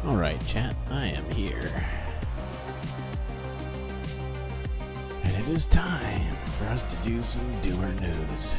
Alright, chat, I am here. And it is time for us to do some Doomer news.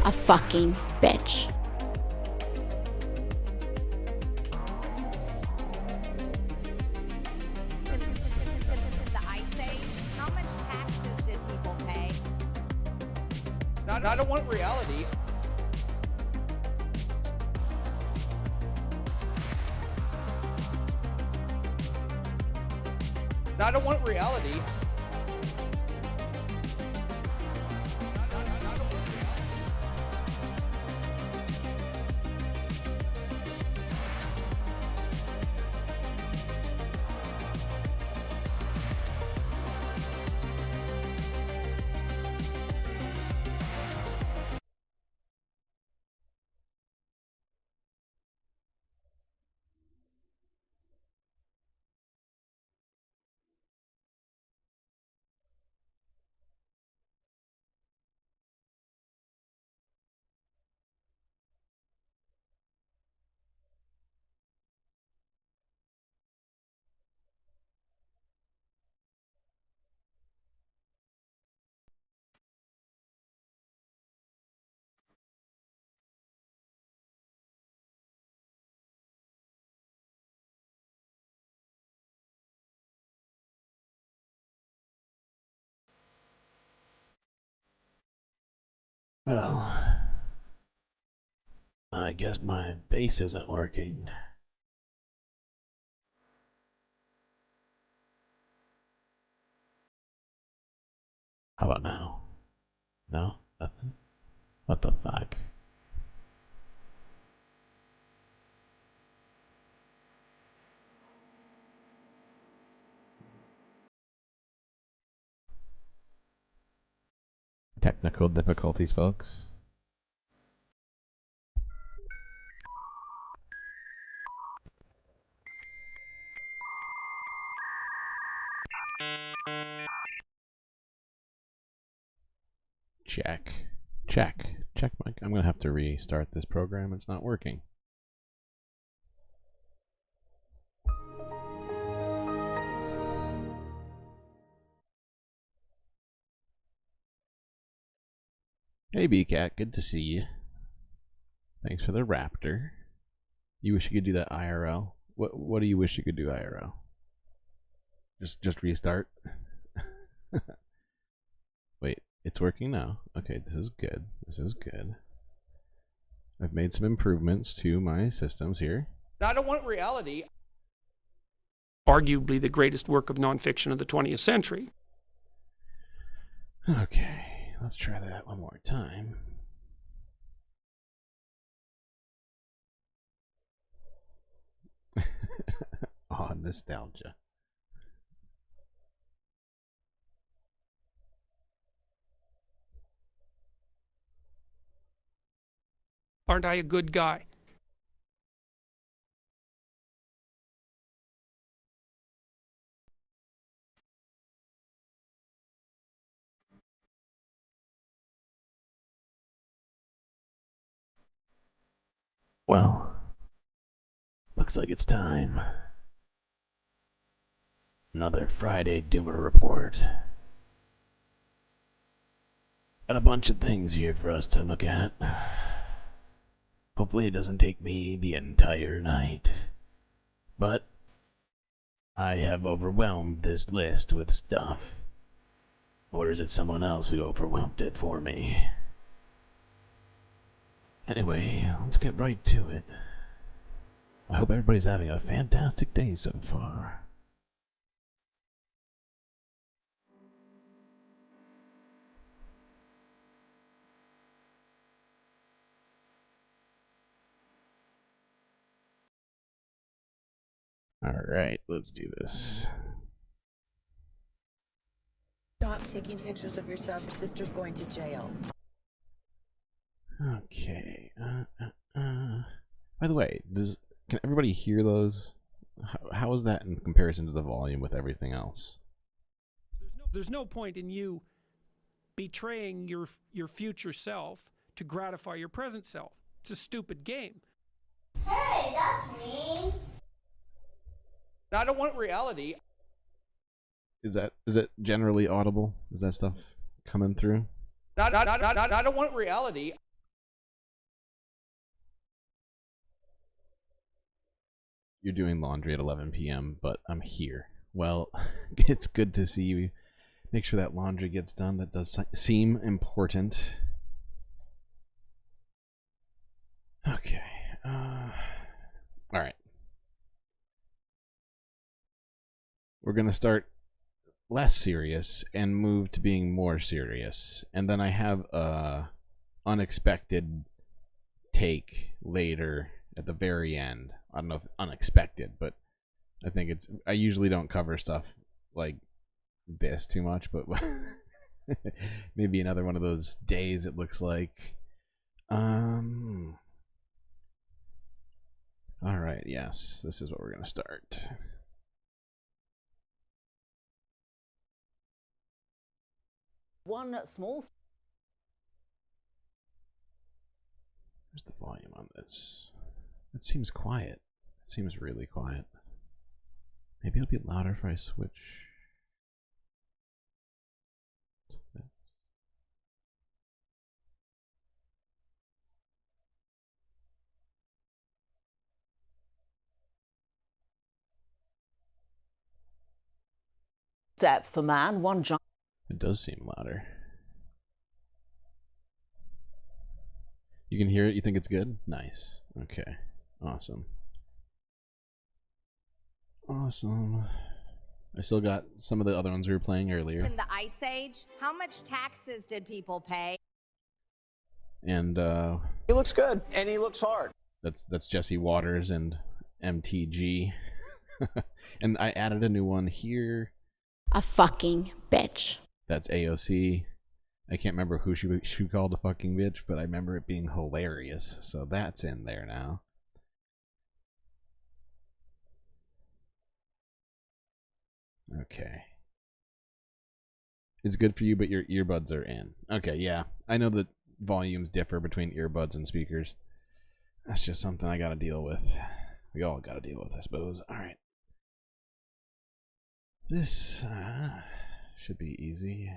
A fucking bitch. The Ice Age, how much taxes did people pay? I don't want reality. I don't want reality. Well, I guess my base isn't working. How about now? No? Nothing? What the fuck? Technical difficulties, folks. Check. Check. Check my... I'm gonna have to restart this program. It's not working. Hey, B-Cat. Good to see you. Thanks for the raptor. You wish you could do that IRL? What do you wish you could do IRL? Just restart? Wait, it's working now. Okay, this is good. This is good. I've made some improvements to my systems here. I don't want reality. Arguably the greatest work of nonfiction of the 20th century. Okay, let's try that one more time. Oh, nostalgia. Aren't I a good guy? Well, looks like it's time. Another Friday Doomer report. Got a bunch of things here for us to look at. Hopefully it doesn't take me the entire night. But I have overwhelmed this list with stuff. Or is it someone else who overwhelmed it for me? Anyway, let's get right to it. I hope everybody's having a fantastic day so far. Alright, let's do this. Stop taking pictures of yourself. Your sister's going to jail. Okay. By the way, can everybody hear those? How is that in comparison to the volume with everything else? There's no point in you betraying your future self to gratify your present self. It's a stupid game. Hey, that's mean. I don't want reality. Is it generally audible? Is that stuff coming through? I don't want reality. You're doing laundry at 11 p.m., but I'm here. Well, it's good to see you. Make sure that laundry gets done. That does seem important. Okay. Alright. We're going to start less serious and move to being more serious. And then I have a unexpected take later at the very end. I don't know if unexpected, but I think it's... I usually don't cover stuff like this too much, but maybe another one of those days it looks like. Alright, yes. This is what we're going to start. One small... Where's the volume on this? It seems quiet. It seems really quiet. Maybe it'll be louder if I switch. Step for man, one giant... It does seem louder. You can hear it? You think it's good? Nice. Okay. Awesome. Awesome. I still got some of the other ones we were playing earlier. In the Ice Age, how much taxes did people pay? And he looks good and he looks hard. That's Jesse Waters and MTG. And I added a new one here. A fucking bitch. That's AOC. I can't remember who she called a fucking bitch, but I remember it being hilarious. So that's in there now. Okay. It's good for you, but your earbuds are in. Okay, yeah. I know that volumes differ between earbuds and speakers. That's just something I gotta deal with. We all gotta deal with, I suppose. Alright. This should be easy.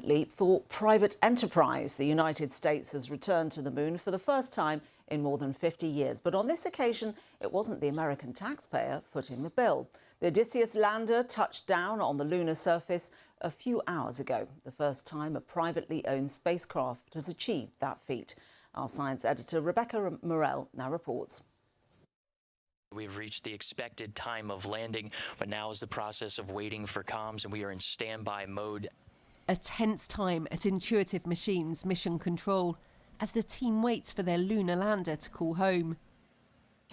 Leap for private enterprise. The United States has returned to the moon for the first time in more than 50 years. But on this occasion, it wasn't the American taxpayer footing the bill. The Odysseus lander touched down on the lunar surface a few hours ago, the first time a privately owned spacecraft has achieved that feat. Our science editor, Rebecca Morell, now reports. We've reached the expected time of landing, but now is the process of waiting for comms, and we are in standby mode. A tense time at Intuitive Machines Mission Control as the team waits for their lunar lander to call home.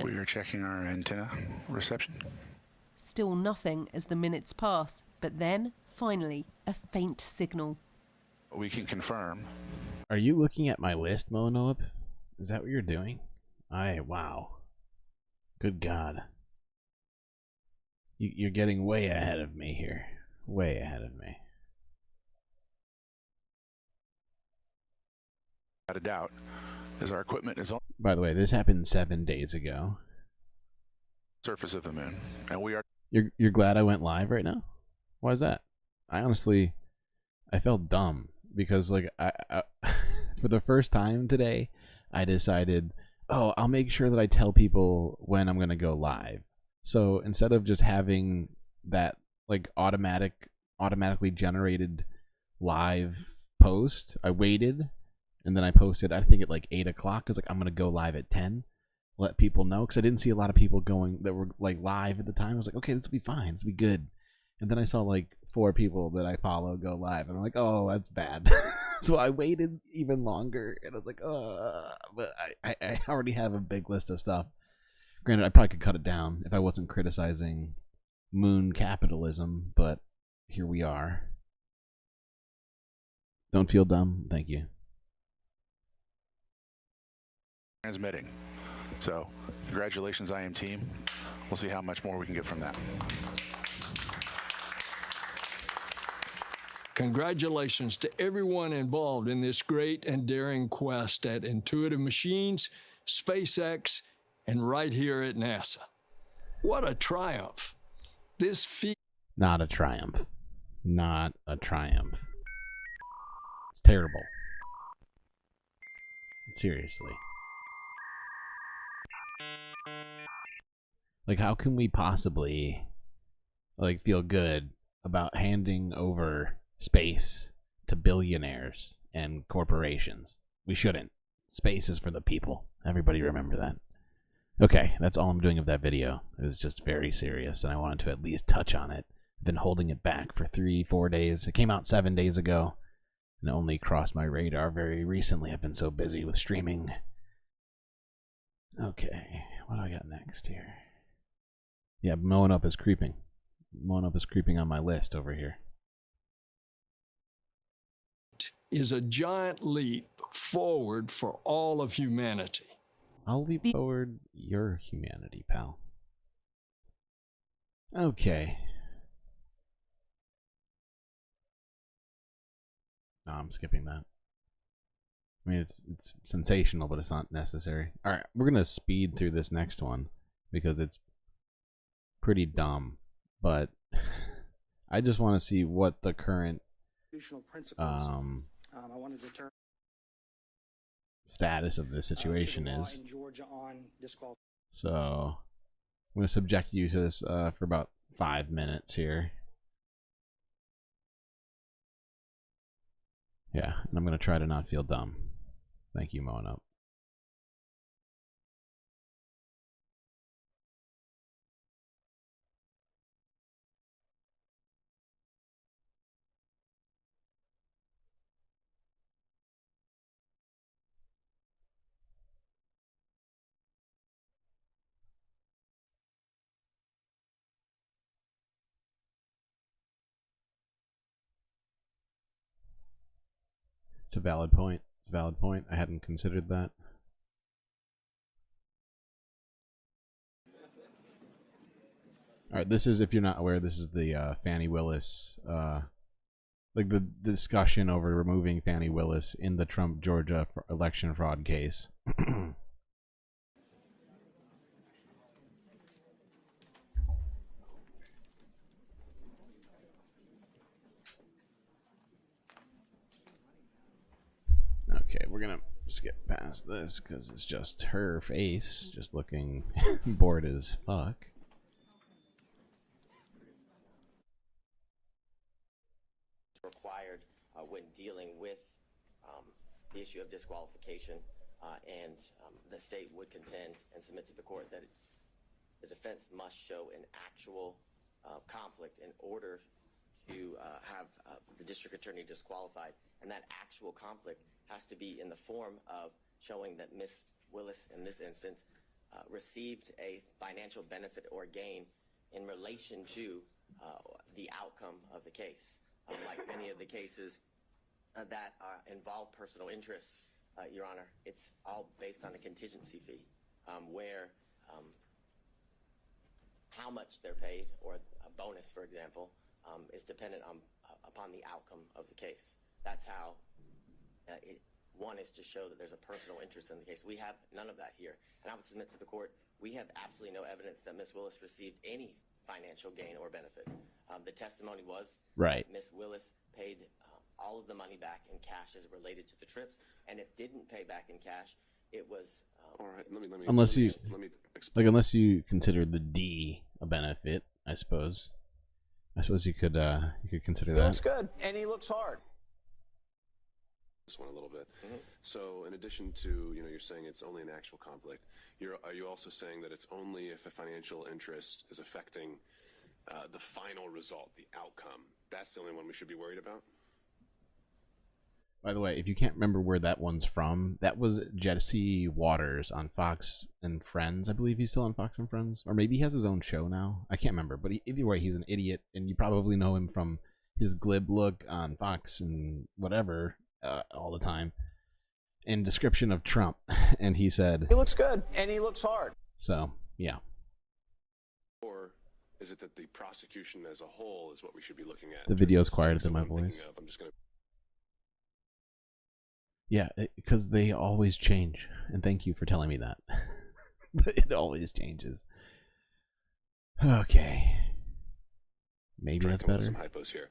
We are checking our antenna reception. Still nothing as the minutes pass, but then, finally, a faint signal. We can confirm. Are you looking at my list, Monoip? Is that what you're doing? Wow. Good God. You're getting way ahead of me here. Way ahead of me. Without a doubt, as our equipment is on By the way, this happened 7 days ago. the surface of the moon, and we are... You're glad I went live right now? Why is that? I honestly... I felt dumb. Because, like, I for the first time today, I decided, oh, I'll make sure that I tell people when I'm going to go live. So instead of just having that, like, automatically generated live post, I waited, and then I posted, I think at like 8 o'clock, because like, I'm going to go live at 10, let people know, because I didn't see a lot of people going that were like live at the time. I was like, okay, this will be fine, this will be good. And then I saw like 4 people that I follow go live, and I'm like, oh, that's bad. So I waited even longer, and I was like, but I already have a big list of stuff. Granted, I probably could cut it down if I wasn't criticizing moon capitalism, but here we are. Don't feel dumb. Thank you. Transmitting. So, congratulations, IM team. We'll see how much more we can get from that. Congratulations to everyone involved in this great and daring quest at Intuitive Machines, SpaceX, and right here at NASA. What a triumph. This feat. Not a triumph. Not a triumph. It's terrible. Seriously. Like, how can we possibly, like, feel good about handing over space to billionaires and corporations? We shouldn't. Space is for the people. Everybody remember that. Okay, that's all I'm doing of that video. It was just very serious, and I wanted to at least touch on it. I've been holding it back for 3-4 days. It came out 7 days ago, and it only crossed my radar very recently. I've been so busy with streaming. Okay, what do I got next here? Yeah, mowing up is creeping. Mowing up is creeping on my list over here. Is a giant leap forward for all of humanity. I'll leap forward your humanity, pal. Okay. No, I'm skipping that. I mean, it's sensational, but it's not necessary. All right, we're gonna speed through this next one because it's pretty dumb. But I just want to see what the current status of this situation is. So I'm going to subject you to this for about 5 minutes here. Yeah, and I'm going to try to not feel dumb. Thank you, Mono. It's a valid point. It's a valid point. I hadn't considered that. Alright, this is, if you're not aware, this is the Fannie Willis, like the discussion over removing Fannie Willis in the Trump Georgia election fraud case. Okay, we're gonna skip past this because it's just her face, just looking bored as fuck. Required when dealing with the issue of disqualification, and the state would contend and submit to the court that the defense must show an actual conflict in order to have the district attorney disqualified, and that actual conflict has to be in the form of showing that Ms. Willis, in this instance, received a financial benefit or gain in relation to the outcome of the case. Like many of the cases that involve personal interest, Your Honor, it's all based on a contingency fee, where how much they're paid, or a bonus, for example, is dependent upon the outcome of the case. That's how one is to show that there's a personal interest in the case. We have none of that here. And I would submit to the court, we have absolutely no evidence that Ms. Willis received any financial gain or benefit. The testimony was right. Ms. Willis paid all of the money back in cash as related to the trips, and if didn't pay back in cash, it was all right. Let me unless you explain. like, unless you consider the D a benefit, I suppose. I suppose you could consider that. He looks good, and he looks hard. This one a little bit. So, in addition to, you're saying it's only an actual conflict. Are you also saying that it's only if a financial interest is affecting the final result, the outcome. That's the only one we should be worried about. By the way, if you can't remember where that one's from, that was Jesse Waters on Fox and Friends. I believe he's still on Fox and Friends. Or maybe he has his own show now. I can't remember. But either way, he's an idiot. And you probably know him from his glib look on Fox and whatever all the time. In description of Trump. And he said... He looks good, and he looks hard. So, yeah. Or is it that the prosecution as a whole is what we should be looking at? The video's quieter than my voice. I'm just going to... Yeah, because they always change. And thank you for telling me that. But it always changes. Okay. Maybe that's better. Some hypos here.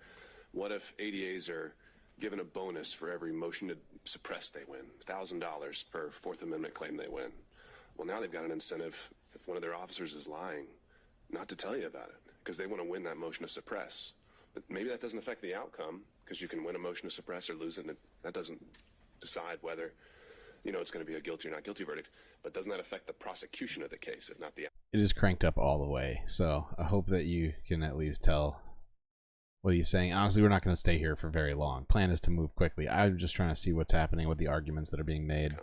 What if ADAs are given a bonus for every motion to suppress they win? $1,000 per Fourth Amendment claim they win. Well, now they've got an incentive, if one of their officers is lying, not to tell you about it, because they want to win that motion to suppress. But maybe that doesn't affect the outcome, because you can win a motion to suppress or lose it, and that doesn't decide whether, it's going to be a guilty or not guilty verdict. But doesn't that affect the prosecution of the case, if not the... It is cranked up all the way, so I hope that you can at least tell what he's saying. Honestly, we're not going to stay here for very long. Plan is to move quickly. I'm just trying to see what's happening with the arguments that are being made.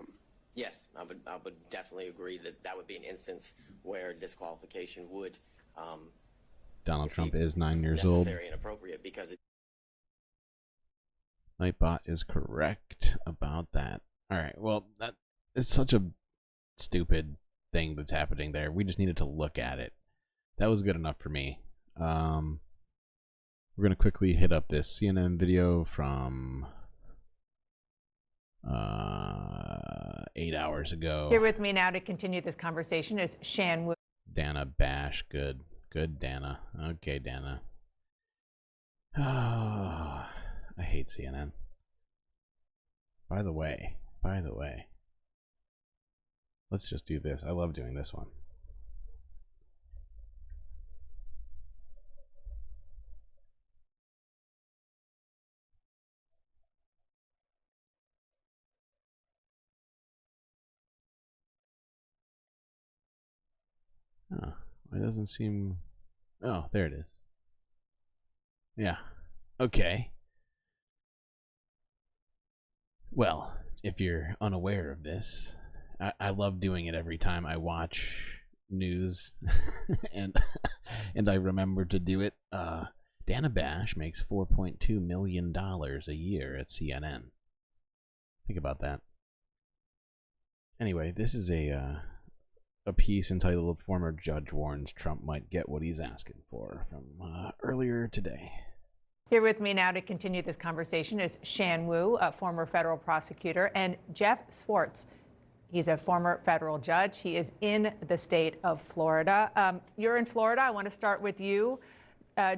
Yes, I would definitely agree that would be an instance where disqualification would Donald Trump is 9 years old. necessary and appropriate because it... Nightbot is correct about that. All right, well, that is such a stupid thing that's happening there. We just needed to look at it. That was good enough for me. We're going to quickly hit up this CNN video from 8 hours ago. Here with me now to continue this conversation is Shan Wu. Dana Bash. Good. Good, Dana. Okay, Dana. Oh, I hate CNN. By the way, let's just do this. I love doing this one. Oh, it doesn't seem... Oh, there it is. Yeah. Okay. Well, if you're unaware of this, I love doing it every time I watch news, and I remember to do it. Dana Bash makes $4.2 million a year at CNN. Think about that. Anyway, this is a piece entitled "Former Judge Warns Trump Might Get What He's Asking For" from earlier today. Here with me now to continue this conversation is Shan Wu, a former federal prosecutor, and Jeff Swartz. He's a former federal judge. He is in the state of Florida. You're in Florida. I want to start with you,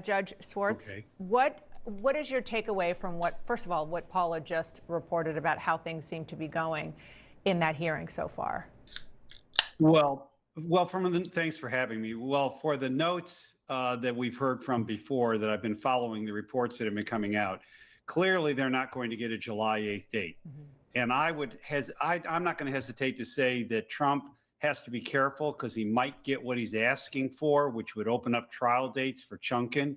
Judge Swartz. Okay. What is your takeaway from first of all, what Paula just reported about how things seem to be going in that hearing so far? Well, thanks for having me. Well, for the notes that we've heard from before, that I've been following the reports that have been coming out, clearly they're not going to get a July 8th date. Mm-hmm. And I'm not going to hesitate to say that Trump has to be careful because he might get what he's asking for, which would open up trial dates for Chunkin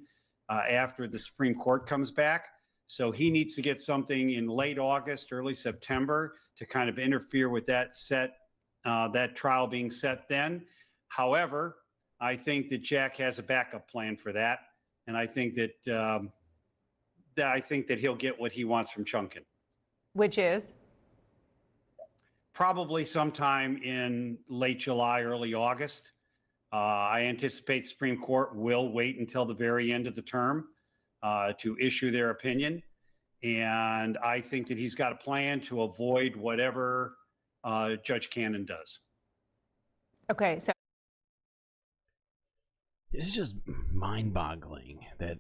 after the Supreme Court comes back. So he needs to get something in late August, early September to kind of interfere with that trial being set then. However, I think that Jack has a backup plan for that, and I think that he'll get what he wants from Chunkin. Which is? Probably sometime in late July, early August. I anticipate Supreme Court will wait until the very end of the term to issue their opinion, and I think that he's got a plan to avoid whatever Judge Cannon does. Okay, so it's just mind-boggling that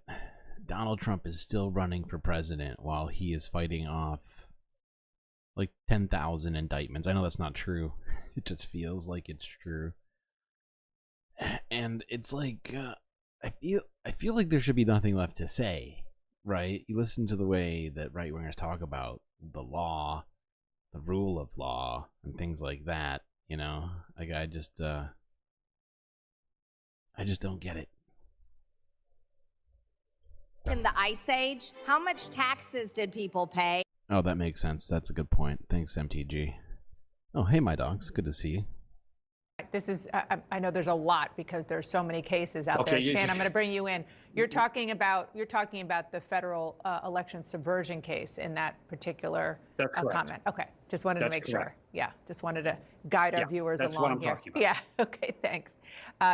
Donald Trump is still running for president while he is fighting off like 10,000 indictments. I know that's not true. It just feels like it's true. And it's like I feel like there should be nothing left to say, right? You listen to the way that right-wingers talk about the law, the rule of law, and things like that, you know? Like I just don't get it. In the Ice Age, how much taxes did people pay? Oh, that makes sense. That's a good point. Thanks, MTG. Oh, hey, my dogs. Good to see you. This is, I know there's a lot because there's so many cases out there. Shan, I'm going to bring you in. You're talking about the federal election subversion case in that particular comment. Okay, just wanted to make sure. Yeah, just wanted to guide our viewers along here. That's what I'm talking about. Yeah, okay, thanks.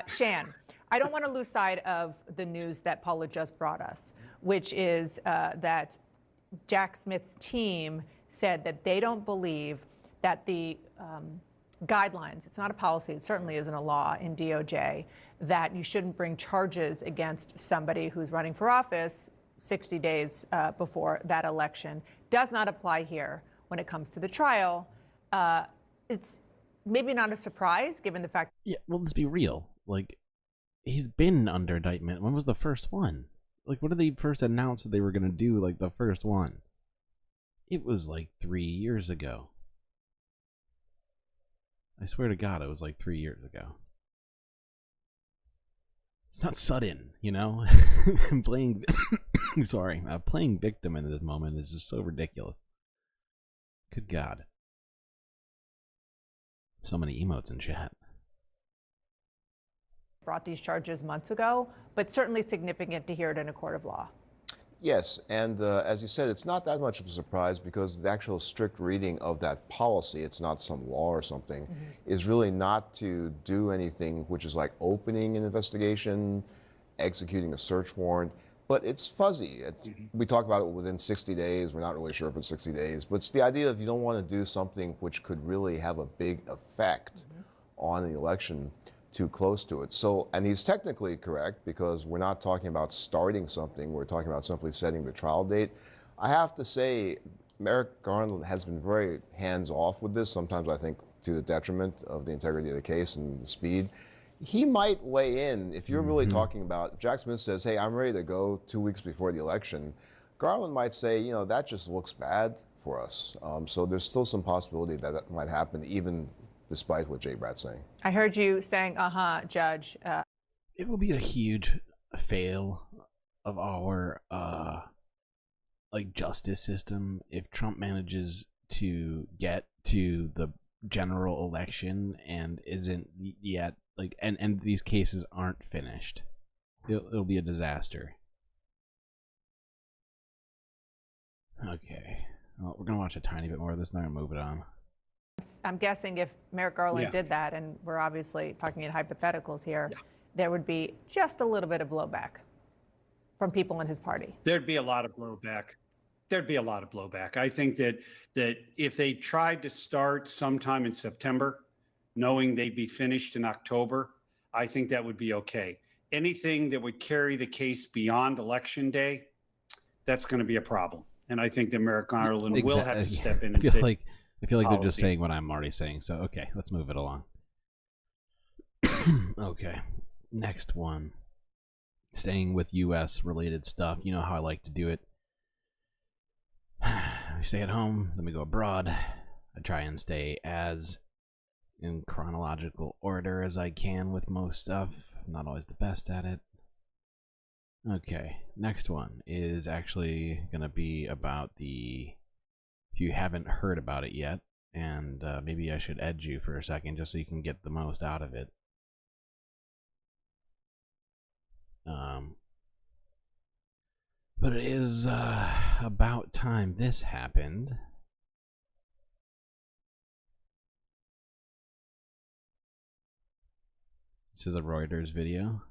Shan, I don't want to lose sight of the news that Paula just brought us, which is that Jack Smith's team said that they don't believe that the guidelines, it's not a policy, it certainly isn't a law in DOJ, that you shouldn't bring charges against somebody who's running for office 60 days before that election, does not apply here when it comes to the trial. It's maybe not a surprise given the fact. Yeah, well, let's be real. Like, he's been under indictment. When was the first one? Like, what did they first announce that they were going to do, like, the first one? It was like 3 years ago. I swear to God, it was like 3 years ago. It's not sudden, you know? playing victim in this moment is just so ridiculous. Good God. So many emotes in chat. Brought these charges months ago, but certainly significant to hear it in a court of law. Yes, and as you said, it's not that much of a surprise because the actual strict reading of that policy, it's not some law or something, is really not to do anything which is like opening an investigation, executing a search warrant, but it's fuzzy. We talk about it within 60 days. We're not really sure if it's 60 days, but it's the idea of you don't want to do something which could really have a big effect on the election too close to it. So, and he's technically correct because we're not talking about starting something, we're talking about simply setting the trial date. I have to say, Merrick Garland has been very hands-off with this, sometimes I think to the detriment of the integrity of the case and the speed. He might weigh in if you're really talking about, if Jack Smith says, hey, I'm ready to go 2 weeks before the election, Garland might say, you know, that just looks bad for us. So there's still some possibility that that might happen even despite what Jay Brad's saying. I heard you saying, Judge. It will be a huge fail of our like justice system if Trump manages to get to the general election and isn't yet like and these cases aren't finished. It'll be a disaster. Okay. Well, we're gonna watch a tiny bit more of this now and move it on. I'm guessing if Merrick Garland did that, and we're obviously talking in hypotheticals here, there would be just a little bit of blowback from people in his party. There'd be a lot of blowback. I think that if they tried to start sometime in September, knowing they'd be finished in October, I think that would be okay. Anything that would carry the case beyond Election Day, that's going to be a problem. And I think that Merrick Garland will have to step in and say, I feel like they're just saying what I'm already saying. So, okay, let's move it along. Okay, next one. Staying with U.S. related stuff. You know how I like to do it. We stay at home, then we go abroad. I try and stay as in chronological order as I can with most stuff. I'm not always the best at it. Okay, next one is actually going to be about the... If you haven't heard about it yet, and maybe I should edge you for a second just so you can get the most out of it. But it is about time this happened. This is a Reuters video.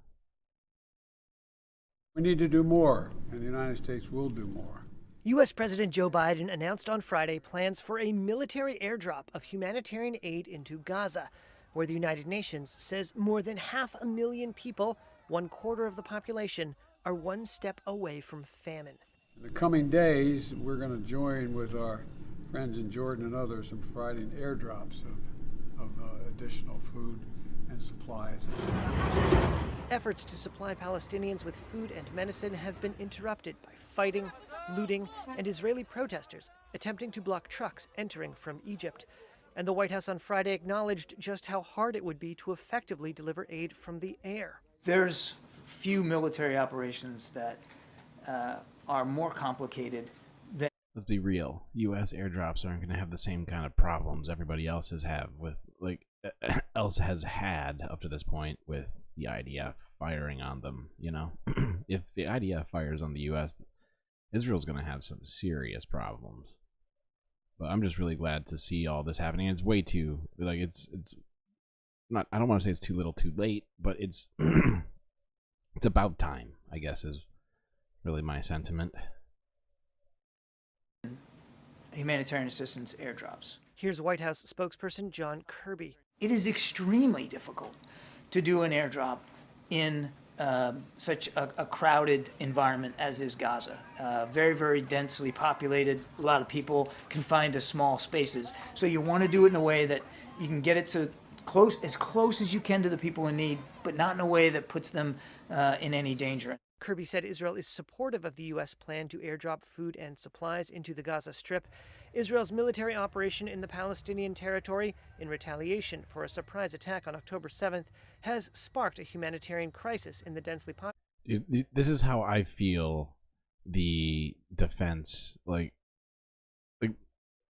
We need to do more, and the United States will do more. U.S. President Joe Biden announced on Friday plans for a military airdrop of humanitarian aid into Gaza, where the United Nations says more than 500,000 people, 1/4 of the population, are one step away from famine. In the coming days, we're going to join with our friends in Jordan and others in providing airdrops of additional food and supplies. Efforts to supply Palestinians with food and medicine have been interrupted by fighting, looting, and Israeli protesters attempting to block trucks entering from Egypt. And the White House on Friday acknowledged just how hard it would be to effectively deliver aid from the air. There's few military operations that are more complicated than. Let's be real. U.S. airdrops aren't going to have the same kind of problems everybody else has had up to this point with the IDF firing on them. You know, if the IDF fires on the U.S., Israel's going to have some serious problems. But I'm just really glad to see all this happening. It's way too it's not. I don't want to say it's too little, too late, but it's it's about time, I guess, is really my sentiment. Humanitarian assistance airdrops. Here's White House spokesperson John Kirby. It is extremely difficult to do an airdrop in such a crowded environment as is Gaza. Very, very densely populated, a lot of people confined to small spaces. So you want to do it in a way that you can get it to as close as you can to the people in need, but not in a way that puts them in any danger. Kirby said Israel is supportive of the U.S. plan to airdrop food and supplies into the Gaza Strip. Israel's military operation in the Palestinian territory, in retaliation for a surprise attack on October 7th, has sparked a humanitarian crisis in the densely populated. This is how I feel the defense, like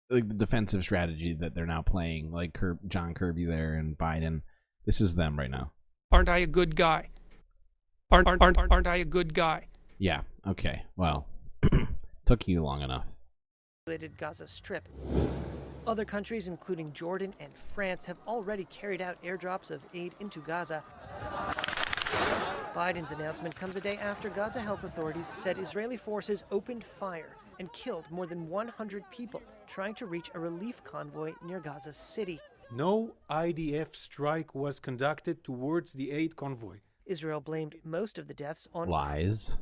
the defensive strategy that they're now playing, like John Kirby there and Biden. This is them right now. Aren't I a good guy? Aren't I a good guy? Yeah. Okay. Well, took you long enough. Gaza Strip. Other countries, including Jordan and France, have already carried out airdrops of aid into Gaza. Biden's announcement comes a day after Gaza health authorities said Israeli forces opened fire and killed more than 100 people trying to reach a relief convoy near Gaza City. No IDF strike was conducted towards the aid convoy. Israel blamed most of the deaths on lies.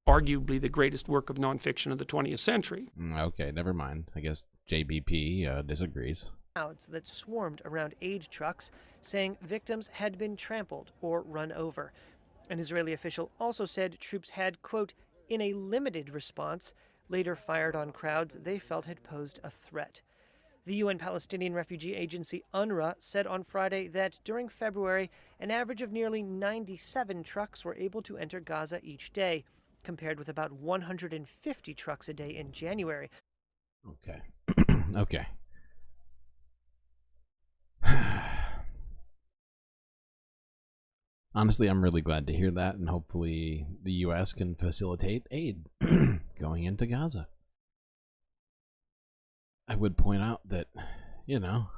Arguably the greatest work of nonfiction of the 20th century. Okay, never mind. I guess JBP disagrees. Crowds that swarmed around aid trucks, saying victims had been trampled or run over. An Israeli official also said troops had, quote, in a limited response, later fired on crowds they felt had posed a threat. The UN Palestinian Refugee Agency, UNRWA, said on Friday that during February, an average of nearly 97 trucks were able to enter Gaza each day, compared with about 150 trucks a day in January. Okay. Okay. Honestly, I'm really glad to hear that, and hopefully the U.S. can facilitate aid going into Gaza. I would point out that, I'm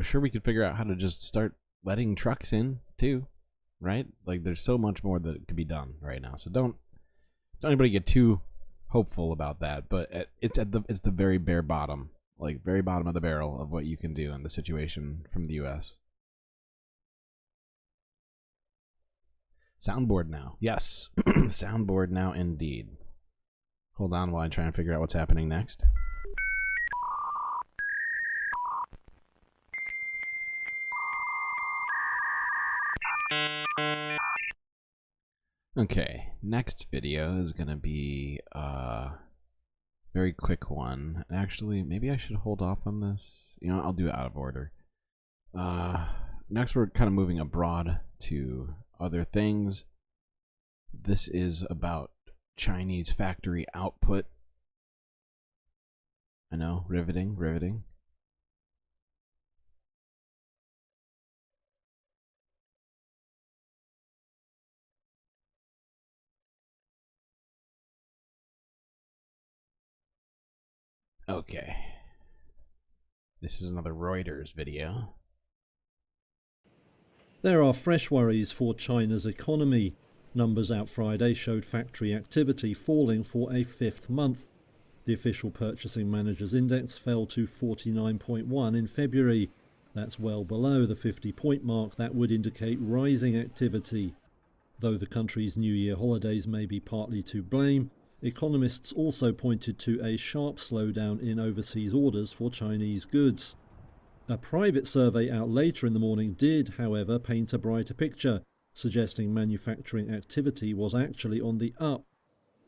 sure we could figure out how to just start letting trucks in too, right? Like, there's so much more that could be done right now. So don't anybody get too hopeful about that. But it's the very bare bottom, like very bottom of the barrel of what you can do in the situation from the U.S. Soundboard now, yes, soundboard now indeed. Hold on while I try and figure out what's happening next. Okay, next video is gonna be a very quick one. Actually, maybe I should hold off on this. I'll do it out of order. Next, we're kind of moving abroad to other things. This is about Chinese factory output. I know, riveting. Okay. This is another Reuters video. There are fresh worries for China's economy. Numbers out Friday showed factory activity falling for a fifth month. The official Purchasing Managers Index fell to 49.1 in February. That's well below the 50-point mark that would indicate rising activity. Though the country's New Year holidays may be partly to blame, economists also pointed to a sharp slowdown in overseas orders for Chinese goods. A private survey out later in the morning did, however, paint a brighter picture, suggesting manufacturing activity was actually on the up.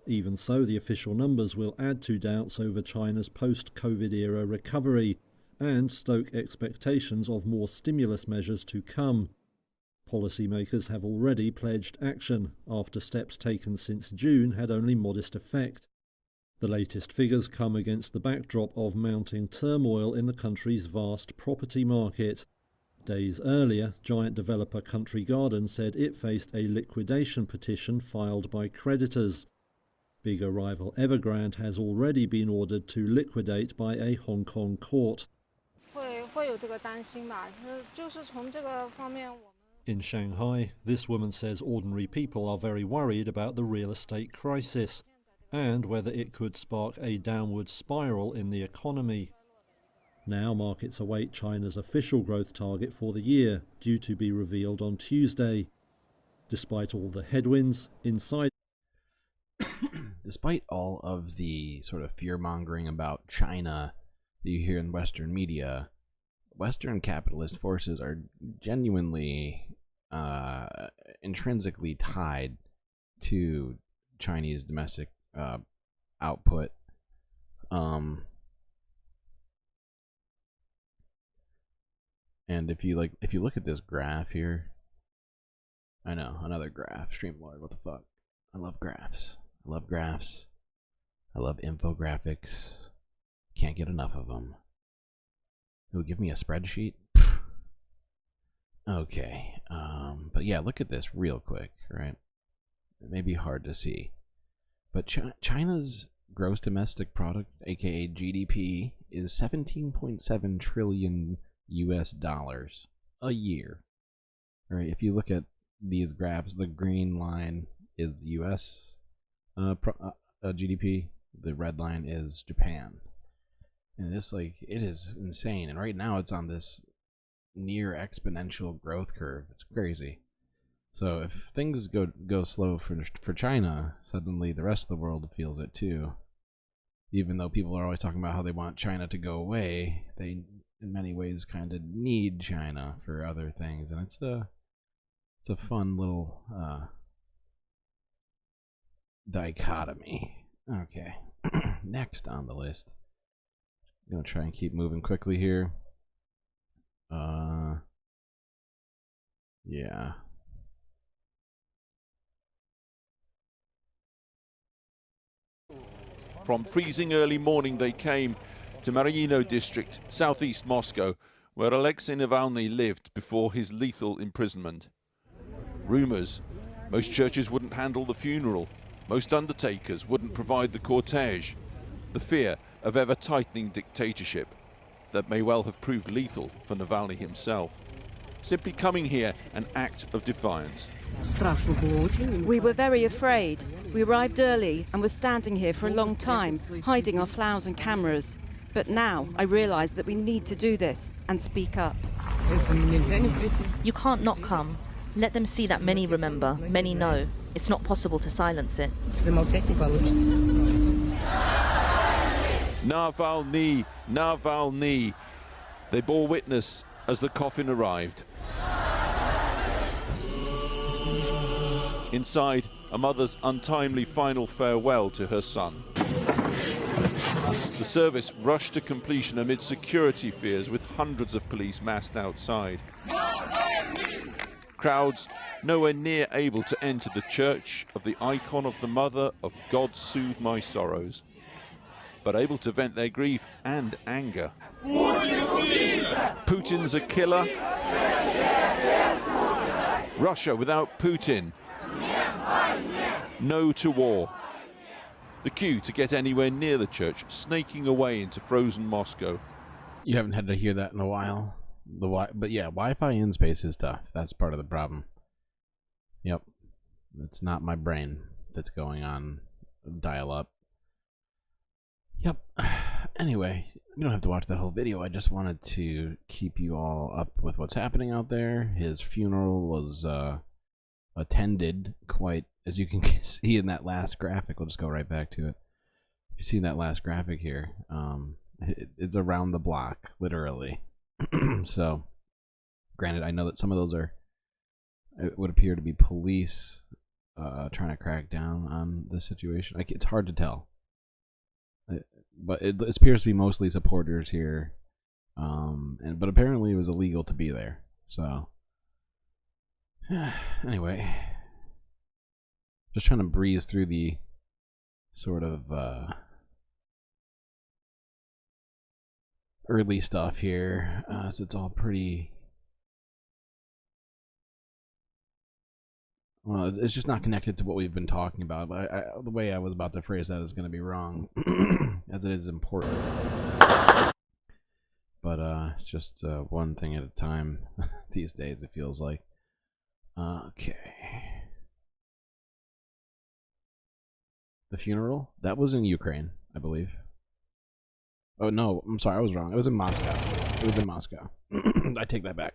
Even so, the official numbers will add to doubts over China's post-COVID era recovery and stoke expectations of more stimulus measures to come. Policymakers have already pledged action after steps taken since June had only modest effect. The latest figures come against the backdrop of mounting turmoil in the country's vast property market. Days earlier, giant developer Country Garden said it faced a liquidation petition filed by creditors. Bigger rival Evergrande has already been ordered to liquidate by a Hong Kong court. In Shanghai, this woman says ordinary people are very worried about the real estate crisis and whether it could spark a downward spiral in the economy. Now markets await China's official growth target for the year, due to be revealed on Tuesday. Despite all the headwinds, Despite all of the sort of fear-mongering about China that you hear in Western media, Western capitalist forces are genuinely intrinsically tied to Chinese domestic output. And if you look at this graph here, I know, another graph. Streamlord, what the fuck? I love graphs. I love graphs. I love infographics. Can't get enough of them. It would give me a spreadsheet. Okay, but yeah, look at this real quick, right? It may be hard to see, but China's gross domestic product, aka GDP, is 17.7 trillion US dollars a year. All right, if you look at these graphs, the green line is the US GDP, the red line is Japan. And it's like, it is insane. And right now it's on this near exponential growth curve. It's crazy. So if things go slow for China, suddenly the rest of the world feels it too. Even though people are always talking about how they want China to go away, they in many ways kind of need China for other things. And it's a fun little dichotomy. Okay. Next on the list. I'm gonna try and keep moving quickly here. Yeah. From freezing early morning they came to Marino district, southeast Moscow, where Alexei Navalny lived before his lethal imprisonment. Rumors: most churches wouldn't handle the funeral, most undertakers wouldn't provide the cortege. The fear of ever-tightening dictatorship that may well have proved lethal for Navalny himself. Simply coming here an act of defiance. We were very afraid. We arrived early and were standing here for a long time, hiding our flowers and cameras. But now I realise that we need to do this and speak up. You can't not come. Let them see that many remember, many know. It's not possible to silence it. Navalny, Navalny. They bore witness as the coffin arrived. Inside, a mother's untimely final farewell to her son. The service rushed to completion amid security fears, with hundreds of police massed outside. Crowds nowhere near able to enter the church of the icon of the mother of God Soothe My Sorrows, but able to vent their grief and anger. Putin's a killer. Russia without Putin. No to war. The queue to get anywhere near the church snaking away into frozen Moscow. You haven't had to hear that in a while. But yeah, Wi-Fi in space is tough. That's part of the problem. Yep. It's not my brain that's going on dial-up. Yep. Anyway, you don't have to watch that whole video. I just wanted to keep you all up with what's happening out there. His funeral was attended quite, as you can see in that last graphic. We'll just go right back to it. If you see that last graphic here, it's around the block, literally. So, granted, I know that some of those it would appear to be police trying to crack down on the situation. It's hard to tell. But it appears to be mostly supporters here, but apparently it was illegal to be there. So Anyway, just trying to breeze through the sort of early stuff here, so it's all pretty. Well, it's just not connected to what we've been talking about. But the way I was about to phrase that is going to be wrong, as it is important. But it's just one thing at a time these days, it feels like. Okay. The funeral? That was in Ukraine, I believe. Oh, no, I'm sorry, I was wrong. It was in Moscow. It was in Moscow. I take that back.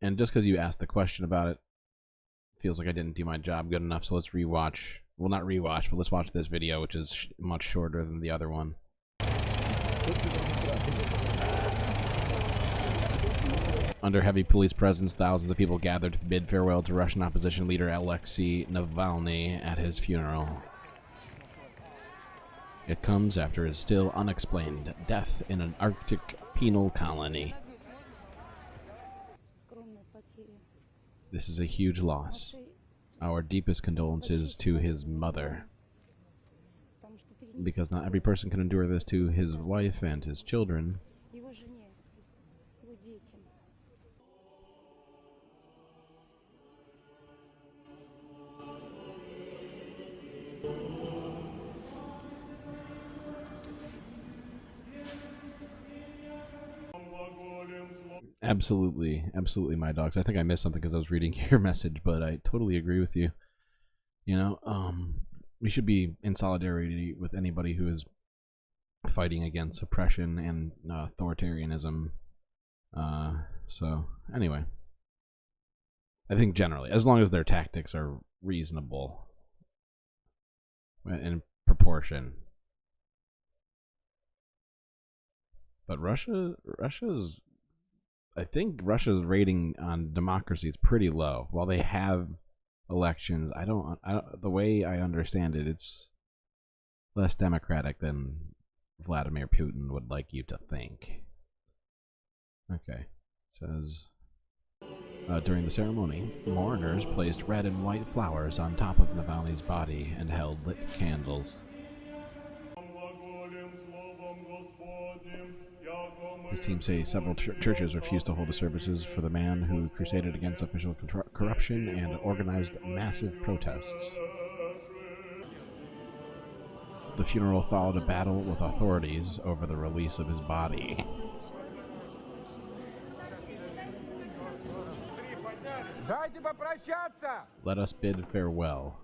And just because you asked the question about it, feels like I didn't do my job good enough, so let's rewatch. Well, not rewatch, but let's watch this video, which is much shorter than the other one. Under heavy police presence, thousands of people gathered to bid farewell to Russian opposition leader Alexei Navalny at his funeral. It comes after his still unexplained death in an Arctic penal colony. This is a huge loss. Our deepest condolences to his mother. Because not every person can endure this, to his wife and his children. Absolutely, absolutely, my dogs. I think I missed something because I was reading your message, but I totally agree with you. You know, we should be in solidarity with anybody who is fighting against oppression and authoritarianism. So, anyway. I think generally, as long as their tactics are reasonable in proportion. But Russia's I think Russia's rating on democracy is pretty low. While they have elections, I don't the way I understand it, it's less democratic than Vladimir Putin would like you to think. Okay, says during the ceremony, mourners placed red and white flowers on top of Navalny's body and held lit candles. His team say several churches refused to hold the services for the man who crusaded against official corruption and organized massive protests. The funeral followed a battle with authorities over the release of his body. Let us bid farewell.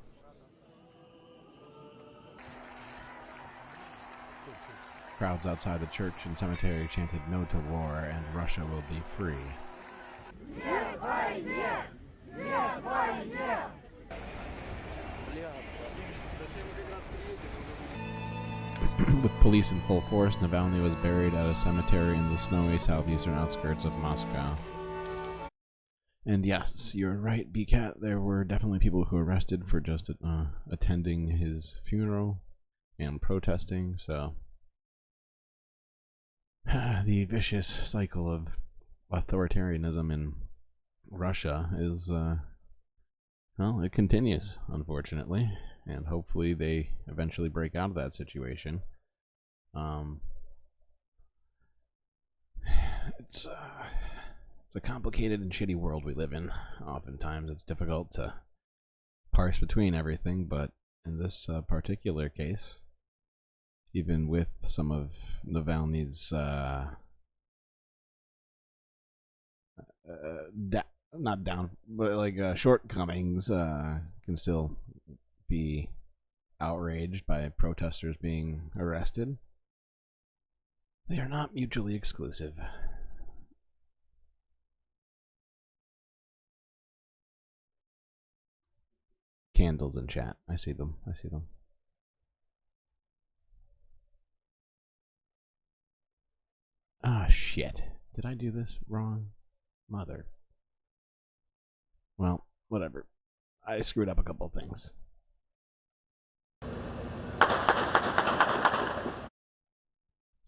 Crowds outside the church and cemetery chanted "No to war" and "Russia will be free." With police in full force, Navalny was buried at a cemetery in the snowy southeastern outskirts of Moscow. And yes, you're right, BCat. There were definitely people who were arrested for just attending his funeral and protesting, so... the vicious cycle of authoritarianism in Russia is, well, it continues, unfortunately, and hopefully they eventually break out of that situation. It's a complicated and shitty world we live in. Oftentimes it's difficult to parse between everything, but in this particular case, even with some of Navalny's not down, but like shortcomings, can still be outraged by protesters being arrested. They are not mutually exclusive. Candles in chat. I see them. I see them. Ah, shit. Did I do this wrong? Mother. Well, whatever. I screwed up a couple things.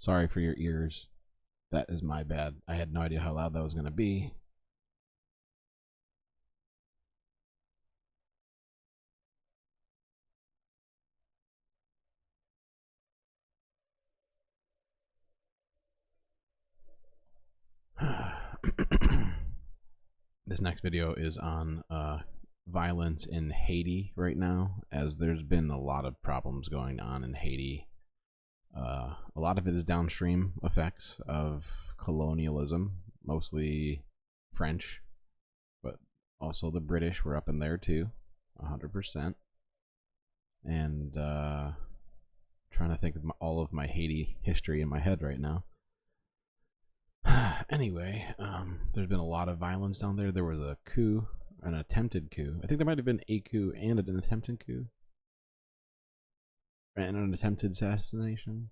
Sorry for your ears. That is my bad. I had no idea how loud that was going to be. This next video is on violence in Haiti right now, as there's been a lot of problems going on in Haiti. A lot of it is downstream effects of colonialism, mostly French, but also the British were up in there too, 100%. And trying to think of all of my Haiti history in my head right now. Anyway, there's been a lot of violence down there. There was a coup, an attempted coup. I think there might have been a coup and an attempted coup. And an attempted assassination.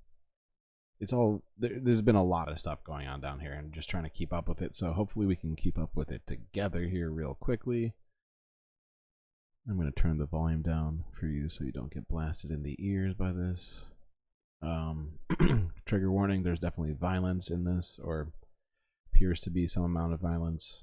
It's all, there's been a lot of stuff going on down here, and just trying to keep up with it. So hopefully we can keep up with it together here real quickly. I'm going to turn the volume down for you so you don't get blasted in the ears by this. Trigger warning, there's definitely violence in this, or appears to be some amount of violence.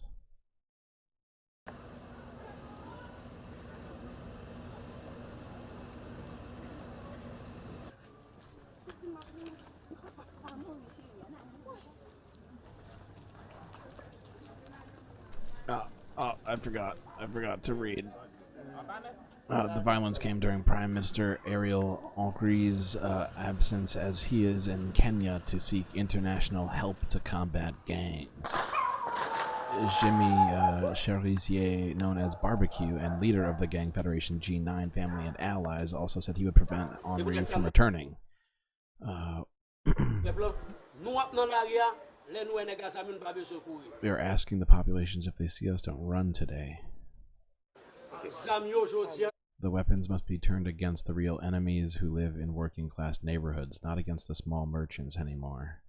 Oh, I forgot to read. The violence came during Prime Minister Ariel Henry's absence, as he is in Kenya to seek international help to combat gangs. Jimmy Cherizier, known as Barbecue and leader of the gang federation G9 Family and Allies, also said he would prevent Henry from returning. We are asking the populations if they see us don't run today. The weapons must be turned against the real enemies who live in working class neighborhoods, not against the small merchants anymore.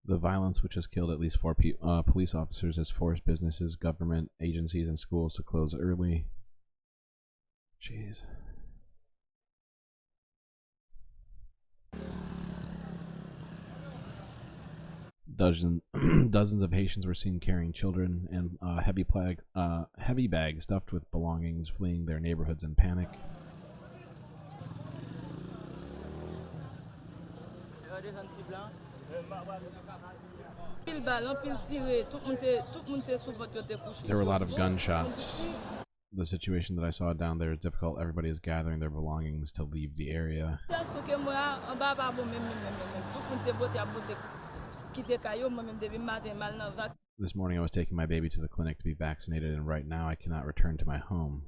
The violence, which has killed at least 4 police officers, has forced businesses, government agencies, and schools to close early. Jeez. Dozens of Haitians were seen carrying children and heavy bags stuffed with belongings, fleeing their neighborhoods in panic. There were a lot of gunshots. The situation that I saw down there is difficult. Everybody is gathering their belongings to leave the area. This morning I was taking my baby to the clinic to be vaccinated, and right now I cannot return to my home.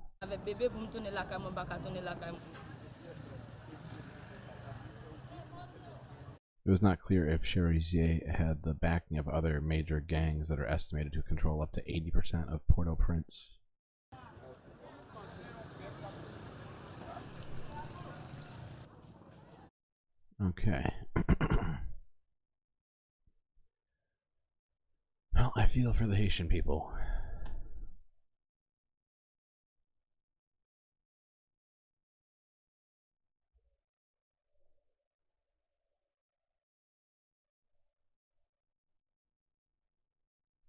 It was not clear if Cherizier had the backing of other major gangs that are estimated to control up to 80% of Port-au-Prince. Okay. Well, I feel for the Haitian people.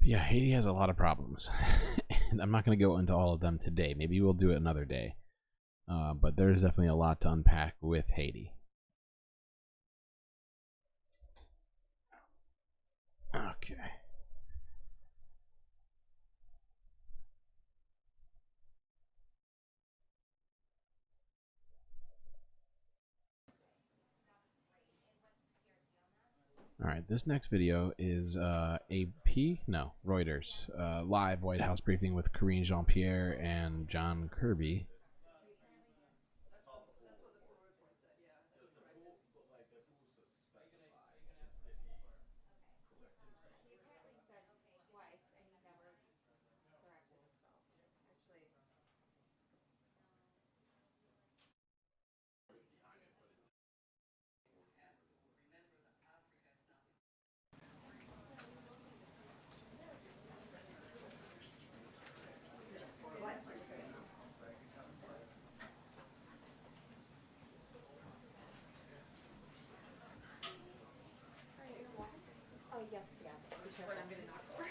Yeah, Haiti has a lot of problems. And I'm not going to go into all of them today. Maybe we'll do it another day. But there's definitely a lot to unpack with Haiti. Okay. Alright, this next video is Reuters. Live White House briefing with Karine Jean-Pierre and John Kirby. yes, yeah. Which word I'm gonna knock over.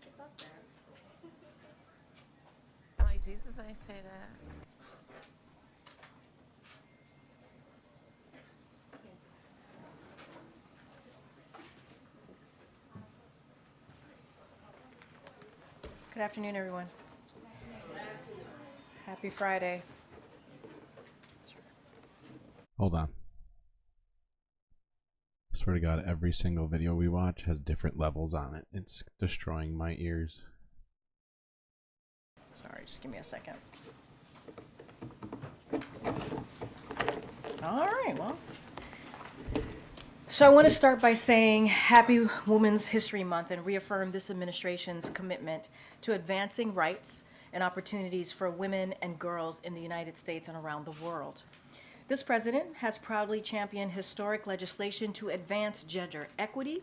It's up there. I'm like, Jesus, I say that. Good afternoon, everyone. Happy Friday. Hold on. I swear to God, every single video we watch has different levels on it. It's destroying my ears. Sorry, just give me a second. All right, well. So I want to start by saying Happy Women's History Month and reaffirm this administration's commitment to advancing rights and opportunities for women and girls in the United States and around the world. This president has proudly championed historic legislation to advance gender equity,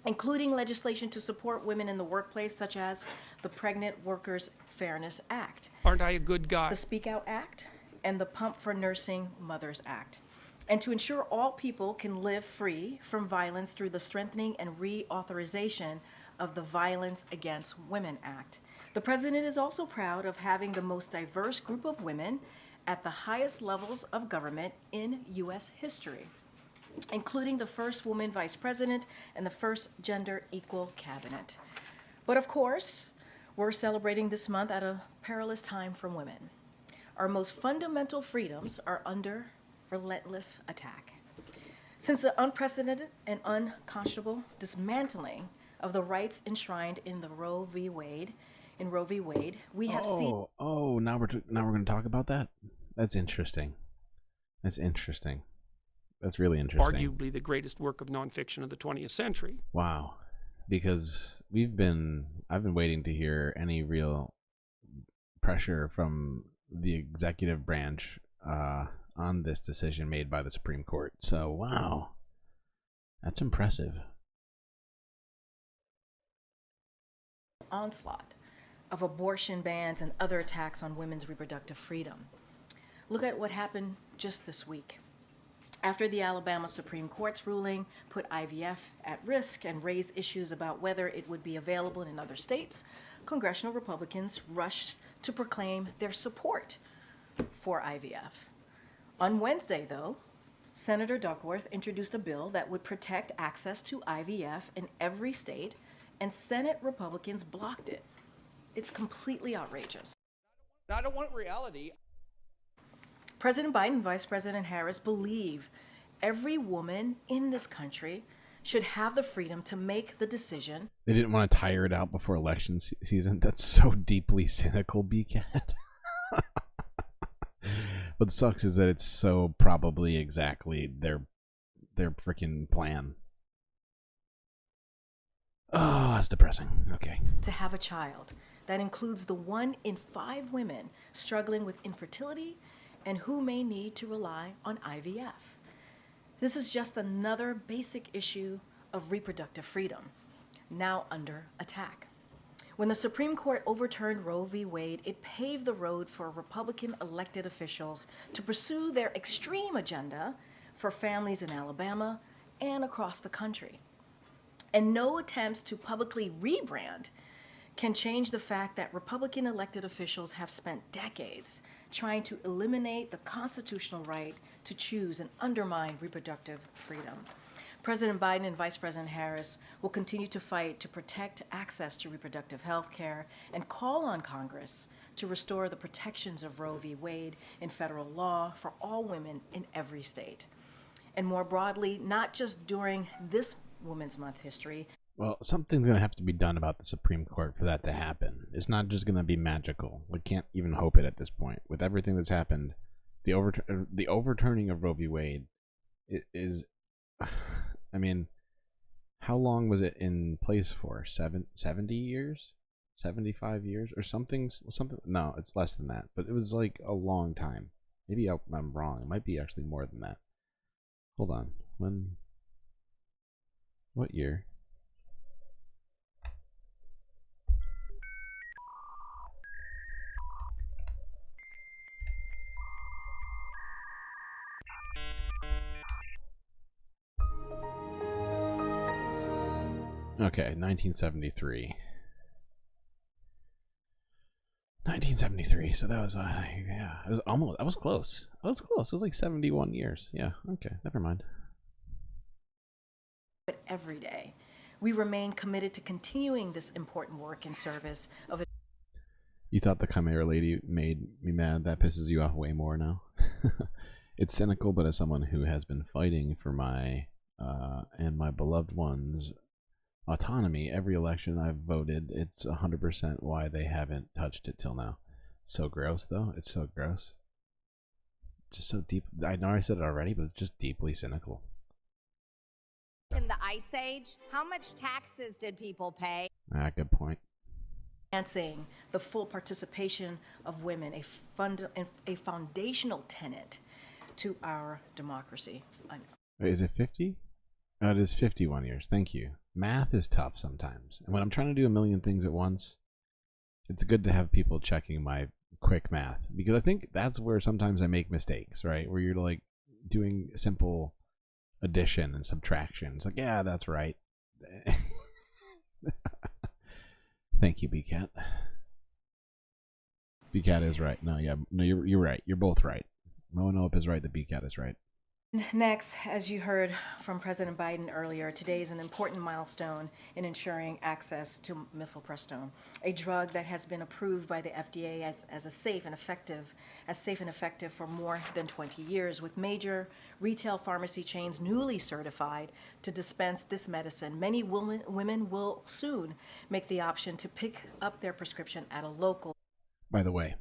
including legislation to support women in the workplace, such as the Pregnant Workers Fairness Act. Aren't I a good guy? The Speak Out Act and the Pump for Nursing Mothers Act. And to ensure all people can live free from violence through the strengthening and reauthorization of the Violence Against Women Act. The president is also proud of having the most diverse group of women at the highest levels of government in U.S. history, including the first woman vice president and the first gender equal cabinet. But of course, we're celebrating this month at a perilous time for women. Our most fundamental freedoms are under relentless attack. Since the unprecedented and unconscionable dismantling of the rights enshrined in the Roe v. Wade, we have seen. Oh, now we're going to talk about that. That's interesting. That's interesting. That's really interesting. Arguably the greatest work of nonfiction of the 20th century. Wow, because I've been waiting to hear any real pressure from the executive branch on this decision made by the Supreme Court. So, wow, that's impressive. Onslaught of abortion bans and other attacks on women's reproductive freedom. Look at what happened just this week. After the Alabama Supreme Court's ruling put IVF at risk and raised issues about whether it would be available in other states, congressional Republicans rushed to proclaim their support for IVF. On Wednesday, though, Senator Duckworth introduced a bill that would protect access to IVF in every state, and Senate Republicans blocked it. It's completely outrageous. I don't want reality. President Biden and Vice President Harris believe every woman in this country should have the freedom to make the decision. They didn't want to tire it out before election season. That's so deeply cynical, BCAT. What sucks is that it's so probably exactly their freaking plan. Oh, that's depressing. Okay. To have a child. That includes the 1 in 5 women struggling with infertility and who may need to rely on IVF. This is just another basic issue of reproductive freedom, now under attack. When the Supreme Court overturned Roe v. Wade, it paved the road for Republican elected officials to pursue their extreme agenda for families in Alabama and across the country. And no attempts to publicly rebrand can change the fact that Republican elected officials have spent decades trying to eliminate the constitutional right to choose and undermine reproductive freedom. President Biden and Vice President Harris will continue to fight to protect access to reproductive health care and call on Congress to restore the protections of Roe v. Wade in federal law for all women in every state. And more broadly, not just during this Women's Month history. Well, something's going to have to be done about the Supreme Court for that to happen. It's not just going to be magical. We can't even hope it at this point. With everything that's happened, the overturning of Roe v. Wade is... I mean, how long was it in place for? 70 years? 75 years? Or something? No, it's less than that. But it was like a long time. Maybe I'm wrong. It might be actually more than that. Hold on. What year? Okay, 1973. 1973. So that was yeah, it was almost. I was close. I was close. It was like 71 years. Yeah. Okay. Never mind. But every day, we remain committed to continuing this important work in service of. You thought the Chimera lady made me mad? That pisses you off way more now. It's cynical, but as someone who has been fighting for my and my beloved ones' autonomy every election I've voted, it's 100% why they haven't touched it till now. So gross, though. It's so gross. Just so deep. I know I said it already, but it's just deeply cynical. In the Ice Age, how much taxes did people pay? Ah, good point. Advancing the full participation of women, a foundational tenet to our democracy. Wait, is it 50? Oh, it is 51 years. Thank you. Math is tough sometimes. And when I'm trying to do a million things at once, it's good to have people checking my quick math. Because I think that's where sometimes I make mistakes, right? Where you're like doing simple addition and subtraction. It's like, yeah, that's right. Thank you, BCat. BCat is right. No, yeah, no, you're right. You're both right. Moanope is right. The BCat is right. Next, as you heard from President Biden earlier, today is an important milestone in ensuring access to mifepristone, a drug that has been approved by the FDA as safe and effective for more than 20 years, with major retail pharmacy chains newly certified to dispense this medicine. Many women will soon make the option to pick up their prescription at a local. By the way,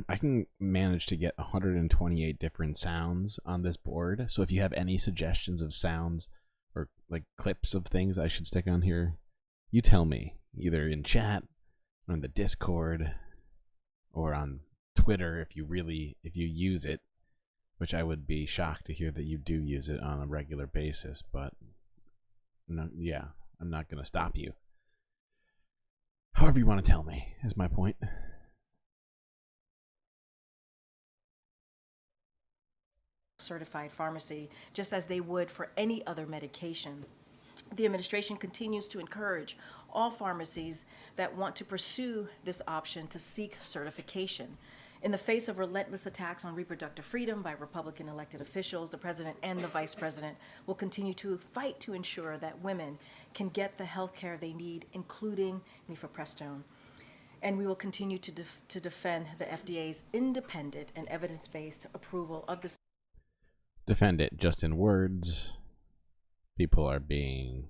I can manage to get 128 different sounds on this board. So if you have any suggestions of sounds or like clips of things I should stick on here, you tell me, either in chat, or in the Discord, or on Twitter if you use it, which I would be shocked to hear that you do use it on a regular basis, but no, yeah, I'm not going to stop you. However you want to tell me is my point. Certified pharmacy, just as they would for any other medication. The administration continues to encourage all pharmacies that want to pursue this option to seek certification. In the face of relentless attacks on reproductive freedom by Republican elected officials, the president and the vice president will continue to fight to ensure that women can get the health care they need, including mifepristone. And we will continue to defend the FDA's independent and evidence-based approval of this. Defend it just in words. People are being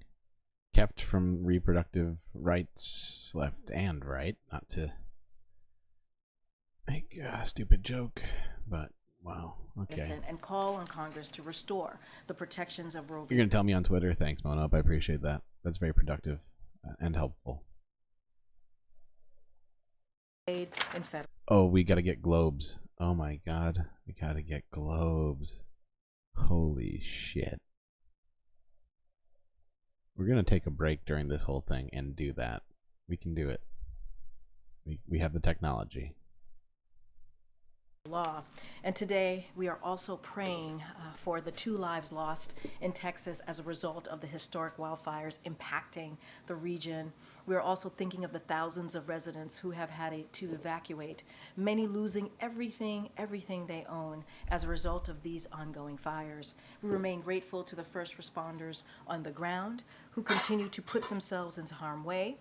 kept from reproductive rights, left and right. Not to make a stupid joke, but wow, okay. And call on Congress to restore the protections of Roe v. You're going to tell me on Twitter? Thanks, Monope. I appreciate that. That's very productive and helpful. Wade and federal. Oh, we got to get globes. Oh my god. We got to get globes. Holy shit. We're going to take a break during this whole thing and do that. We can do it. We have the technology. Law. And today we are also praying for the 2 lives lost in Texas as a result of the historic wildfires impacting the region. We are also thinking of the thousands of residents who have had to evacuate, many losing everything they own as a result of these ongoing fires. We remain grateful to the first responders on the ground who continue to put themselves into harm's way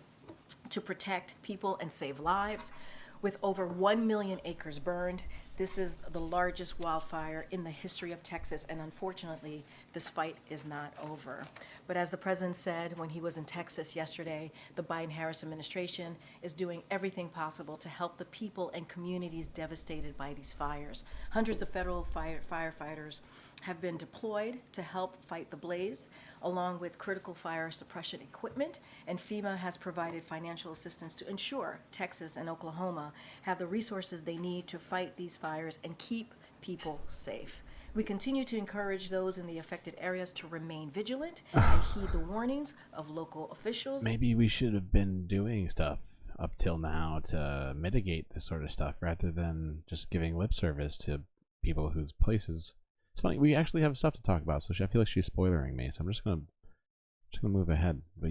to protect people and save lives. With over 1 million acres burned, this is the largest wildfire in the history of Texas, and unfortunately, this fight is not over. But as the president said when he was in Texas yesterday, the Biden-Harris administration is doing everything possible to help the people and communities devastated by these fires. Hundreds of federal firefighters have been deployed to help fight the blaze, along with critical fire suppression equipment, and FEMA has provided financial assistance to ensure Texas and Oklahoma have the resources they need to fight these fires and keep people safe. We continue to encourage those in the affected areas to remain vigilant and heed the warnings of local officials. Maybe we should have been doing stuff up till now to mitigate this sort of stuff rather than just giving lip service to people whose places. It's funny, we actually have stuff to talk about, so I feel like she's spoilering me, so I'm just gonna move ahead. But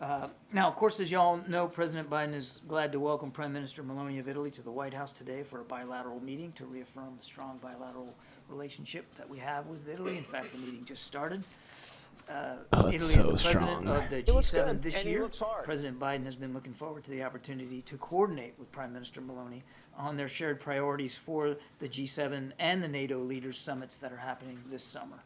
Now, of course, as you all know, President Biden is glad to welcome Prime Minister Meloni of Italy to the White House today for a bilateral meeting to reaffirm the strong bilateral relationship that we have with Italy. In fact, the meeting just started. Italy is the president of the G7 this year. President Biden has been looking forward to the opportunity to coordinate with Prime Minister Meloni on their shared priorities for the G7 and the NATO leaders summits that are happening this summer.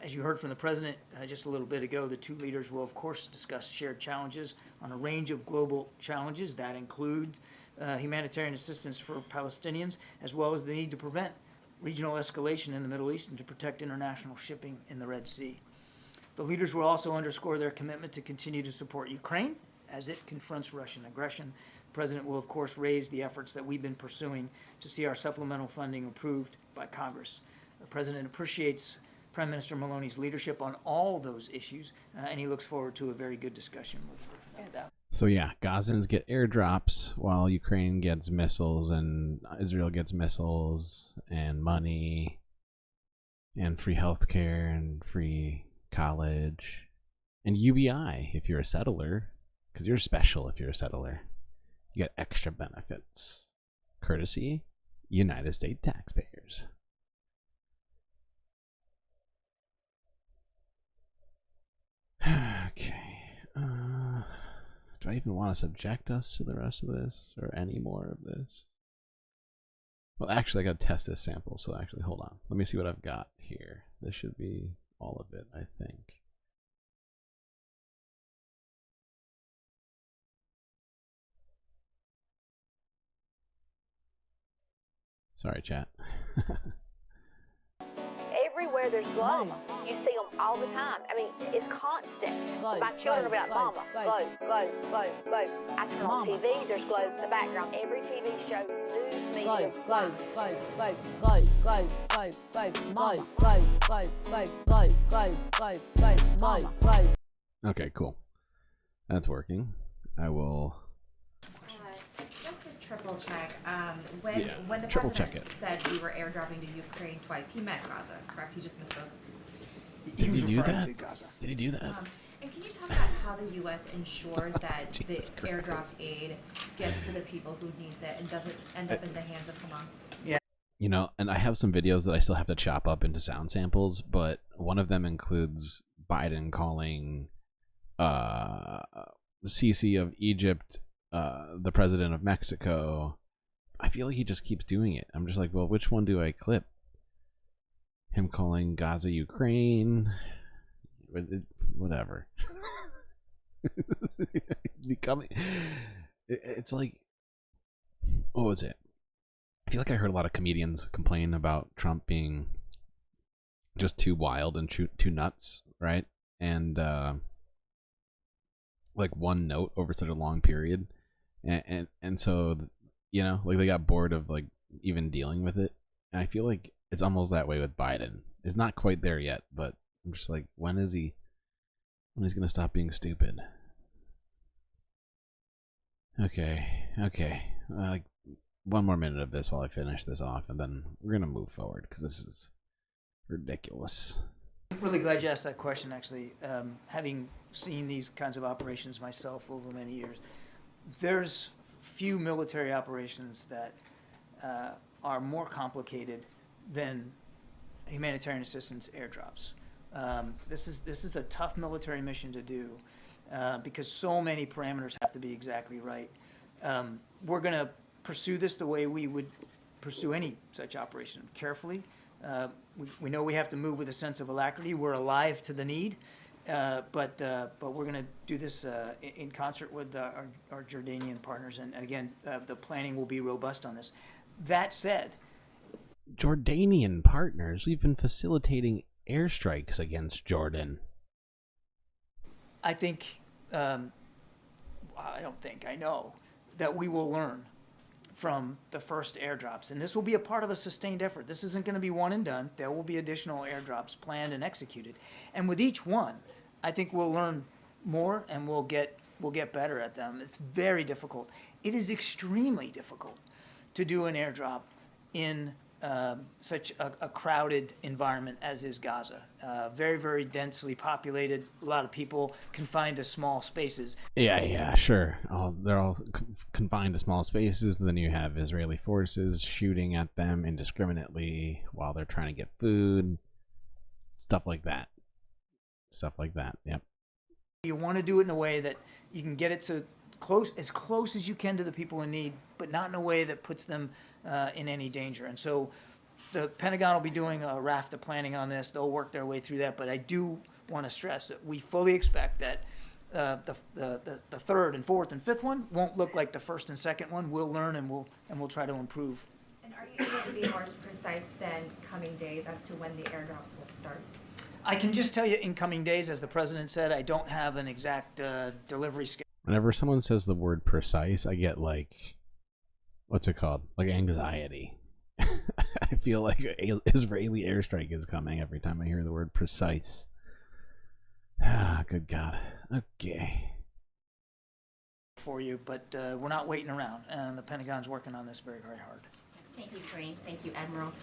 As you heard from the president just a little bit ago, the two leaders will, of course, discuss shared challenges on a range of global challenges that include humanitarian assistance for Palestinians, as well as the need to prevent regional escalation in the Middle East and to protect international shipping in the Red Sea. The leaders will also underscore their commitment to continue to support Ukraine as it confronts Russian aggression. The president will, of course, raise the efforts that we've been pursuing to see our supplemental funding approved by Congress. The president appreciates Prime Minister Meloni's leadership on all those issues, and he looks forward to a very good discussion with her. So yeah, Gazans get airdrops while Ukraine gets missiles and Israel gets missiles and money and free healthcare and free college and UBI if you're a settler, because you're special if you're a settler. You get extra benefits, courtesy United States taxpayers. Okay. Do I even want to subject us to the rest of this or any more of this? Well, actually, I got to test this sample, so actually, hold on. Let me see what I've got here. This should be all of it, I think. Sorry, chat. Everywhere there's glows, you see them all the time. I mean, it's constant. My children will be like, Mama, glow, glow, glow, glow. I turn on TV, there's glows in the background. Every TV show, news, media. Glow, glow, glow, glow, glow, glow, glow, glow, glow, glow, glow, glow, glow, glow, glow, glow, glow. Okay, cool. That's working. I will... Just to triple check, when the triple president check it. said we were airdropping to Ukraine twice, he meant Gaza, correct? He just misspoke. Did he do that? Did he do that? And can you talk about how the U.S. ensures that the airdrop aid gets to the people who needs it and doesn't end up in the hands of Hamas? Yeah. You know, and I have some videos that I still have to chop up into sound samples, but one of them includes Biden calling the Sisi of Egypt the president of Mexico. I feel like he just keeps doing it. I'm just like, well, which one do I clip? Him calling Gaza Ukraine, whatever. Becoming, it's like, what was it? I feel like I heard a lot of comedians complain about Trump being just too wild and too nuts, right? And like one note over such a long period, and so, you know, like they got bored of like even dealing with it. And I feel like it's almost that way with Biden. It's not quite there yet, but I'm just like, when is he gonna stop being stupid? Okay. Like one more minute of this while I finish this off, and then we're gonna move forward because this is ridiculous. I'm really glad you asked that question, actually. Having seen these kinds of operations myself over many years, there's few military operations that are more complicated than humanitarian assistance airdrops. This is a tough military mission to do because so many parameters have to be exactly right. We're going to pursue this the way we would pursue any such operation, carefully. We know we have to move with a sense of alacrity. We're alive to the need, but we're going to do this in concert with our Jordanian partners. And again, the planning will be robust on this. That said, Jordanian partners, we've been facilitating airstrikes against Jordan. I think, I know that we will learn from the first airdrops, and this will be a part of a sustained effort. This isn't going to be one and done. There will be additional airdrops planned and executed, and with each one, I think we'll learn more and we'll get better at them. It's very difficult. It is extremely difficult to do an airdrop in such a crowded environment as is Gaza. Very, very densely populated, a lot of people confined to small spaces. Yeah, sure. They're all confined to small spaces. And then you have Israeli forces shooting at them indiscriminately while they're trying to get food. Stuff like that. Yep. You want to do it in a way that you can get it to as close as you can to the people in need, but not in a way that puts them in any danger. And so the Pentagon will be doing a raft of planning on this. They'll work their way through that. But I do want to stress that we fully expect that the third and fourth and fifth one won't look like the first and second one. We'll learn and we'll try to improve. And are you able to be more precise than coming days as to when the airdrops will start? I can just tell you in coming days, as the president said, I don't have an exact delivery schedule. Whenever someone says the word precise, I get like, what's it called? Like anxiety. I feel like an Israeli airstrike is coming every time I hear the word precise. Ah, good God. Okay. For you, but we're not waiting around, and the Pentagon's working on this very, very hard. Thank you, Crane. Thank you, Admiral.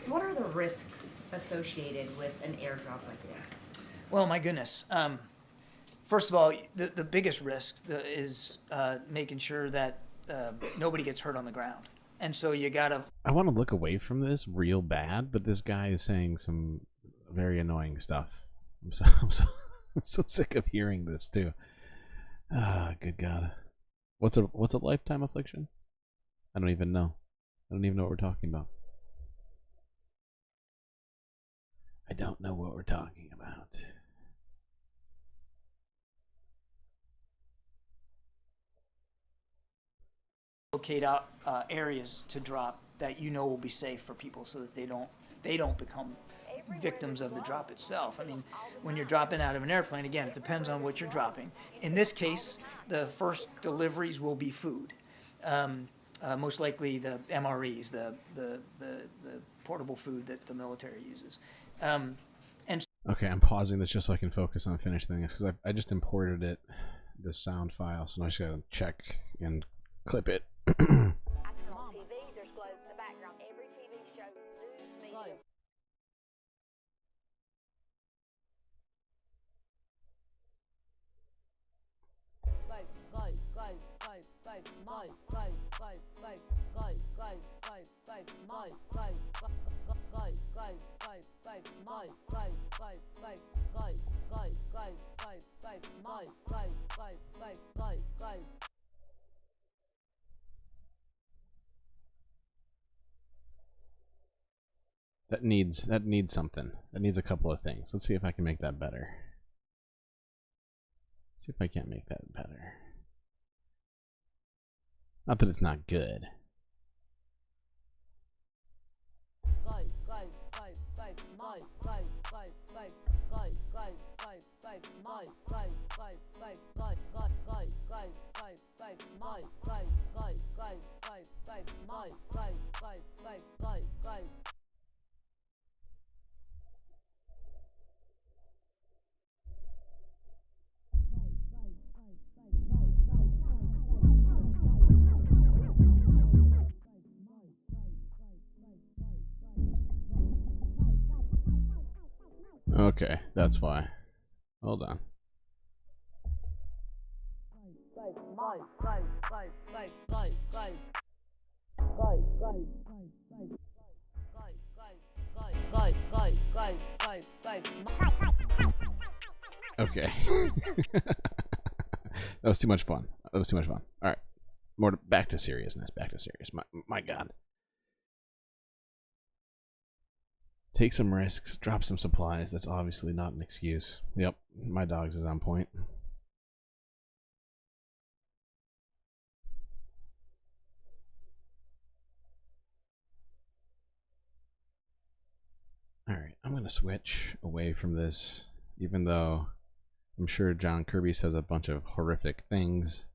What are the risks associated with an airdrop like this? Well, my goodness. First of all, the biggest risk is making sure that nobody gets hurt on the ground. And so you gotta... I want to look away from this real bad, but this guy is saying some very annoying stuff. I'm so sick of hearing this too. Ah, good God. What's a lifetime affliction? I don't even know. I don't even know what we're talking about. I don't know what we're talking about. Locate out areas to drop that will be safe for people, so that they don't become victims of the drop itself. I mean, when you're dropping out of an airplane, again, it depends on what you're dropping. In this case, the first deliveries will be food. Most likely the MREs, the portable food that the military uses. Okay, I'm pausing this just so I can focus on finishing this, because I just imported it, this sound file, so now I just gotta check and clip it. That needs something. That needs a couple of things. Let's see if I can make that better. See if I can't make that better. Not that it's not good. Okay, that's why. Hold on. Okay. That was too much fun. All right. Back to seriousness. My God. Take some risks, drop some supplies. That's obviously not an excuse. Yep, my dog's is on point. Alright, I'm going to switch away from this, even though I'm sure John Kirby says a bunch of horrific things.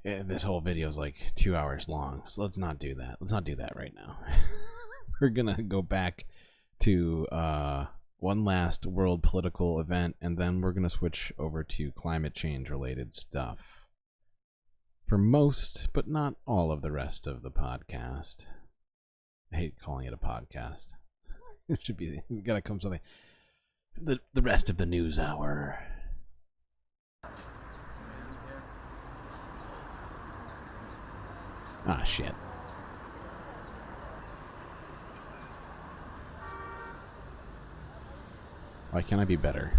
This whole video is like 2 hours long, so let's not do that. Let's not do that right now. We're gonna go back to one last world political event, and then we're gonna switch over to climate change related stuff for most, but not all of the rest of the podcast. I hate calling it a podcast. It should be. We gotta come something. The rest of the news hour. Ah, shit. Why can't I be better?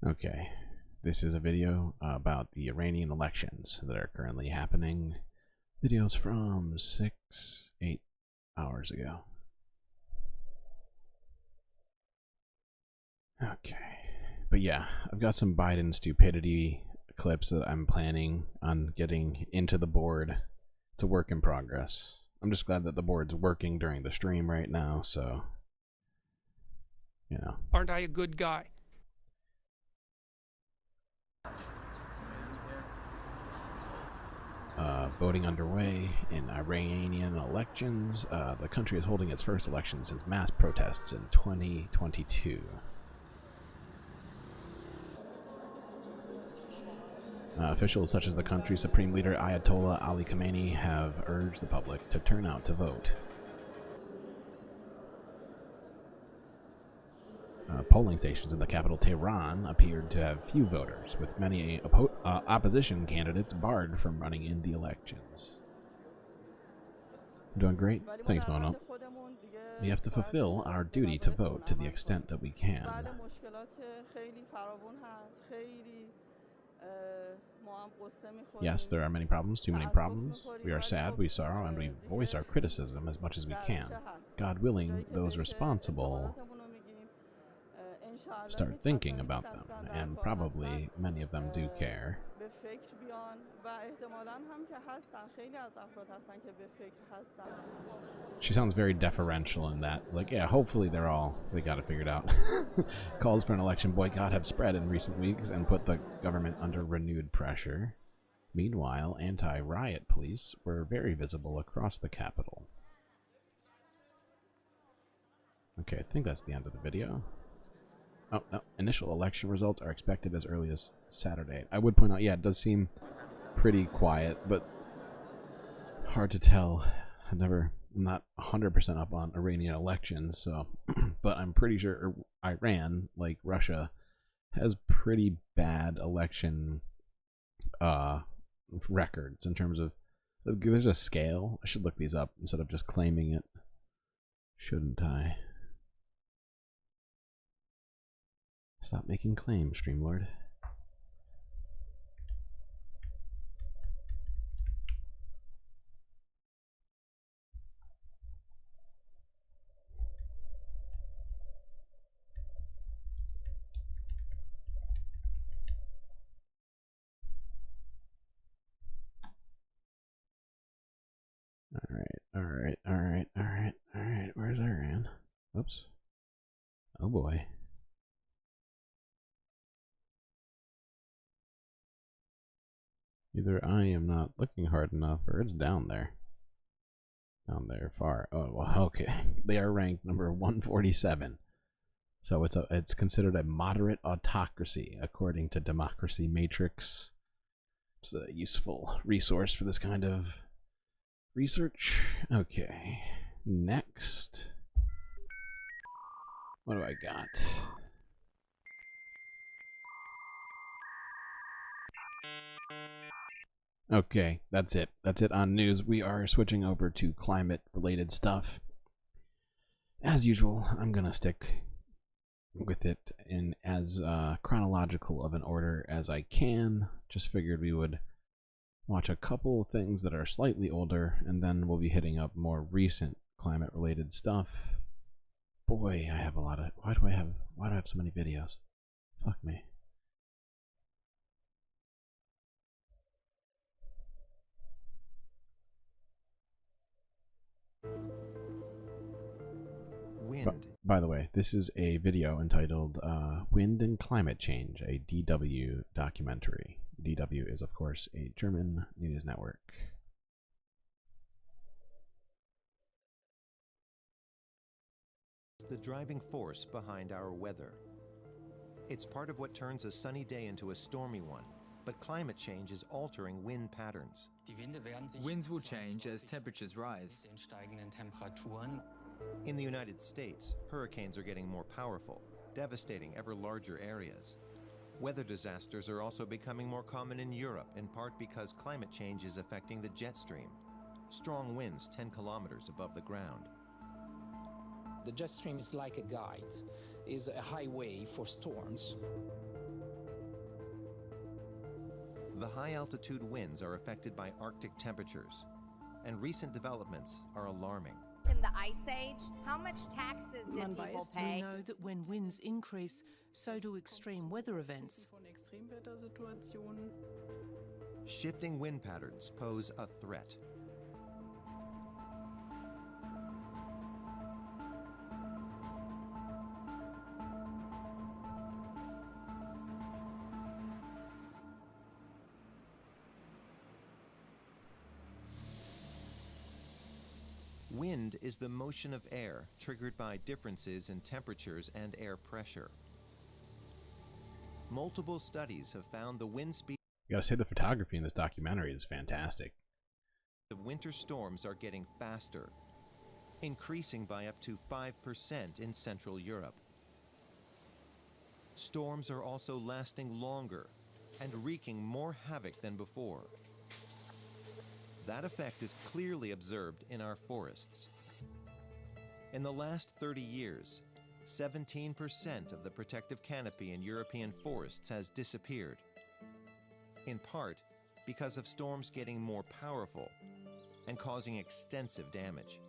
Okay, this is a video about the Iranian elections that are currently happening. Videos from 8 hours ago. Okay, but yeah, I've got some Biden stupidity clips that I'm planning on getting into the board. It's a work in progress. I'm just glad that the board's working during the stream right now, so, you know. Aren't I a good guy? Voting underway in Iranian elections. The country is holding its first election since mass protests in 2022. Officials such as the country's supreme leader Ayatollah Ali Khamenei have urged the public to turn out to vote. Polling stations in the capital Tehran appeared to have few voters, with many opposition candidates barred from running in the elections. Doing great? Thanks, Mono. We have to fulfill our duty to vote to the extent that we can. Yes, there are many problems, too many problems. We are sad, we sorrow, and we voice our criticism as much as we can. God willing, those responsible start thinking about them, and probably many of them do care. She sounds very deferential in that, like, yeah, hopefully they got it figured out. Calls for an election boycott have spread in recent weeks and put the government under renewed pressure. Meanwhile, anti-riot police were very visible across the capital. Okay, I think that's the end of the video. Oh, no. Initial election results are expected as early as Saturday. I would point out, yeah, it does seem pretty quiet, but hard to tell. I'm not 100% up on Iranian elections, so, but I'm pretty sure Iran, like Russia, has pretty bad election records in terms of, there's a scale. I should look these up instead of just claiming it. Shouldn't I? Stop making claims, Streamlord. Alright. Where's Iran? Oops. Oh boy. Either I am not looking hard enough, or it's down there. Down there far. Oh, well, okay. They are ranked number 147. So it's considered a moderate autocracy, according to Democracy Matrix. It's a useful resource for this kind of research. Okay. Next. What do I got? Okay, that's it. That's it on news. We are switching over to climate-related stuff. As usual, I'm going to stick with it in as chronological of an order as I can. Just figured we would watch a couple things that are slightly older, and then we'll be hitting up more recent climate-related stuff. Boy, I have a lot of... Why do I have so many videos? Fuck me. Wind. By the way, this is a video entitled Wind and Climate Change, a DW documentary. DW is, of course, a German news network. The driving force behind our weather. It's part of what turns a sunny day into a stormy one. But climate change is altering wind patterns. Winds will change as temperatures rise. In the United States, hurricanes are getting more powerful, devastating ever larger areas. Weather disasters are also becoming more common in Europe, in part because climate change is affecting the jet stream. Strong winds 10 kilometers above the ground. The jet stream is like a guide, is a highway for storms. The high-altitude winds are affected by Arctic temperatures, and recent developments are alarming. In the Ice Age, how much taxes did people pay? We know that when winds increase, so do extreme weather events. Shifting wind patterns pose a threat. Wind is the motion of air triggered by differences in temperatures and air pressure. Multiple studies have found the wind speed. You gotta say, the photography in this documentary is fantastic. Of winter storms are getting faster, increasing by up to 5% in Central Europe. Storms are also lasting longer and wreaking more havoc than before. That effect is clearly observed in our forests. In the last 30 years, 17% of the protective canopy in European forests has disappeared, in part because of storms getting more powerful and causing extensive damage,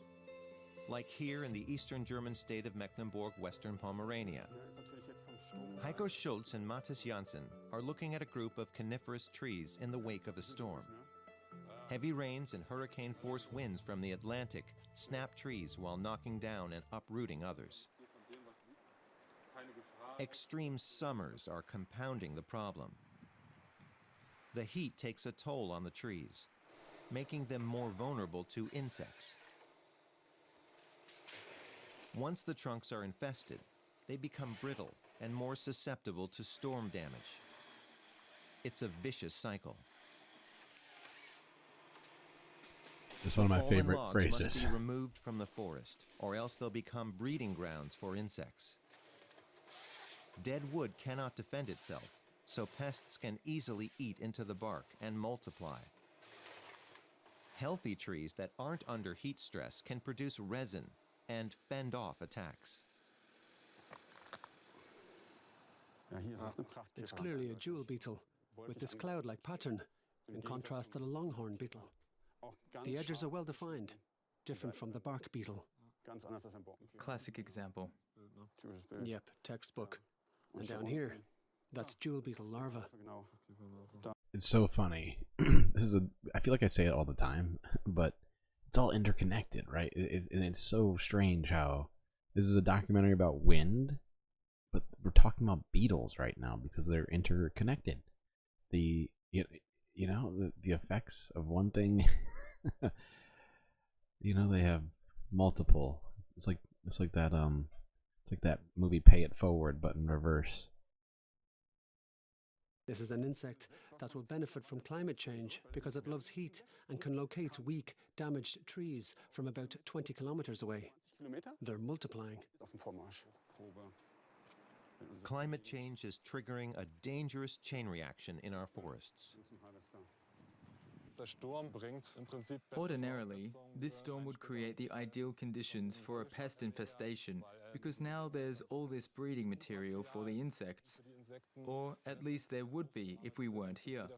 like here in the eastern German state of Mecklenburg-Western Pomerania. Heiko Schulz and Mathis Janssen are looking at a group of coniferous trees in the wake of a storm. Heavy rains and hurricane-force winds from the Atlantic snap trees while knocking down and uprooting others. Extreme summers are compounding the problem. The heat takes a toll on the trees, making them more vulnerable to insects. Once the trunks are infested, they become brittle and more susceptible to storm damage. It's a vicious cycle. It's one of my Fallen favorite logs phrases. must be removed from the forest, or else they'll become breeding grounds for insects. Dead wood cannot defend itself, so pests can easily eat into the bark and multiply. Healthy trees that aren't under heat stress can produce resin and fend off attacks. It's clearly a jewel beetle, with this cloud-like pattern, in contrast to the longhorn beetle. The edges are well defined, different from the bark beetle. Classic example. Yep, textbook. And down here, that's jewel beetle larva. It's so funny. I feel like I say it all the time, but it's all interconnected, right? And it's so strange how this is a documentary about wind, but we're talking about beetles right now because they're interconnected. The effects of one thing, they have multiple. It's like that movie Pay It Forward, but in reverse. This is an insect that will benefit from climate change because it loves heat and can locate weak, damaged trees from about 20 kilometers away. They're multiplying. Climate change is triggering a dangerous chain reaction in our forests. Ordinarily, this storm would create the ideal conditions for a pest infestation because now there's all this breeding material for the insects. Or at least there would be if we weren't here.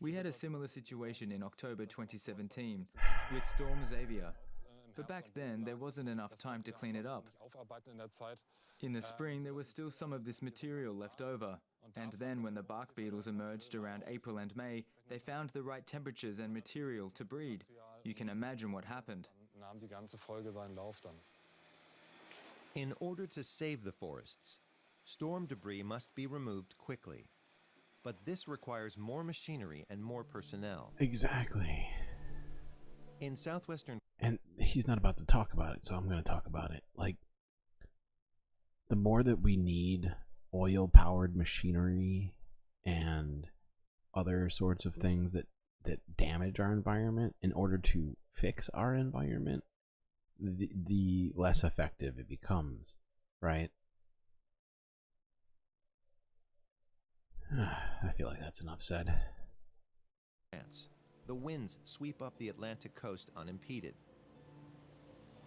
We had a similar situation in October 2017 with Storm Xavier. But back then, there wasn't enough time to clean it up. In the spring, there was still some of this material left over. And then when the bark beetles emerged around April and May, they found the right temperatures and material to breed. You can imagine what happened. In order to save the forests, storm debris must be removed quickly. But this requires more machinery and more personnel. Exactly. In southwestern... And he's not about to talk about it, so I'm going to talk about it. Like, the more that we need oil-powered machinery and other sorts of things that damage our environment in order to fix our environment, the less effective it becomes, right? I feel like that's enough said. The winds sweep up the Atlantic coast unimpeded.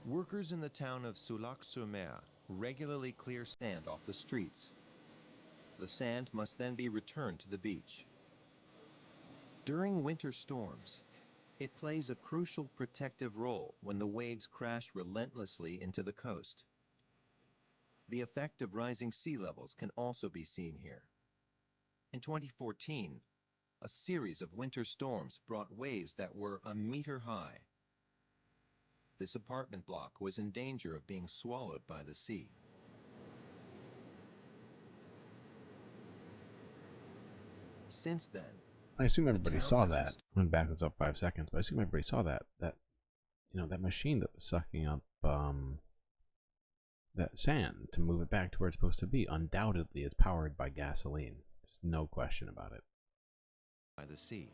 Workers in the town of Soulac-sur-Mer regularly clear sand off the streets. The sand must then be returned to the beach. During winter storms, it plays a crucial protective role when the waves crash relentlessly into the coast. The effect of rising sea levels can also be seen here. In 2014, a series of winter storms brought waves that were a meter high. This apartment block was in danger of being swallowed by the sea. Since then, I assume everybody saw that. I'm gonna back this up 5 seconds, but I assume everybody saw that that machine that was sucking up that sand to move it back to where it's supposed to be undoubtedly is powered by gasoline. There's no question about it. By the sea.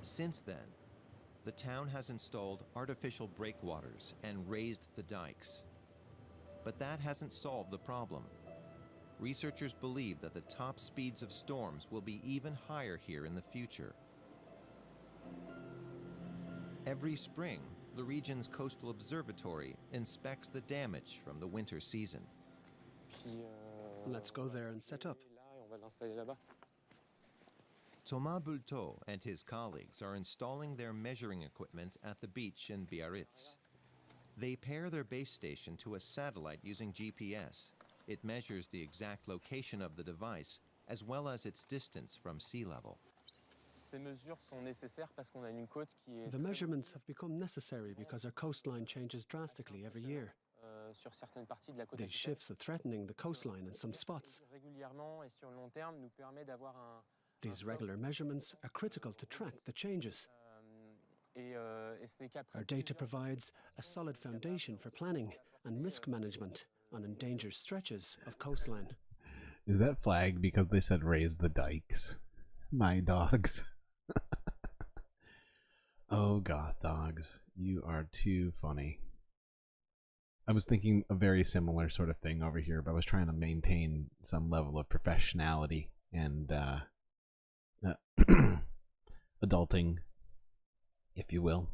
Since then, the town has installed artificial breakwaters and raised the dikes. But that hasn't solved the problem. Researchers believe that the top speeds of storms will be even higher here in the future. Every spring, the region's coastal observatory inspects the damage from the winter season. Let's go there and set up. Thomas Bulteau and his colleagues are installing their measuring equipment at the beach in Biarritz. They pair their base station to a satellite using GPS. It measures the exact location of the device as well as its distance from sea level. The measurements have become necessary because our coastline changes drastically every year. These shifts are threatening the coastline in some spots. These regular measurements are critical to track the changes. Our data provides a solid foundation for planning and risk management on endangered stretches of coastline. Is that flagged because they said raise the dikes? My dogs. Oh, goth dogs. You are too funny. I was thinking a very similar sort of thing over here, but I was trying to maintain some level of professionality and adulting, if you will.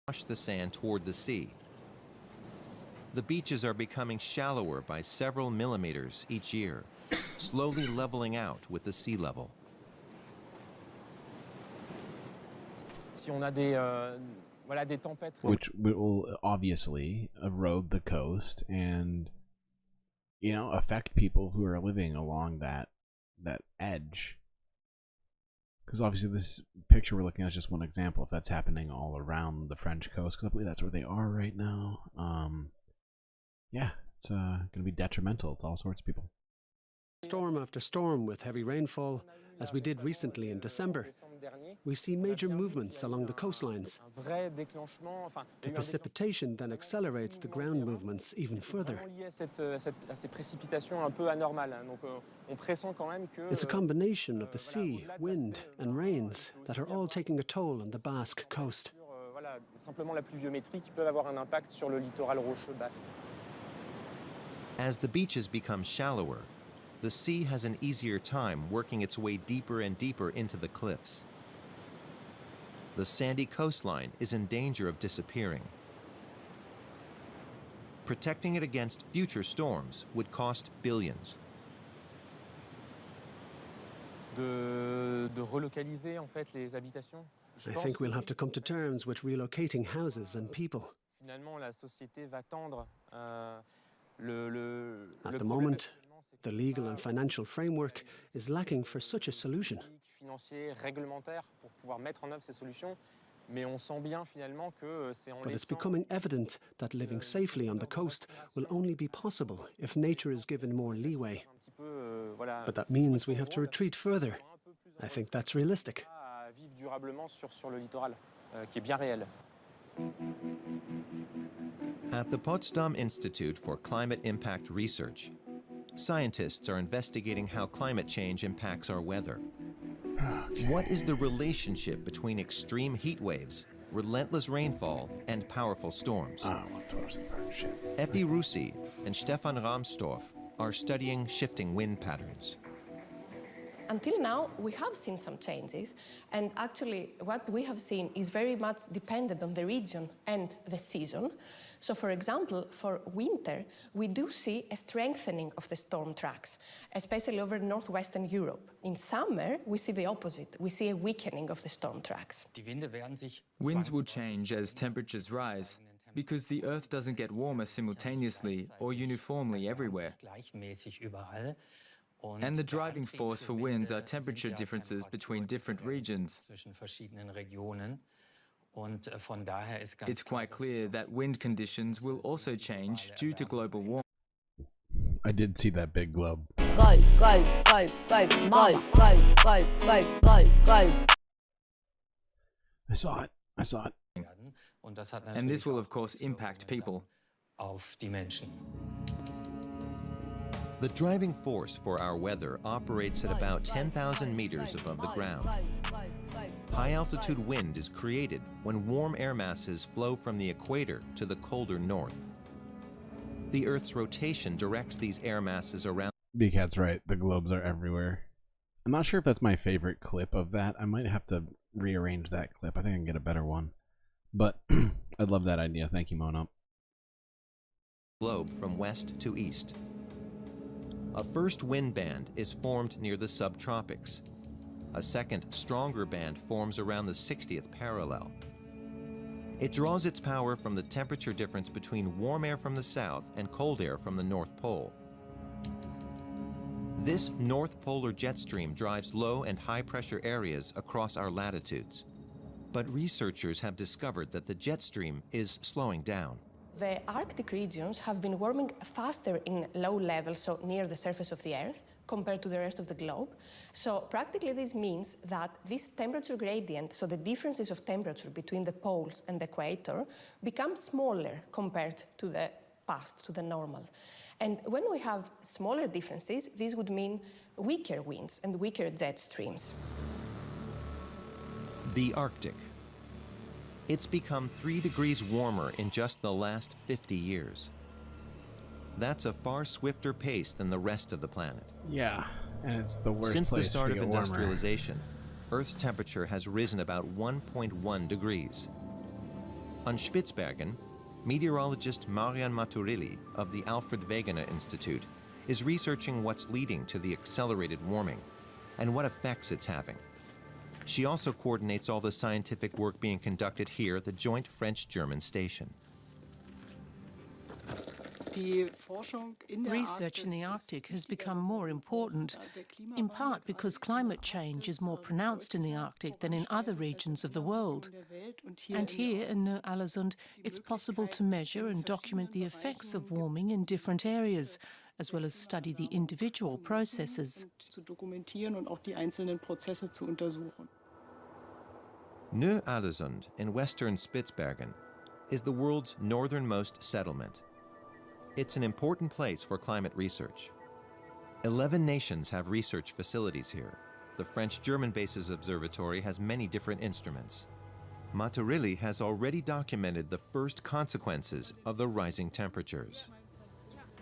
Wash the sand toward the sea. The beaches are becoming shallower by several millimeters each year, slowly leveling out with the sea level. Which will obviously erode the coast and, you know, affect people who are living along that edge. Because obviously this picture we're looking at is just one example. If that's happening all around the French coast, because I believe that's where they are right now. Yeah, it's going to be detrimental to all sorts of people. Storm after storm with heavy rainfall, as we did recently in December, we see major movements along the coastlines. The precipitation then accelerates the ground movements even further. It's a combination of the sea, wind and rains that are all taking a toll on the Basque coast. As the beaches become shallower, the sea has an easier time working its way deeper and deeper into the cliffs. The sandy coastline is in danger of disappearing. protecting it against future storms would cost billions. De relocaliser en fait les habitations. I think we'll have to come to terms with relocating houses and people. Finalement, la société va tendre At the moment, the legal and financial framework is lacking for such a solution. financier, réglementaire pour pouvoir mettre en œuvre ces solutions. Mais on sent bien finalement que c'est en But it's laissant becoming evident that living safely on the coast will only be possible if nature is given more leeway. But that means we have to retreat further. I think that's realistic. à vivre durablement sur le littoral, qui est bien réel. At the Potsdam Institute for Climate Impact Research, scientists are investigating how climate change impacts our weather. What is the relationship between extreme heat waves, relentless rainfall, and powerful storms? Epi Russi and Stefan Rahmstorff are studying shifting wind patterns. Until now, we have seen some changes, and actually what we have seen is very much dependent on the region and the season. So for example, for winter, we do see a strengthening of the storm tracks, especially over northwestern Europe. In summer, we see the opposite. We see a weakening of the storm tracks. Winds will change as temperatures rise, because the Earth doesn't get warmer simultaneously or uniformly everywhere. And the driving force for winds are temperature differences between different regions. It's quite clear that wind conditions will also change due to global warming. I did see that big globe. Go, go, go, go, go, go, go, go, go, go. I saw it. I saw it. And this will, of course, impact people. The driving force for our weather operates at about 10,000 meters above the ground. High-altitude wind is created when warm air masses flow from the equator to the colder north. The Earth's rotation directs these air masses around. Big Cat's right. The globes are everywhere. I'm not sure if that's my favorite clip of that. I might have to rearrange that clip. I think I can get a better one. But I'd love that idea. Thank you, Mona. Globe from west to east. A first wind band is formed near the subtropics. A second, stronger band forms around the 60th parallel. It draws its power from the temperature difference between warm air from the south and cold air from the North Pole. This north polar jet stream drives low and high pressure areas across our latitudes. But researchers have discovered that the jet stream is slowing down. The Arctic regions have been warming faster in low levels, so near the surface of the Earth, compared to the rest of the globe. So practically this means that this temperature gradient, so the differences of temperature between the poles and the equator, become smaller compared to the past, to the normal. And when we have smaller differences, this would mean weaker winds and weaker jet streams. The Arctic. It's become 3 degrees warmer in just the last 50 years. That's a far swifter pace than the rest of the planet. Yeah, and it's the worst Since the place start to of get warmer. industrialization, Earth's temperature has risen about 1.1 degrees. On Spitsbergen, meteorologist Marian Maturilli of the Alfred Wegener Institute is researching what's leading to the accelerated warming and what effects it's having. She also coordinates all the scientific work being conducted here at the joint French-German station. Research in the Arctic has become more important, in part because climate change is more pronounced in the Arctic than in other regions of the world. And here in Neu-Ålesund, it's possible to measure and document the effects of warming in different areas, as well as study the individual processes. Neu-Ålesund in western Spitsbergen is the world's northernmost settlement. It's an important place for climate research. 11 nations have research facilities here. The French-German bases observatory has many different instruments. Maturilli has already documented the first consequences of the rising temperatures.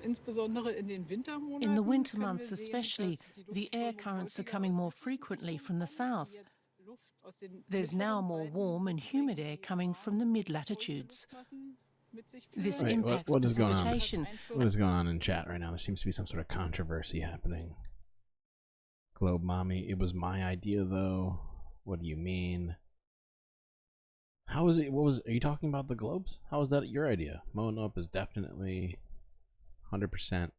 In the winter months especially, the air currents are coming more frequently from the south. There's now more warm and humid air coming from the mid-latitudes. This Wait, impacts what is going on? precipitation. What is going on in chat right now? There seems to be some sort of controversy happening. Globe Mommy, it was my idea though. What do you mean? How is it? Are you talking about the globes? How is that your idea? Mowing up is definitely 100%.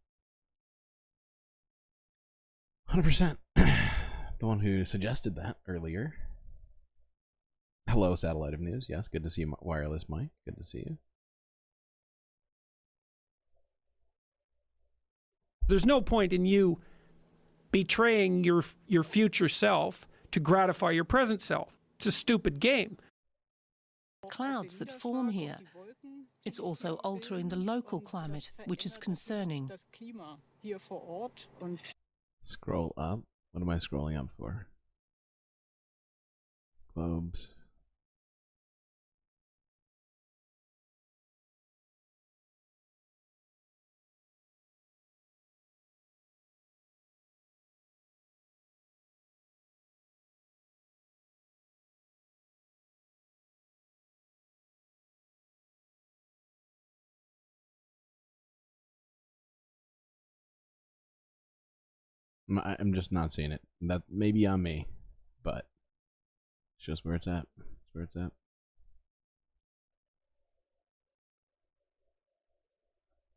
100%. The one who suggested that earlier. Hello, Satellite of News. Yes, good to see you, Wireless Mike. Good to see you. There's no point in you betraying your future self to gratify your present self. It's a stupid game. Clouds that form here. It's also altering the local climate, which is concerning. Scroll up. What am I scrolling up for? Globes. I'm just not seeing it. That may be on me, but it's just where it's at. It's where it's at.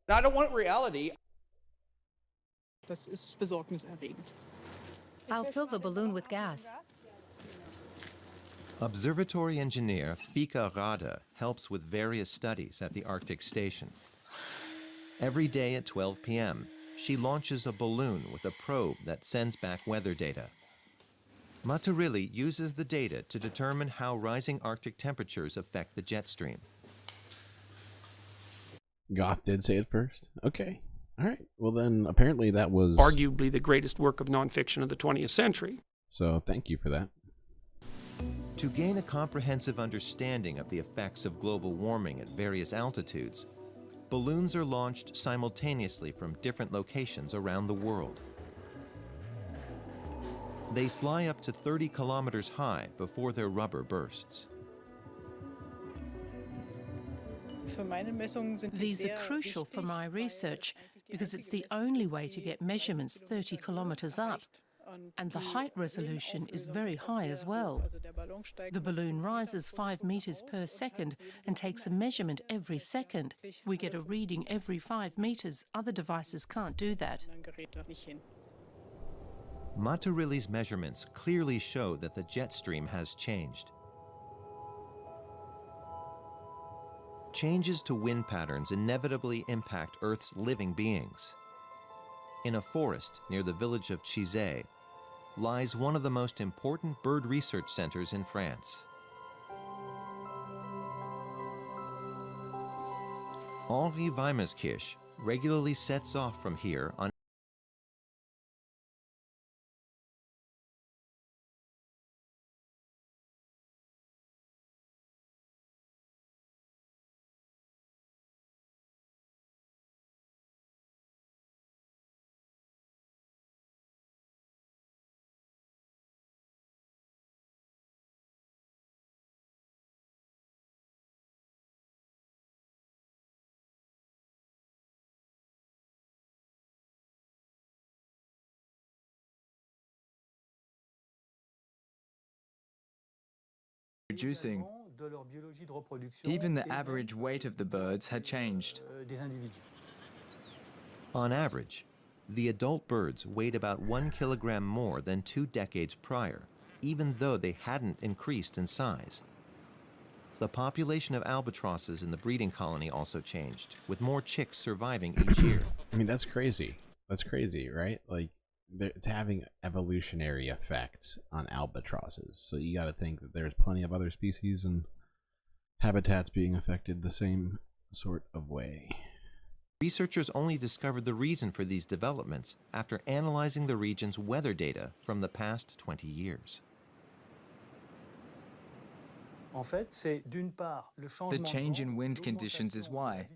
I don't want reality. Das ist besorgniserregend. I'll fill the balloon with gas. Observatory engineer Fika Rada helps with various studies at the Arctic station. Every day at 12 p.m., she launches a balloon with a probe that sends back weather data. Matarili uses the data to determine how rising Arctic temperatures affect the jet stream. Goth did say it first. Okay. All right. Well, then apparently that was arguably the greatest work of nonfiction of the 20th century. So thank you for that. To gain a comprehensive understanding of the effects of global warming at various altitudes, balloons are launched simultaneously from different locations around the world. They fly up to 30 kilometers high before their rubber bursts. These are crucial for my research because it's the only way to get measurements 30 kilometers up. And the height resolution is very high as well. The balloon rises 5 meters per second and takes a measurement every second. We get a reading every 5 meters. Other devices can't do that. Matarili's measurements clearly show that the jet stream has changed. Changes to wind patterns inevitably impact Earth's living beings. In a forest near the village of Chizé lies one of the most important bird research centers in France. Henri Weimerskirch regularly sets off from here on reducing. Even the average weight of the birds had changed. On average, the adult birds weighed about 1 kilogram more than 2 decades prior, even though they hadn't increased in size. The population of albatrosses in the breeding colony also changed, with more chicks surviving each year. I mean, that's crazy. That's crazy, right? Like, it's having evolutionary effects on albatrosses. So you got to think that there's plenty of other species and habitats being affected the same sort of way. Researchers only discovered the reason for these developments after analyzing the region's weather data from the past 20 years. The change in wind conditions is why.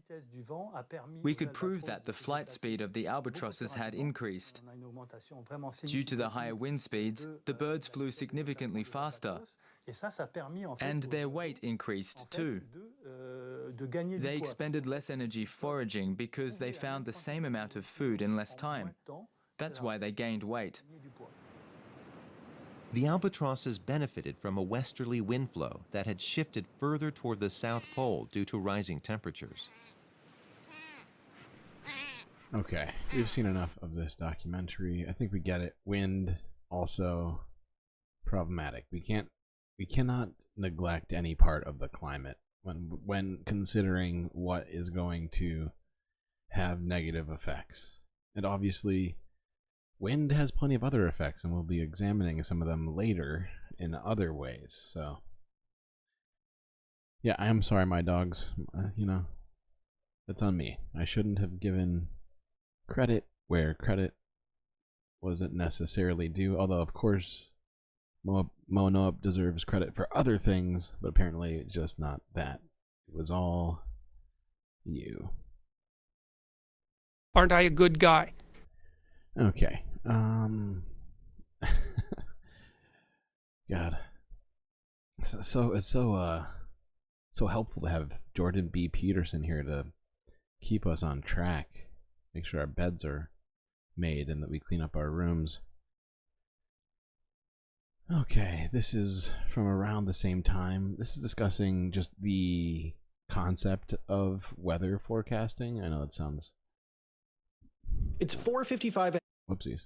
We could prove that the flight speed of the albatrosses had increased. Due to the higher wind speeds, the birds flew significantly faster, and their weight increased too. They expended less energy foraging because they found the same amount of food in less time. That's why they gained weight. The albatrosses benefited from a westerly wind flow that had shifted further toward the South Pole due to rising temperatures. Okay, we've seen enough of this documentary. I think we get it. Wind also problematic. We cannot neglect any part of the climate when considering what is going to have negative effects. And obviously, wind has plenty of other effects, and we'll be examining some of them later in other ways. So, yeah, I am sorry, my dogs. You know, that's on me. I shouldn't have given credit where credit wasn't necessarily due. Although, of course, Monoab deserves credit for other things, but apparently just not that. It was all you. Aren't I a good guy? Okay. God. So it's so helpful to have Jordan B. Peterson here to keep us on track, make sure our beds are made and that we clean up our rooms. Okay, this is from around the same time. This is discussing just the concept of weather forecasting. I know it sounds... It's 4:55. Whoopsies.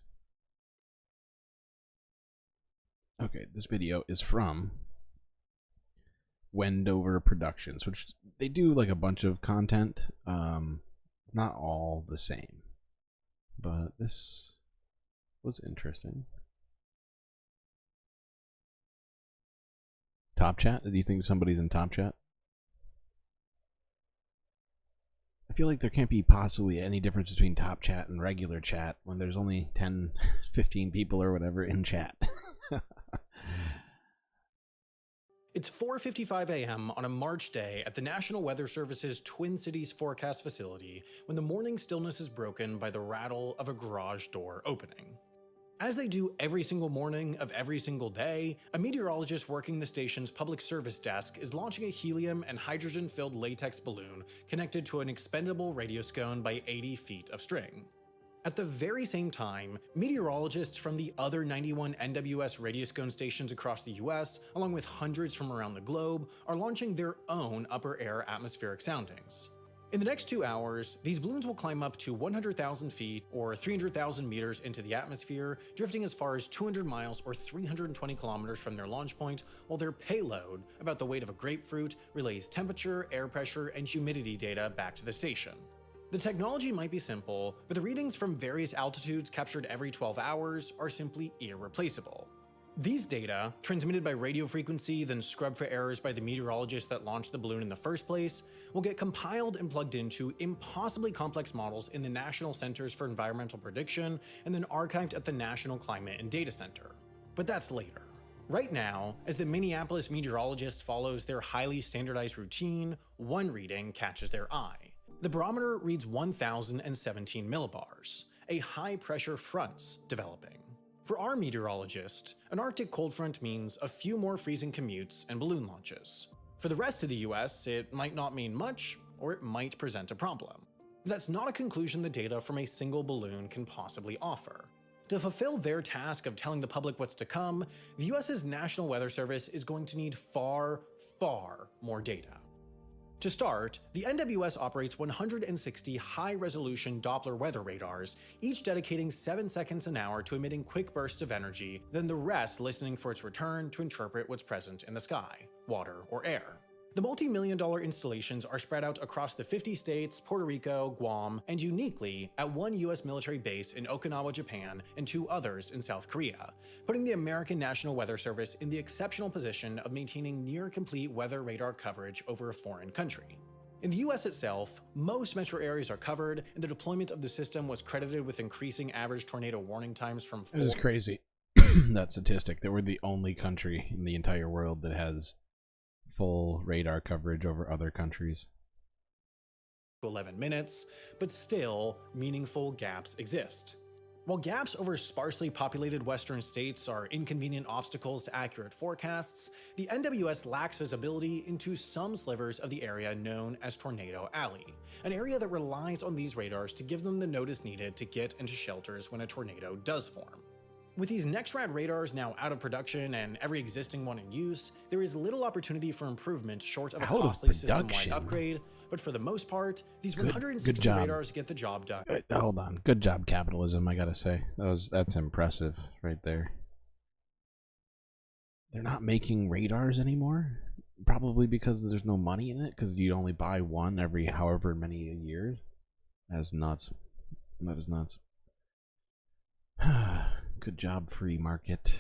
Okay, this video is from Wendover Productions, which they do like a bunch of content, not all the same, but this was interesting. Top Chat? Do you think somebody's in Top Chat? I feel like there can't be possibly any difference between Top Chat and regular chat when there's only 10, 15 people or whatever in chat. It's 4:55 a.m. on a March day at the National Weather Service's Twin Cities forecast facility when the morning stillness is broken by the rattle of a garage door opening. As they do every single morning of every single day, a meteorologist working the station's public service desk is launching a helium and hydrogen-filled latex balloon connected to an expendable radioscone by 80 feet of string. At the very same time, meteorologists from the other 91 NWS radioscone stations across the US, along with hundreds from around the globe, are launching their own upper air atmospheric soundings. In the next 2 hours, these balloons will climb up to 100,000 feet or 300,000 meters into the atmosphere, drifting as far as 200 miles or 320 kilometers from their launch point, while their payload, about the weight of a grapefruit, relays temperature, air pressure, and humidity data back to the station. The technology might be simple, but the readings from various altitudes captured every 12 hours are simply irreplaceable. These data, transmitted by radio frequency then scrubbed for errors by the meteorologist that launched the balloon in the first place, will get compiled and plugged into impossibly complex models in the National Centers for Environmental Prediction and then archived at the National Climate and Data Center. But that's later. Right now, as the Minneapolis meteorologist follows their highly standardized routine, one reading catches their eye. The barometer reads 1,017 millibars, a high-pressure front's developing. For our meteorologist, an Arctic cold front means a few more freezing commutes and balloon launches. For the rest of the US, it might not mean much, or it might present a problem. That's not a conclusion the data from a single balloon can possibly offer. To fulfill their task of telling the public what's to come, the US's National Weather Service is going to need far, far more data. To start, the NWS operates 160 high-resolution Doppler weather radars, each dedicating 7 seconds an hour to emitting quick bursts of energy, then the rest listening for its return to interpret what's present in the sky, water, or air. The multi-million-dollar installations are spread out across the 50 states, Puerto Rico, Guam, and uniquely at one US military base in Okinawa, Japan, and 2 others in South Korea, putting the American National Weather Service in the exceptional position of maintaining near-complete weather radar coverage over a foreign country. In the US itself, most metro areas are covered, and the deployment of the system was credited with increasing average tornado warning times from 4... It is crazy, that statistic, that we're the only country in the entire world that has full radar coverage over other countries. 11 minutes, but still meaningful gaps exist. While gaps over sparsely populated western states are inconvenient obstacles to accurate forecasts, the NWS lacks visibility into some slivers of the area known as Tornado Alley, an area that relies on these radars to give them the notice needed to get into shelters when a tornado does form. With these NextRad radars now out of production and every existing one in use, there is little opportunity for improvement short of a costly system-wide upgrade, but for the most part, these 160 radars get the job done. Hold on. Good job, capitalism, I gotta say. That's impressive right there. They're not making radars anymore? Probably because there's no money in it, because you only buy one every however many years. That is nuts. That is nuts. Good job, free market.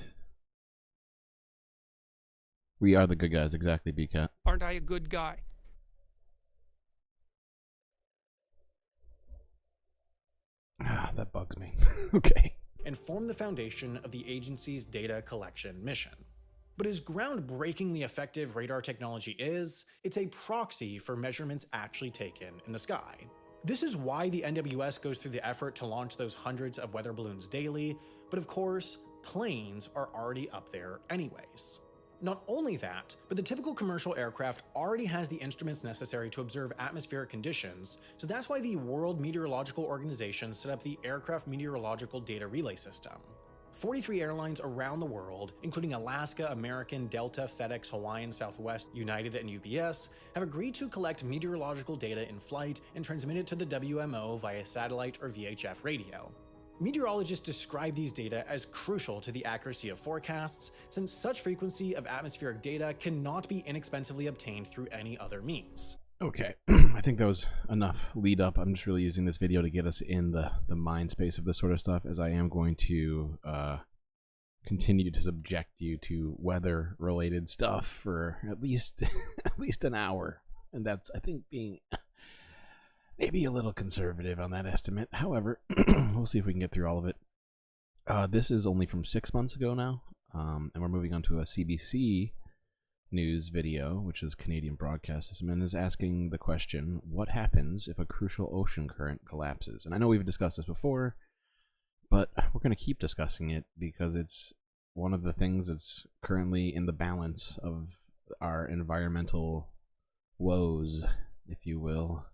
We are the good guys, exactly, BCat. Aren't I a good guy? That bugs me. Okay. And form the foundation of the agency's data collection mission. But as groundbreakingly effective radar technology is, it's a proxy for measurements actually taken in the sky. This is why the NWS goes through the effort to launch those hundreds of weather balloons daily, but of course, planes are already up there anyways. Not only that, but the typical commercial aircraft already has the instruments necessary to observe atmospheric conditions, so that's why the World Meteorological Organization set up the Aircraft Meteorological Data Relay System. 43 airlines around the world, including Alaska, American, Delta, FedEx, Hawaiian, Southwest, United, and UPS, have agreed to collect meteorological data in flight and transmit it to the WMO via satellite or VHF radio. Meteorologists describe these data as crucial to the accuracy of forecasts, since such frequency of atmospheric data cannot be inexpensively obtained through any other means. Okay, I think that was enough lead up. I'm just really using this video to get us in the mind space of this sort of stuff, as I am going to continue to subject you to weather related stuff for at least an hour. And that's, I think, being maybe a little conservative on that estimate. However, we'll see if we can get through all of it. This is only from 6 months ago now, and we're moving on to a CBC News video, which is Canadian broadcast system, and is asking the question, what happens if a crucial ocean current collapses? And I know we've discussed this before, but we're going to keep discussing it because it's one of the things that's currently in the balance of our environmental woes, if you will.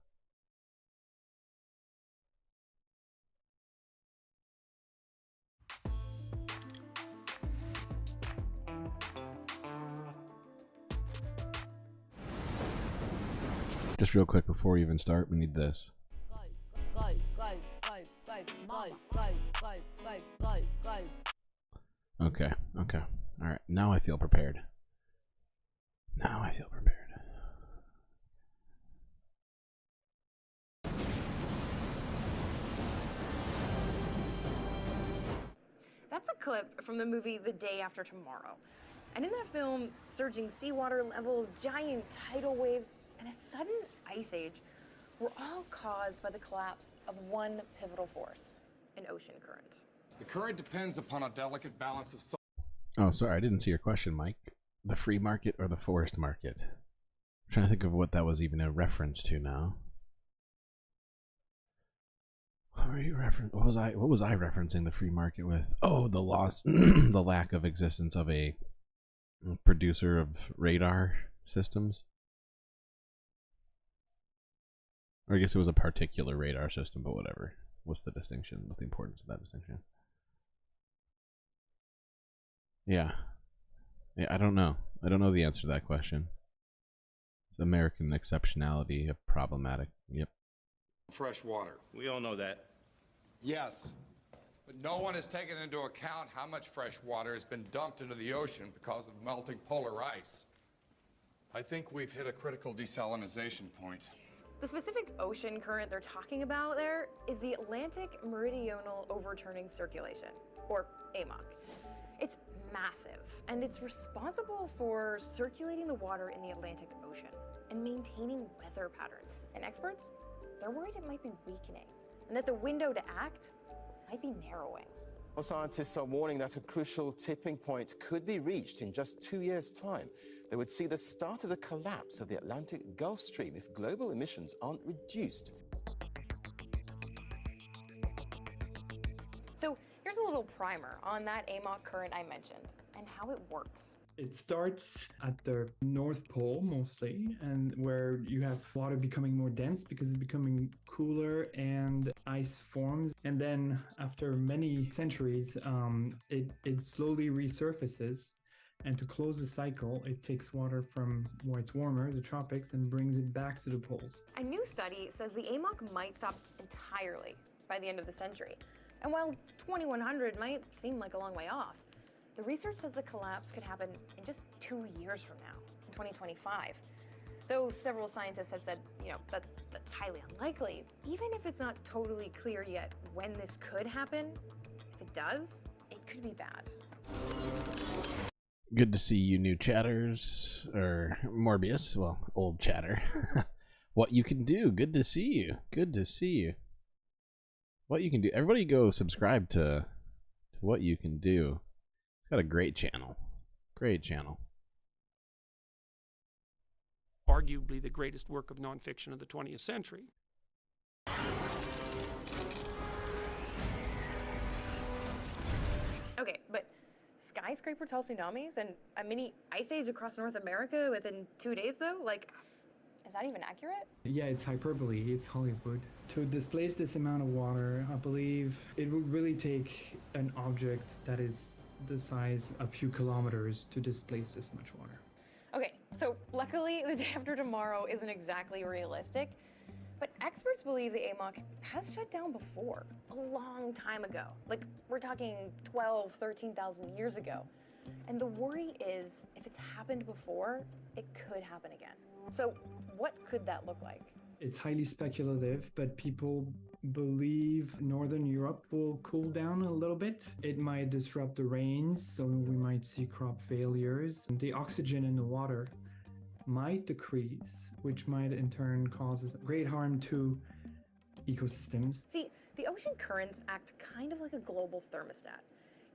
Just real quick before we even start, we need this. Okay, okay. Alright, now I feel prepared. Now I feel prepared. That's a clip from the movie The Day After Tomorrow. And in that film, surging seawater levels, giant tidal waves, and a sudden ice age were all caused by the collapse of one pivotal force, an ocean current. The current depends upon a delicate balance of... Oh, sorry, I didn't see your question, Mike. The free market or the forest market? I'm trying to think of what that was even a reference to now. What was I referencing the free market with? Oh, the loss, the lack of existence of a producer of radar systems. Or I guess it was a particular radar system, but whatever. What's the distinction? What's the importance of that distinction? Yeah, I don't know. I don't know the answer to that question. It's American exceptionality of problematic. Yep. fresh water. We all know that. Yes, but no one has taken into account how much fresh water has been dumped into the ocean because of melting polar ice. I think we've hit a critical desalinization point. The specific ocean current they're talking about there is the Atlantic Meridional Overturning Circulation, or AMOC. It's massive, and it's responsible for circulating the water in the Atlantic Ocean and maintaining weather patterns. And experts, they're worried it might be weakening, and that the window to act might be narrowing. Well, scientists are warning that a crucial tipping point could be reached in just 2 years' time. They would see the start of the collapse of the Atlantic Gulf Stream if global emissions aren't reduced. So here's a little primer on that AMOC current I mentioned and how it works. It starts at the North Pole mostly, and where you have water becoming more dense because it's becoming cooler and ice forms. And then after many centuries, it slowly resurfaces. And to close the cycle, it takes water from where it's warmer, the tropics, and brings it back to the poles. A new study says the AMOC might stop entirely by the end of the century. And while 2100 might seem like a long way off, the research says the collapse could happen in just 2 years from now, in 2025. Though several scientists have said, that's highly unlikely, even if it's not totally clear yet when this could happen, if it does, it could be bad. Good to see you, new chatters, or Morbius, well, old chatter. What you can do, good to see you, good to see you. What you can do, everybody go subscribe to What You Can Do. It's got a great channel, great channel. Arguably the greatest work of nonfiction of the 20th century. Okay, but skyscraper tall tsunamis and a mini ice age across North America within 2 days though? Is that even accurate? Yeah, it's hyperbole, it's Hollywood. To displace this amount of water, I believe it would really take an object that is the size of a few kilometers to displace this much water. Okay, so luckily the day after tomorrow isn't exactly realistic, but experts believe the AMOC has shut down before, a long time ago. We're talking 12, 13,000 years ago. And the worry is, if it's happened before, it could happen again. So what could that look like? It's highly speculative, but people believe Northern Europe will cool down a little bit. It might disrupt the rains, so we might see crop failures. The oxygen in the water might decrease, which might in turn cause great harm to ecosystems. See, the ocean currents act kind of like a global thermostat.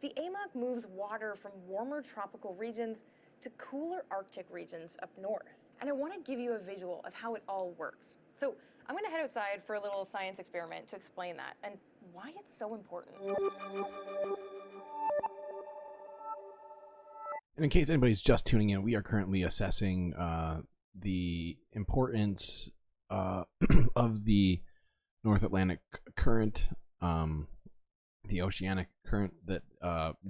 The AMOC moves water from warmer tropical regions to cooler Arctic regions up north. And I want to give you a visual of how it all works. So I'm going to head outside for a little science experiment to explain that and why it's so important. And in case anybody's just tuning in, we are currently assessing the importance of the North Atlantic current, the oceanic current that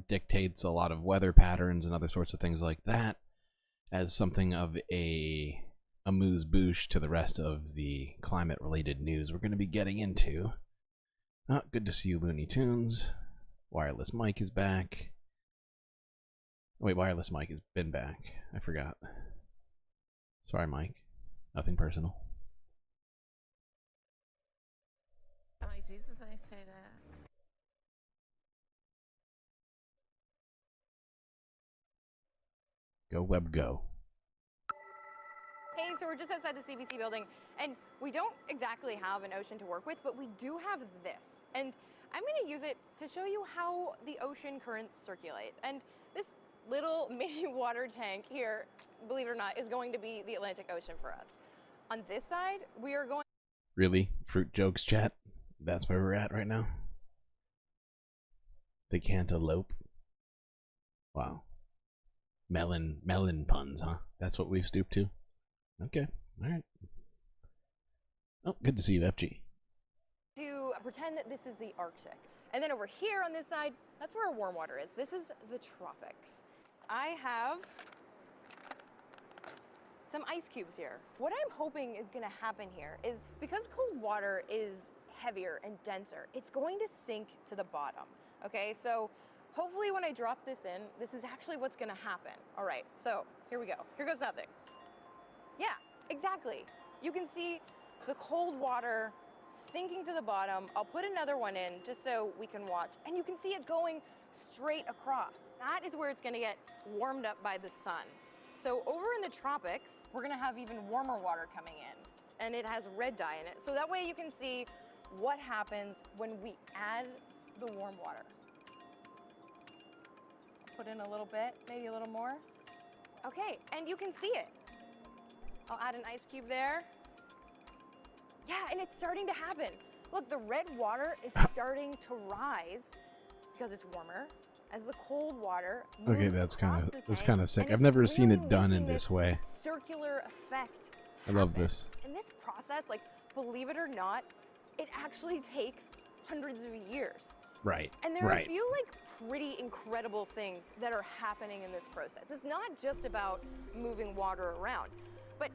dictates a lot of weather patterns and other sorts of things like that, as something of a amuse-bouche to the rest of the climate-related news we're going to be getting into. Good to see you, Looney Tunes. Wireless Mike is back. Wait, Wireless Mike has been back. I forgot. Sorry, Mike. Nothing personal. Oh, Jesus, I say that. Go, Web, go. Hey, so we're just outside the CBC building, and we don't exactly have an ocean to work with, but we do have this. And I'm going to use it to show you how the ocean currents circulate. And this little mini water tank here, believe it or not, is going to be the Atlantic Ocean for us. On this side, we are going... Really? Fruit jokes, chat? That's where we're at right now? The cantaloupe? Wow. Melon puns, huh? That's what we've stooped to? Okay, alright. Oh, good to see you, FG. To pretend that this is the Arctic. And then over here on this side, that's where our warm water is. This is the tropics. I have some ice cubes here. What I'm hoping is going to happen here is because cold water is heavier and denser, it's going to sink to the bottom. Okay, so hopefully when I drop this in, this is actually what's going to happen. All right, so here we go. Here goes nothing. Yeah, exactly. You can see the cold water sinking to the bottom. I'll put another one in just so we can watch. And you can see it going straight across. That is where it's going to get warmed up by the sun. So over in the tropics, we're going to have even warmer water coming in. And it has red dye in it. So that way you can see what happens when we add the warm water. put in a little bit, maybe a little more. Okay, and you can see it. I'll add an ice cube there. Yeah, and it's starting to happen. Look, the red water is starting to rise because it's warmer as the cold water moves Okay, that's across kind the of sick. tank, I've and never it's seen really it done making in this way. circular effect. I love this. And this process, like, believe it or not, it actually takes hundreds of years. Right. And there are Right. a few like pretty incredible things that are happening in this process. It's not just about moving water around, but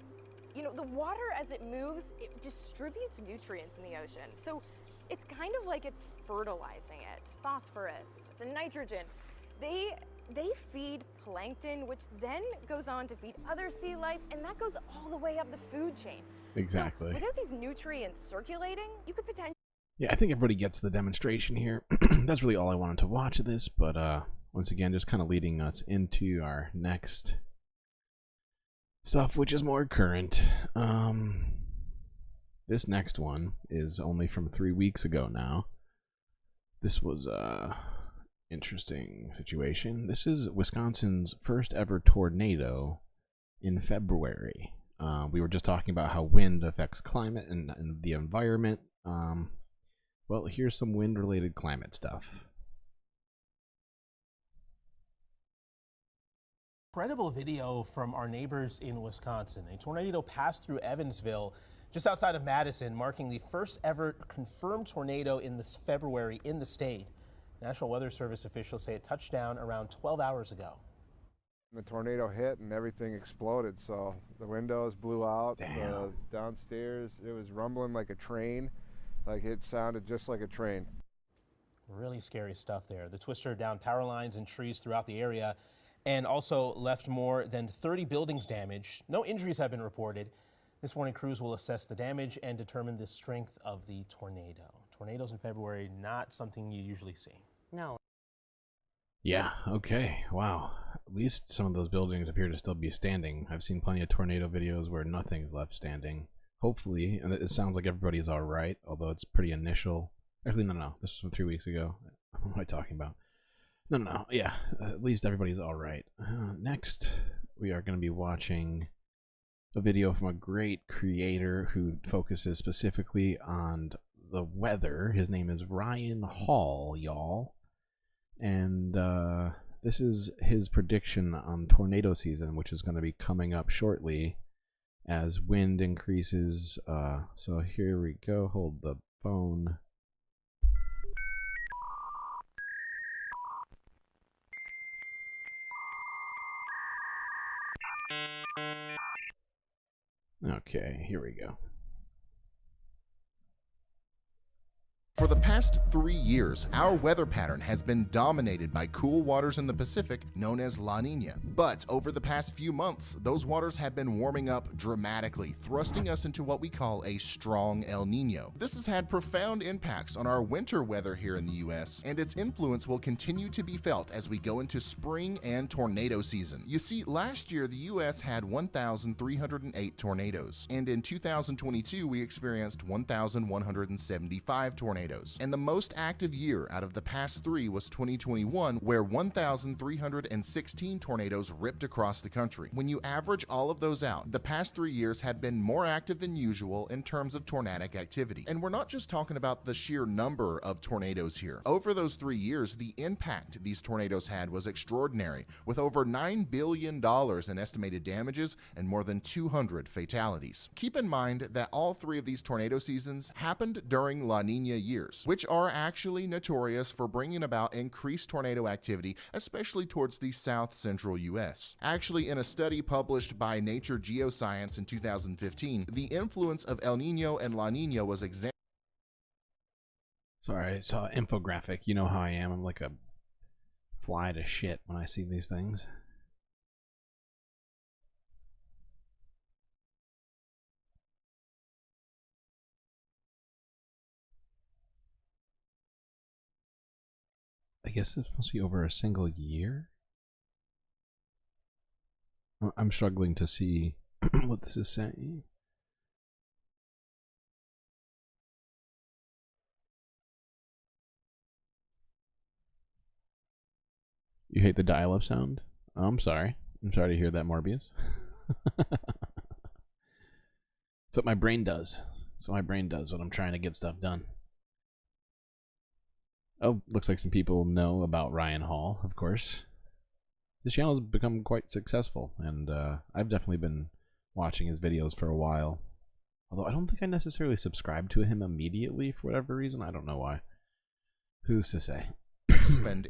you know, the water as it moves, it distributes nutrients in the ocean. So it's kind of like it's fertilizing it. Phosphorus, the nitrogen, they feed plankton, which then goes on to feed other sea life, and that goes all the way up the food chain. Exactly. So without these nutrients circulating, you could potentially Yeah, I think everybody gets the demonstration here. That's really all I wanted to watch of this, but once again, just kind of leading us into our next stuff, which is more current. This next one is only from 3 weeks ago now. This was a interesting situation. This is Wisconsin's first ever tornado in February. We were just talking about how wind affects climate and the environment. Well, here's some wind-related climate stuff. Incredible video from our neighbors in Wisconsin. A tornado passed through Evansville, just outside of Madison, marking the first ever confirmed tornado in this February in the state. National Weather Service officials say it touched down around 12 hours ago. The tornado hit and everything exploded, so the windows blew out. Downstairs, it was rumbling like a train. Like it sounded just like a train. Really scary stuff there. The twister downed power lines and trees throughout the area and also left more than 30 buildings damaged. No injuries have been reported. This morning, crews will assess the damage and determine the strength of the tornado. Tornadoes in February, not something you usually see. No. Yeah, okay, wow. At least some of those buildings appear to still be standing. I've seen plenty of tornado videos where nothing's left standing. Hopefully, and it sounds like everybody's all right, although it's pretty initial. Actually, no, this was from 3 weeks ago. What am I talking about? No, yeah, at least everybody's all right. Next, we are going to be watching a video from a great creator who focuses specifically on the weather. His name is Ryan Hall, y'all. And this is his prediction on tornado season, which is going to be coming up shortly as wind increases. So here we go. Hold the phone. Okay, here we go. For the past 3 years, our weather pattern has been dominated by cool waters in the Pacific known as La Nina. But over the past few months, those waters have been warming up dramatically, thrusting us into what we call a strong El Nino. This has had profound impacts on our winter weather here in the US, and its influence will continue to be felt as we go into spring and tornado season. You see, last year the US had 1,308 tornadoes, and in 2022 we experienced 1,175 tornadoes. And the most active year out of the past 3 was 2021, where 1,316 tornadoes ripped across the country. When you average all of those out, the past 3 years had been more active than usual in terms of tornadic activity. And we're not just talking about the sheer number of tornadoes here. Over those 3 years, the impact these tornadoes had was extraordinary, with over $9 billion in estimated damages and more than 200 fatalities. Keep in mind that all 3 of these tornado seasons happened during La Nina years, which are actually notorious for bringing about increased tornado activity, especially towards the south-central US. Actually, in a study published by Nature Geoscience in 2015, the influence of El Nino and La Nina was examined. Sorry, I saw an infographic. You know how I am. I'm like a fly to shit when I see these things. I guess it's supposed to be over a single year? I'm struggling to see what this is saying. You hate the dial-up sound? Oh, I'm sorry. I'm sorry to hear that, Morbius. That's what my brain does. That's what my brain does when I'm trying to get stuff done. Oh, looks like some people know about Ryan Hall, of course. This channel has become quite successful, and I've definitely been watching his videos for a while. Although I don't think I necessarily subscribed to him immediately for whatever reason. I don't know why. Who's to say?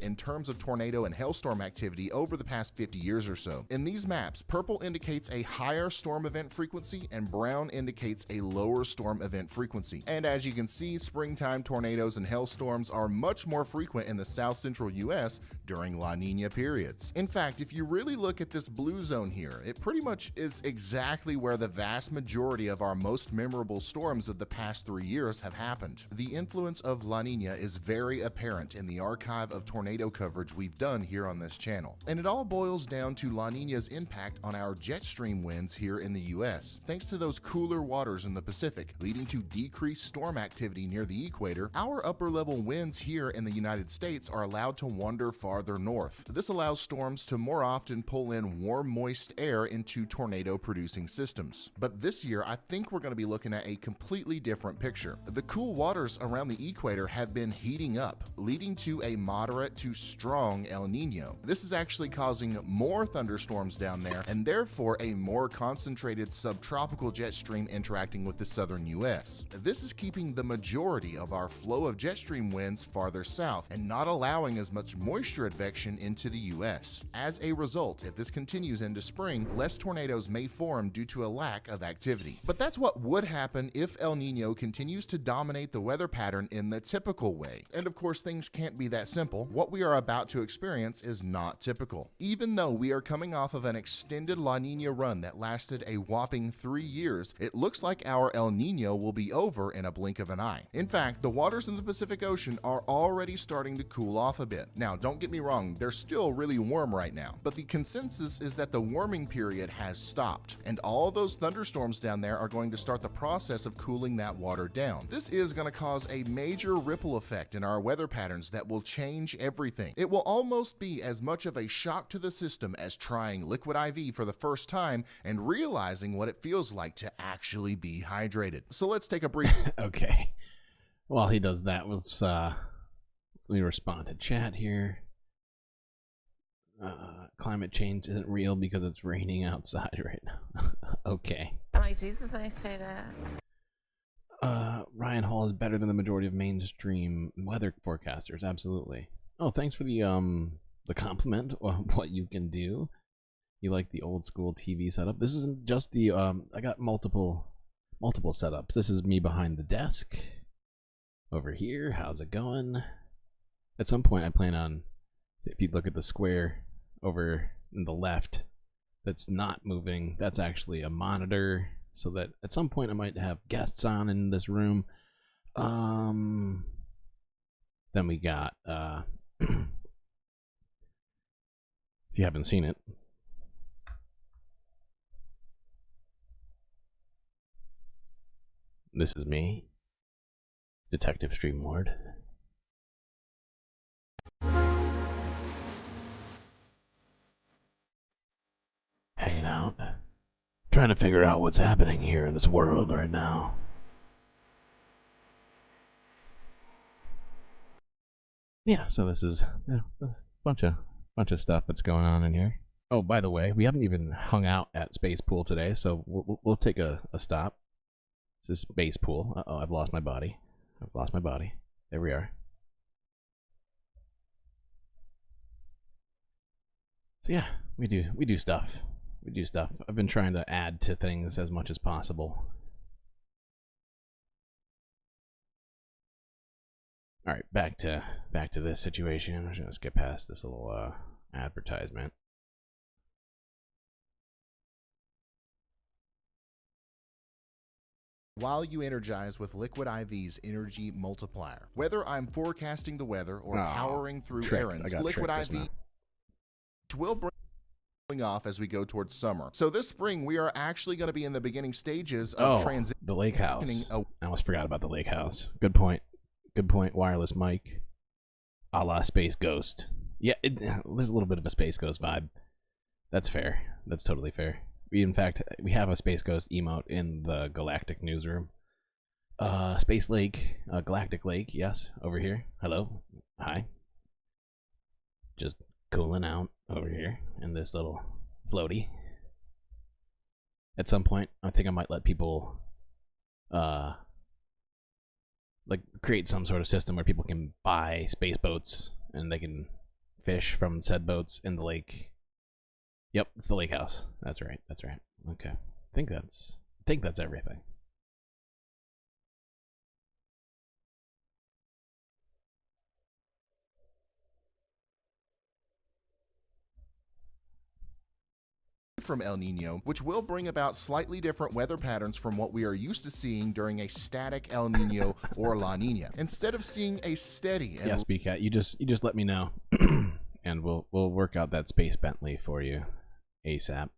In terms of tornado and hailstorm activity over the past 50 years or so. In these maps, purple indicates a higher storm event frequency and brown indicates a lower storm event frequency. And as you can see, springtime tornadoes and hailstorms are much more frequent in the south central US during La Nina periods. In fact, if you really look at this blue zone here, it pretty much is exactly where the vast majority of our most memorable storms of the past 3 years have happened. The influence of La Nina is very apparent in the archive of tornado coverage we've done here on this channel. And it all boils down to La Nina's impact on our jet stream winds here in the US. Thanks to those cooler waters in the Pacific, leading to decreased storm activity near the equator, our upper level winds here in the United States are allowed to wander farther north. This allows storms to more often pull in warm, moist air into tornado producing systems. But this year, I think we're going to be looking at a completely different picture. The cool waters around the equator have been heating up, leading to a moderate to strong El Nino. This is actually causing more thunderstorms down there and therefore a more concentrated subtropical jet stream interacting with the southern US. This is keeping the majority of our flow of jet stream winds farther south and not allowing as much moisture advection into the US. As a result, if this continues into spring, less tornadoes may form due to a lack of activity. But that's what would happen if El Nino continues to dominate the weather pattern in the typical way. And of course, things can't be that simple. What we are about to experience is not typical. Even though we are coming off of an extended La Nina run that lasted a whopping 3 years, it looks like our El Nino will be over in a blink of an eye. In fact, the waters in the Pacific Ocean are already starting to cool off a bit. Now, don't get me wrong, they're still really warm right now, but the consensus is that the warming period has stopped, and all those thunderstorms down there are going to start the process of cooling that water down. This is going to cause a major ripple effect in our weather patterns that will change everything. It will almost be as much of a shock to the system as trying liquid IV for the first time and realizing what it feels like to actually be hydrated. So let's take a brief... Okay. While he does that, let's let me respond to chat here. Climate change isn't real because it's raining outside right now. Okay. Oh, Jesus, I say that. Ryan Hall is better than the majority of mainstream weather forecasters. Absolutely. Oh, thanks for the compliment on what you can do. You like the old school TV setup? This isn't just the I got multiple setups. This is me behind the desk over here. How's it going? At some point I plan on, if you look at the square over in the left that's not moving, that's actually a monitor, so that at some point I might have guests on in this room. Then we got if you haven't seen it, this is me, Detective Streamlord. Hanging out, trying to figure out what's happening here in this world right now. Yeah, so this is a bunch of stuff that's going on in here. Oh, by the way, we haven't even hung out at Space Pool today, so we'll take a stop. This is Space Pool. Uh-oh, I've lost my body. There we are. So yeah, we do stuff. I've been trying to add to things as much as possible. All right, back to this situation. I'm just gonna skip past this little advertisement. While you energize with Liquid IV's Energy Multiplier. Whether I'm forecasting the weather or powering through errands, Liquid IV will bring off as we go towards summer. So this spring, we are actually going to be in the beginning stages of transitioning. The lake house. I almost forgot about the lake house. Good point. Wireless mic. A la Space Ghost. Yeah, there's a little bit of a Space Ghost vibe. That's fair. That's totally fair. In fact, we have a Space Ghost emote in the Galactic newsroom. Space Lake, Galactic Lake, yes, over here. Hello, hi. Just cooling out over here in this little floaty. At some point, I think I might let people, like, create some sort of system where people can buy space boats and they can fish from said boats in the lake. Yep, it's the lake house. That's right. That's right. Okay. I think that's everything. From El Nino, which will bring about slightly different weather patterns from what we are used to seeing during a static El Nino or La Nina. Instead of seeing a steady and Yes, BCat, you just let me know, and we'll work out that Space Bentley for you ASAP.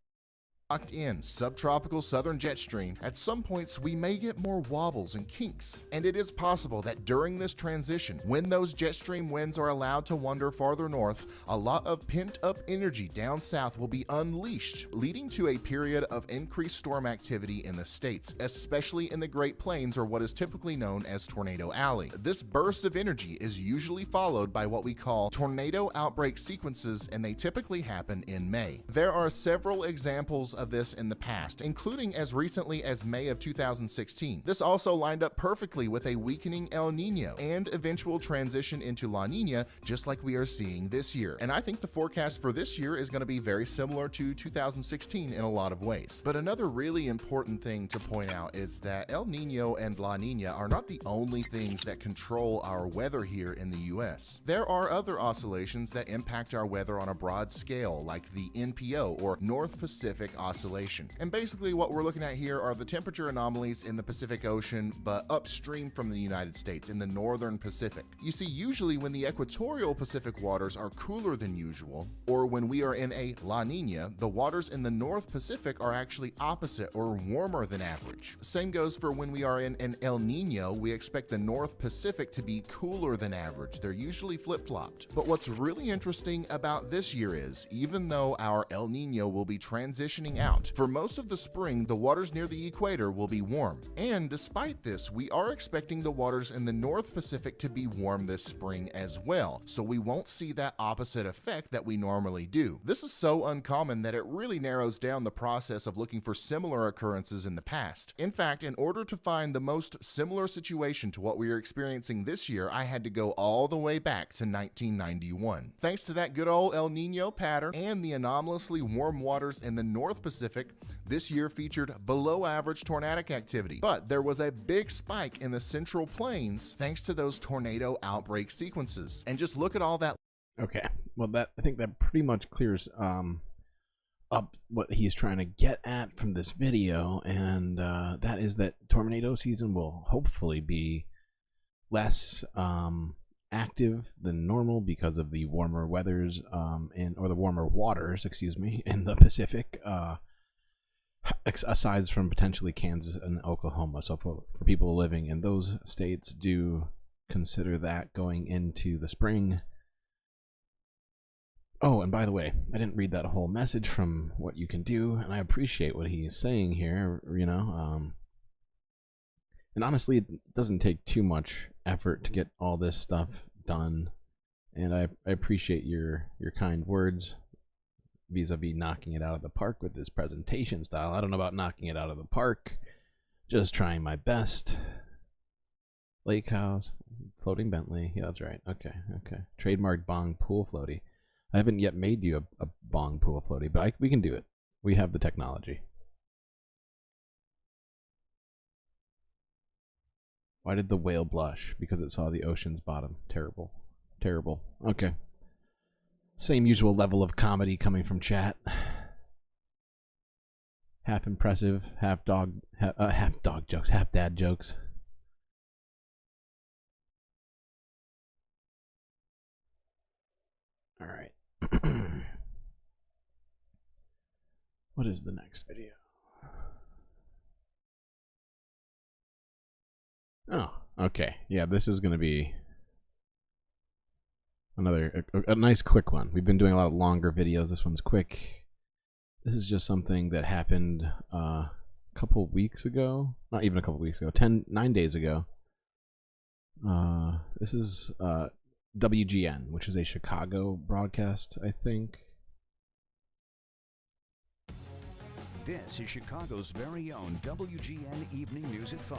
locked in subtropical southern jet stream, at some points we may get more wobbles and kinks. And it is possible that during this transition, when those jet stream winds are allowed to wander farther north, a lot of pent-up energy down south will be unleashed, leading to a period of increased storm activity in the states, especially in the Great Plains, or what is typically known as Tornado Alley. This burst of energy is usually followed by what we call tornado outbreak sequences, and they typically happen in May. There are several examples of this in the past, including as recently as May of 2016. This also lined up perfectly with a weakening El Nino and eventual transition into La Nina, just like we are seeing this year. And I think the forecast for this year is going to be very similar to 2016 in a lot of ways. But another really important thing to point out is that El Nino and La Nina are not the only things that control our weather here in the US. There are other oscillations that impact our weather on a broad scale, like the NPO, or North Pacific Oscillation. And basically what we're looking at here are the temperature anomalies in the Pacific Ocean, but upstream from the United States in the northern Pacific. You see, usually when the equatorial Pacific waters are cooler than usual, or when we are in a La Nina, the waters in the North Pacific are actually opposite or warmer than average. Same goes for when we are in an El Nino, we expect the North Pacific to be cooler than average. They're usually flip-flopped. But what's really interesting about this year is, even though our El Nino will be transitioning out, for most of the spring, the waters near the equator will be warm. And despite this, we are expecting the waters in the North Pacific to be warm this spring as well, so we won't see that opposite effect that we normally do. This is so uncommon that it really narrows down the process of looking for similar occurrences in the past. In fact, in order to find the most similar situation to what we are experiencing this year, I had to go all the way back to 1991. Thanks to that good old El Nino pattern and the anomalously warm waters in the North Pacific, this year featured below average tornadic activity. But there was a big spike in the Central Plains thanks to those tornado outbreak sequences. And just look at all that. Okay, well, I think that pretty much clears up what he's trying to get at from this video, and that is that tornado season will hopefully be less active than normal because of the warmer weathers or the warmer waters, excuse me, in the Pacific, aside from potentially Kansas and Oklahoma. So for people living in those states, do consider that going into the spring. Oh, and by the way, I didn't read that whole message from what you can do, and I appreciate what he's saying here, you know. And honestly, it doesn't take too much effort to get all this stuff done, and I appreciate your kind words vis-a-vis knocking it out of the park with this presentation style. I don't know about knocking it out of the park, just trying my best. Lake house, floating Bentley, yeah, that's right. Okay. Trademarked bong pool floaty. I haven't yet made you a bong pool floaty, but we can do it. We have the technology. Why did the whale blush? Because it saw the ocean's bottom. Terrible. Terrible. Okay. Same usual level of comedy coming from chat. Half impressive, half dog jokes, half dad jokes. All right. What is the next video? Oh, okay. Yeah, this is going to be a nice quick one. We've been doing a lot of longer videos. This one's quick. This is just something that happened a couple weeks ago. Not even a couple weeks ago. 9 days ago. This is WGN, which is a Chicago broadcast, I think. This is Chicago's very own WGN Evening News at 5.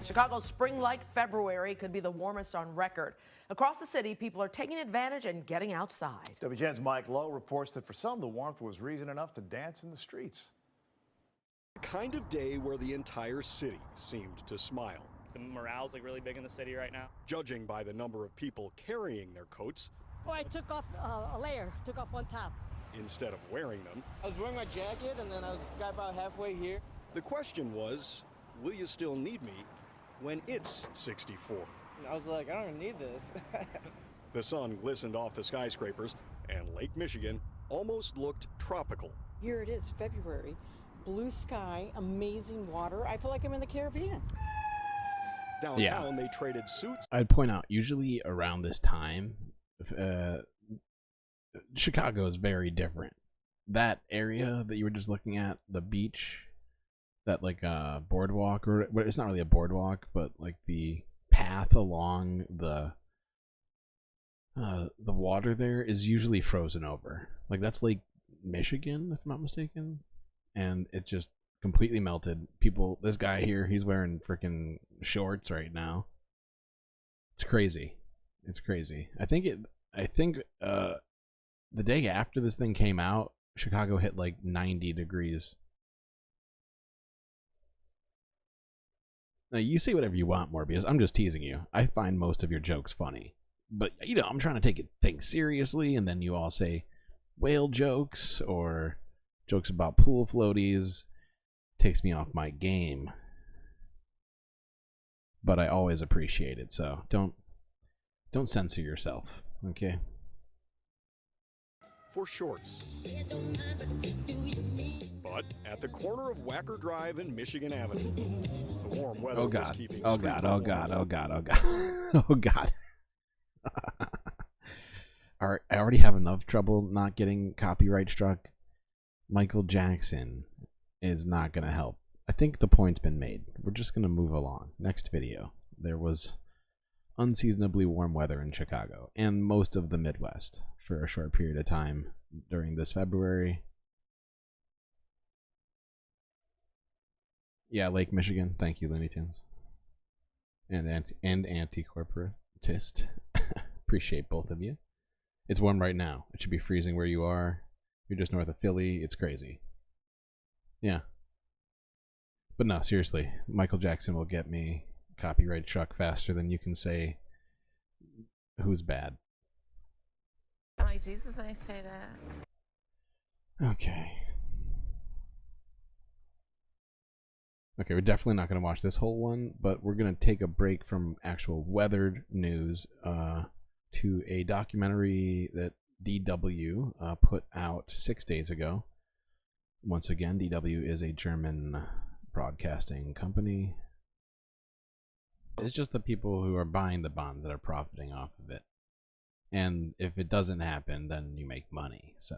Chicago's spring-like February could be the warmest on record. Across the city, people are taking advantage and getting outside. WGN's Mike Lowe reports that for some, the warmth was reason enough to dance in the streets. The kind of day where the entire city seemed to smile. The morale's like really big in the city right now. Judging by the number of people carrying their coats. Oh, I took off a layer, took off one top. Instead of wearing them. I was wearing my jacket and then got about halfway here. The question was, will you still need me when it's 64? I was like, I don't even need this. The sun glistened off the skyscrapers, and Lake Michigan almost looked tropical. Here it is, February. Blue sky, amazing water. I feel like I'm in the Caribbean. Downtown, they traded suits. I'd point out, usually around this time, Chicago is very different. That area that you were just looking at, the beach, that like boardwalk, or it's not really a boardwalk, but like the path along the water there is usually frozen over. Like that's Lake Michigan, if I'm not mistaken, and it just completely melted. People, this guy here, he's wearing freaking shorts right now. It's crazy. It's crazy. I think the day after this thing came out, Chicago hit like 90 degrees. Now, you say whatever you want, Morbius. I'm just teasing you. I find most of your jokes funny. But, you know, I'm trying to take things seriously, and then you all say whale jokes or jokes about pool floaties. Takes me off my game. But I always appreciate it, so don't censor yourself, okay? For shorts. But at the corner of Wacker Drive and Michigan Avenue, the warm weather was keeping Oh God. I already have enough trouble not getting copyright struck. Michael Jackson is not going to help. I think the point's been made. We're just going to move along. Next video. There was unseasonably warm weather in Chicago and most of the Midwest for a short period of time during this February. Yeah, Lake Michigan. Thank you, Looney Tunes. And anti-corporatist. Appreciate both of you. It's warm right now. It should be freezing where you are. You're just north of Philly. It's crazy. Yeah. But no, seriously. Michael Jackson will get me copyright struck faster than you can say who's bad. Like Jesus, I say that. Okay. Okay, we're definitely not going to watch this whole one, but we're going to take a break from actual weathered news to a documentary that DW put out 6 days ago. Once again, DW is a German broadcasting company. It's just the people who are buying the bonds that are profiting off of it. And if it doesn't happen, then you make money. So,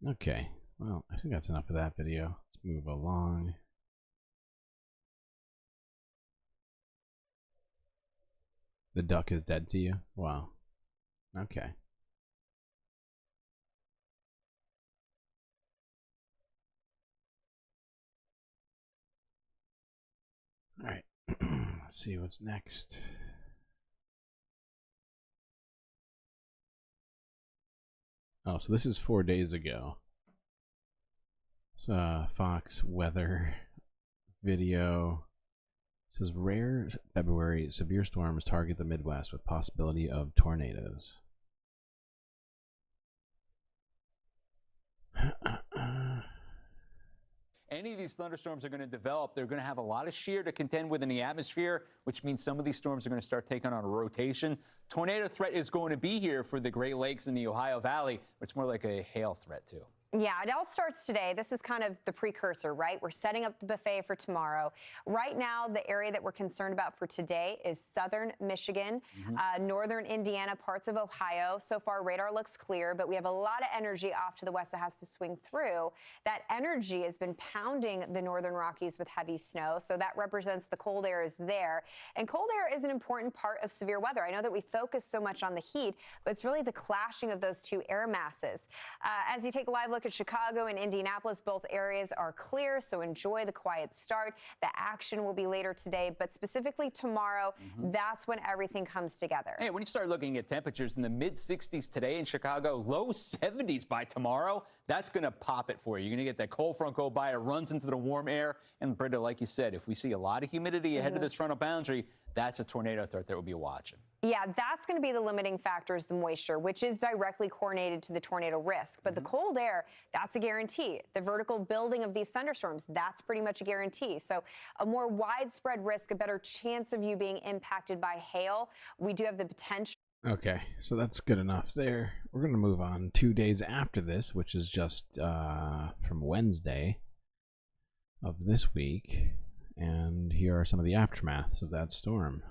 okay. Well, I think that's enough of that video. Let's move along. The duck is dead to you? Wow. Okay. Alright. Let's see what's next. Oh, so this is 4 days ago. So, Fox weather video. It says rare February severe storms target the Midwest with possibility of tornadoes. Any of these thunderstorms are going to develop. They're going to have a lot of shear to contend with in the atmosphere, which means some of these storms are going to start taking on a rotation. Tornado threat is going to be here for the Great Lakes and the Ohio Valley. It's more like a hail threat, too. Yeah, it all starts today. This is kind of the precursor, right? We're setting up the buffet for tomorrow. Right now, the area that we're concerned about for today is southern Michigan, northern Indiana, parts of Ohio. So far, radar looks clear, but we have a lot of energy off to the west that has to swing through. That energy has been pounding the northern Rockies with heavy snow, so that represents the cold air is there. And cold air is an important part of severe weather. I know that we focus so much on the heat, but it's really the clashing of those two air masses. As you take a live look at Chicago and Indianapolis, both areas are clear, so enjoy the quiet start. The action will be later today, but specifically tomorrow, that's when everything comes together. Hey, when you start looking at temperatures in the mid-60s today in Chicago, low 70s by tomorrow, that's going to pop it for you. You're going to get that cold front go by, it runs into the warm air. And Britta, like you said, if we see a lot of humidity ahead of this frontal boundary, that's a tornado threat that we'll be watching. Yeah, that's going to be the limiting factor is the moisture, which is directly correlated to the tornado risk. But the cold air, that's a guarantee. The vertical building of these thunderstorms, that's pretty much a guarantee. So a more widespread risk, a better chance of you being impacted by hail. We do have the potential. Okay, so that's good enough there. We're going to move on 2 days after this, which is just from Wednesday of this week. And here are some of the aftermaths of that storm.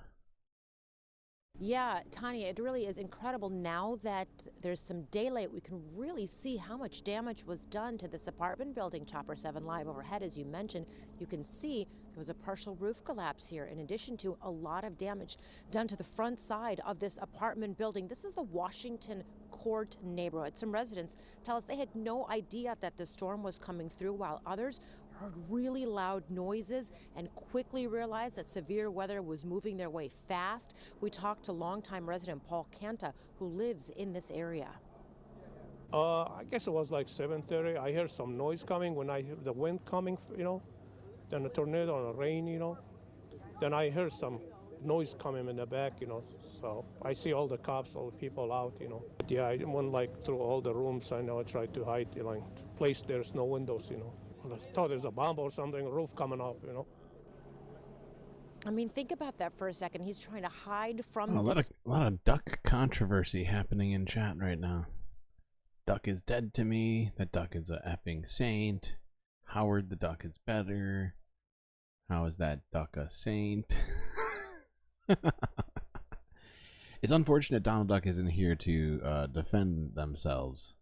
Yeah, Tanya, it really is incredible now that there's some daylight. We can really see how much damage was done to this apartment building. Chopper 7 live overhead, as you mentioned. You can see there was a partial roof collapse here, in addition to a lot of damage done to the front side of this apartment building. This is the Washington Court neighborhood. Some residents tell us they had no idea that the storm was coming through, while others heard really loud noises and quickly realized that severe weather was moving their way fast. We talked to longtime resident Paul Canta, who lives in this area. I guess it was like 7:30. I heard some noise coming when I heard the wind coming, then a tornado and a rain, Then I heard some noise coming in the back, So I see all the cops, all the people out, Yeah, I went through all the rooms. I tried to hide, place there's no windows, I thought there's a bomb or something, roof coming up, I mean, think about that for a second. He's trying to hide from A lot of duck controversy happening in chat right now. Duck is dead to me. That duck is a effing saint. Howard the duck is better. How is that duck a saint? It's unfortunate Donald Duck isn't here to defend themselves.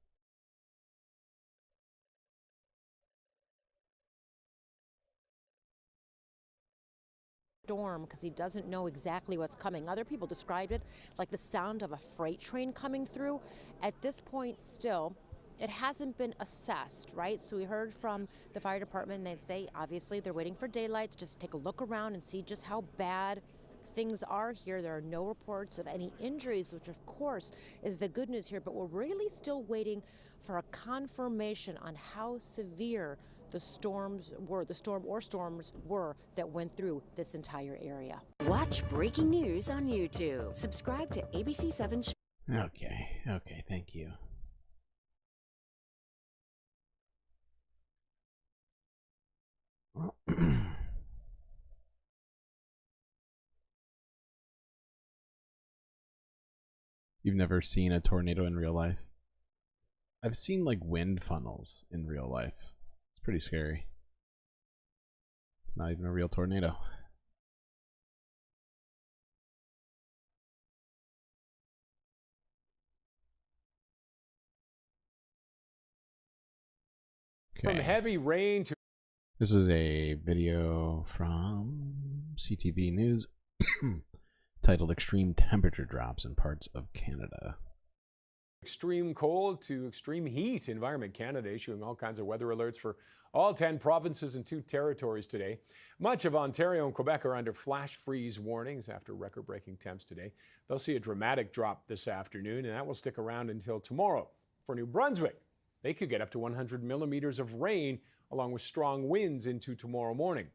Storm because he doesn't know exactly what's coming. Other people described it like the sound of a freight train coming through. At this point still, it hasn't been assessed, right? So we heard from the fire department, and they'd say obviously they're waiting for daylight to just take a look around and see just how bad things are here. There are no reports of any injuries, which of course is the good news here, but we're really still waiting for a confirmation on how severe the storms were, the storm or storms were that went through this entire area. Watch breaking news on YouTube. Subscribe to ABC7. Okay, thank you. Well, you've never seen a tornado in real life? I've seen like wind funnels in real life. It's pretty scary. It's not even a real tornado. From heavy rain to... This is a video from CTV News titled Extreme Temperature Drops in Parts of Canada. Extreme cold to extreme heat. Environment Canada issuing all kinds of weather alerts for all 10 provinces and 2 territories today. Much of Ontario and Quebec are under flash freeze warnings after record-breaking temps today. They'll see a dramatic drop this afternoon, and that will stick around until tomorrow. For New Brunswick, they could get up to 100 millimeters of rain along with strong winds into tomorrow morning.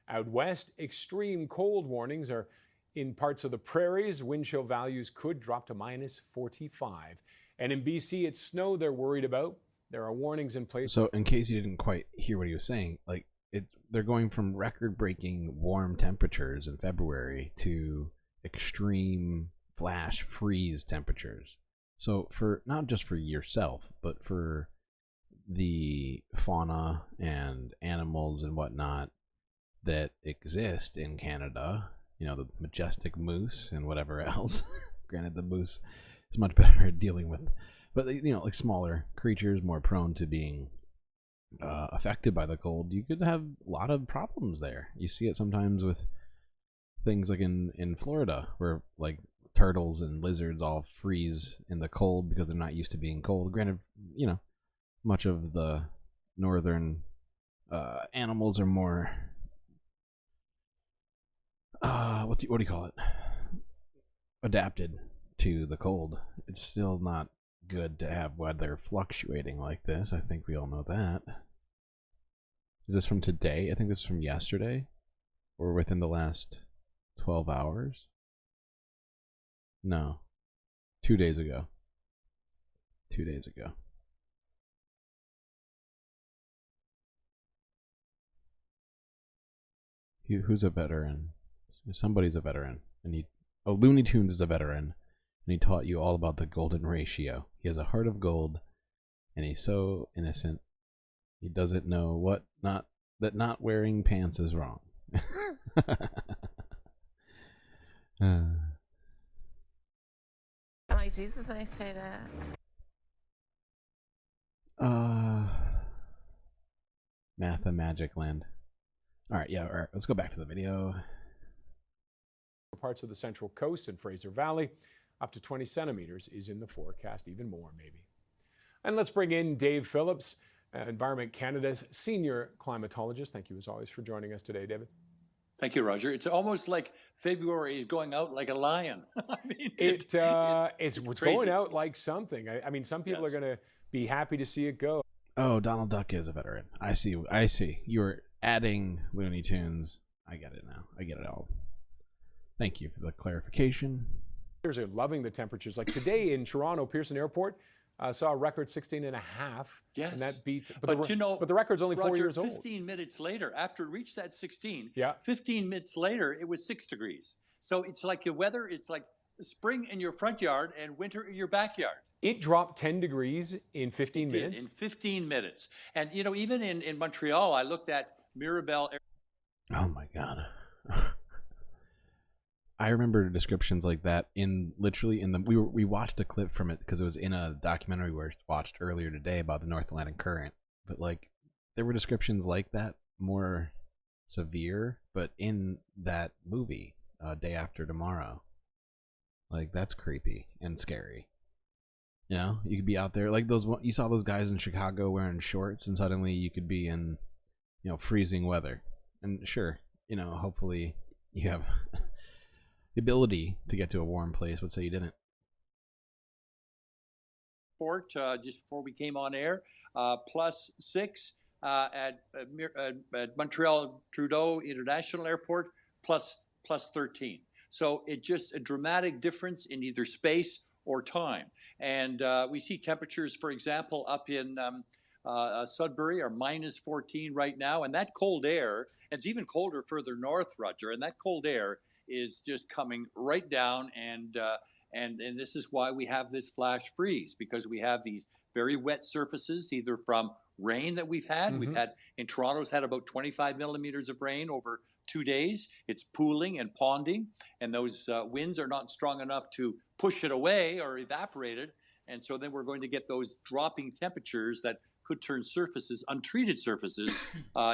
Out west, extreme cold warnings are in parts of the prairies. Wind chill values could drop to -45. And in BC, it's snow they're worried about. There are warnings in place. So in case you didn't quite hear what he was saying, like they're going from record-breaking warm temperatures in February to extreme flash freeze temperatures. So for not just for yourself, but for the fauna and animals and whatnot that exist in Canada, you know, the majestic moose and whatever else. Granted, the moose is much better at dealing with, but you know, like smaller creatures more prone to being affected by the cold. You could have a lot of problems there. You see it sometimes with things like in Florida, where like turtles and lizards all freeze in the cold because they're not used to being cold. Granted, you know, much of the northern animals are more what do you call it? Adapted to the cold. It's still not good to have weather fluctuating like this. I think we all know that. Is this from today? I think this is from yesterday, or within the last 12 hours. No, 2 days ago. 2 days ago. Who's a veteran? Somebody's a veteran, and Looney Tunes is a veteran, and he taught you all about the golden ratio. He has a heart of gold, and he's so innocent. He doesn't know that not wearing pants is wrong. Am I Jesus? I say that. Math and Magic Land. All right, let's go back to the video. Parts of the Central Coast and Fraser Valley, up to 20 centimeters is in the forecast, even more maybe. And let's bring in Dave Phillips, Environment Canada's senior climatologist. Thank you as always for joining us today, David. Thank you, Roger. It's almost like February is going out like a lion. I mean, it's crazy. going out like something. I mean, some people are going to be happy to see it go. Oh, Donald Duck is a veteran. I see. You were adding Looney Tunes. I get it now. I get it all. Thank you for the clarification. Are loving the temperatures. Like today in Toronto, Pearson Airport saw a record 16 and a half. Yes. And that beat, but the record's only Roger, 4 years old. 15 minutes later, after it reached that 16, yeah. 15 minutes later, it was 6 degrees. So it's like your weather, it's like spring in your front yard and winter in your backyard. It dropped 10 degrees in 15 minutes? In 15 minutes. And, you know, even in Montreal, I looked at Mirabel. Oh, my God. I remember descriptions like that we watched a clip from it because it was in a documentary we watched earlier today about the North Atlantic Current. But like there were descriptions like that, more severe, but in that movie, Day After Tomorrow. Like that's creepy and scary. You know, you could be out there like you saw those guys in Chicago wearing shorts, and suddenly you could be in, you know, freezing weather. And sure, you know, hopefully you have the ability to get to a warm place. Would say you didn't. Just before we came on air, +6 at Montreal Trudeau International Airport, +13. So it's just a dramatic difference in either space or time. And we see temperatures, for example, up in Sudbury are -14 right now, and that cold air, it's even colder further north, Roger, and that cold air is just coming right down, and this is why we have this flash freeze, because we have these very wet surfaces, either from rain that we've had. Mm-hmm. We've had in Toronto's had about 25 millimeters of rain over 2 days. It's pooling and ponding, and those winds are not strong enough to push it away or evaporate it, and so then we're going to get those dropping temperatures that could turn surfaces, untreated surfaces,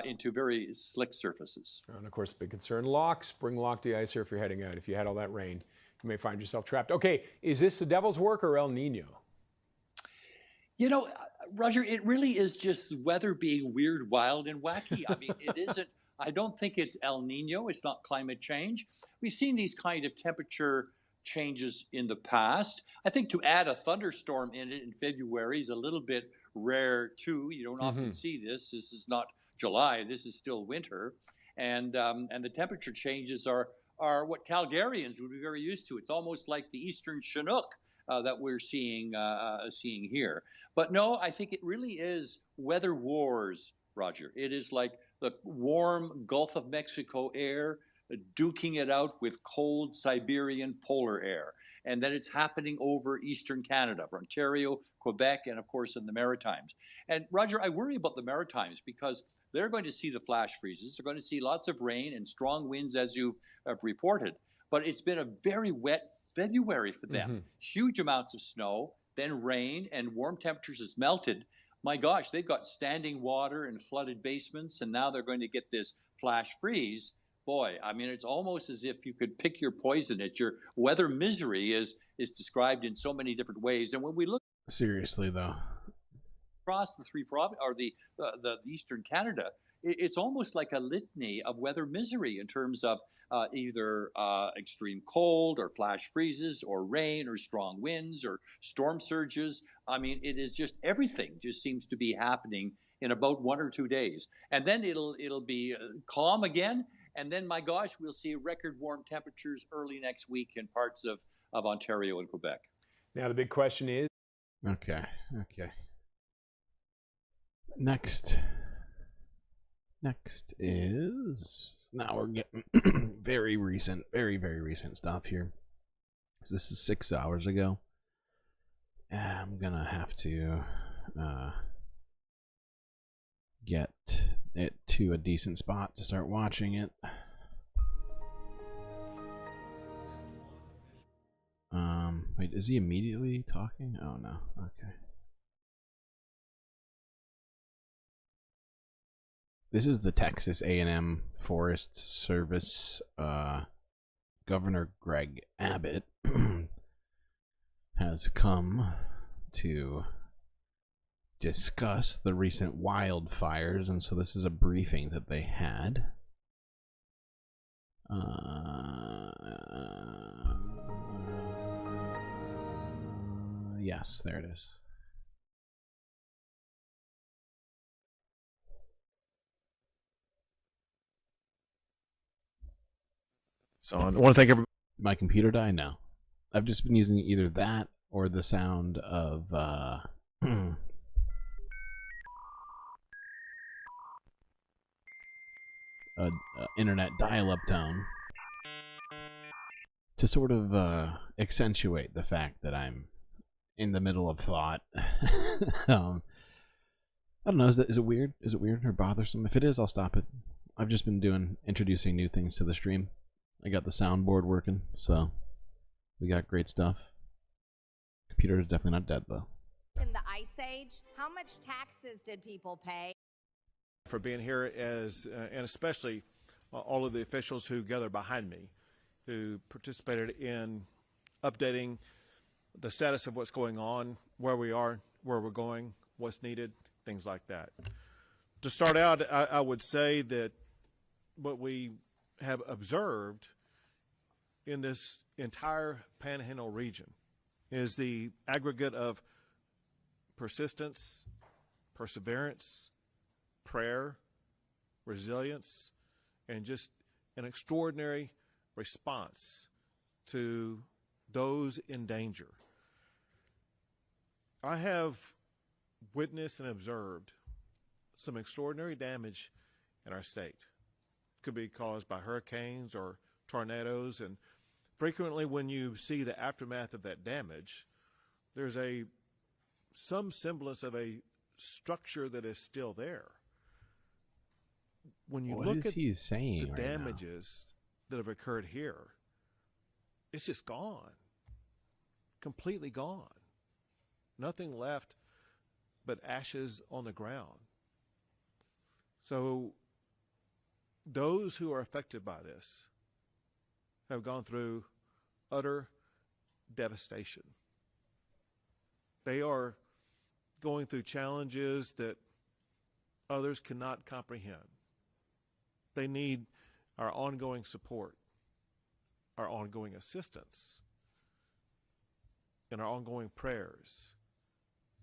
into very slick surfaces. And of course, the big concern, locks. Bring lock de-icer if you're heading out. If you had all that rain, you may find yourself trapped. Okay, is this the devil's work or El Nino? You know, Roger, it really is just weather being weird, wild, and wacky. I mean, it isn't, I don't think it's El Nino. It's not climate change. We've seen these kind of temperature changes in the past. I think to add a thunderstorm in it in February is a little bit rare too. You don't often see this. This is not July. This is still winter, and the temperature changes are what Calgarians would be very used to. It's almost like the Eastern Chinook that we're seeing here. But no, I think it really is weather wars, Roger. It is like the warm Gulf of Mexico air duking it out with cold Siberian polar air. And then it's happening over Eastern Canada, for Ontario, Quebec, and of course in the Maritimes. And Roger, I worry about the Maritimes because they're going to see the flash freezes. They're going to see lots of rain and strong winds, as you have reported. But it's been a very wet February for them. Huge amounts of snow, then rain, and warm temperatures has melted. My gosh, they've got standing water and flooded basements, and now they're going to get this flash freeze. Boy, I mean, it's almost as if you could pick your poison. Your weather misery is described in so many different ways. And when we look seriously, though, across the three provinces or the Eastern Canada, it's almost like a litany of weather misery in terms of either extreme cold or flash freezes or rain or strong winds or storm surges. I mean, it is just everything just seems to be happening in about 1 or 2 days. And then it'll be calm again. And then, my gosh, we'll see record warm temperatures early next week in parts of Ontario and Quebec. Now, the big question is... Okay. Next is... Now we're getting very recent stuff here. This is 6 hours ago. I'm gonna have to get it to a decent spot to start watching it. Wait, is he immediately talking? Oh no, okay. This is the Texas A&M Forest Service. Governor Greg Abbott has come to discuss the recent wildfires, and so this is a briefing that they had. Yes, there it is. So I want to thank everybody. My computer died now. I've just been using either that or the sound of internet dial-up tone to sort of accentuate the fact that I'm in the middle of thought. I don't know. Is it weird? Is it weird or bothersome? If it is, I'll stop it. I've just been introducing new things to the stream. I got the soundboard working, so we got great stuff. Computer is definitely not dead, though. In the Ice Age, how much taxes did people pay? For being here and especially all of the officials who gathered behind me, who participated in updating the status of what's going on, where we are, where we're going, what's needed, things like that. To start out, I would say that what we have observed in this entire Panhandle region is the aggregate of persistence, perseverance, prayer, resilience, and just an extraordinary response to those in danger. I have witnessed and observed some extraordinary damage in our state. Could be caused by hurricanes or tornadoes, and frequently when you see the aftermath of that damage, there's some semblance of a structure that is still there. When you look at the damages that have occurred here, it's just gone, completely gone. Nothing left but ashes on the ground. So those who are affected by this have gone through utter devastation. They are going through challenges that others cannot comprehend. They need our ongoing support, our ongoing assistance, and our ongoing prayers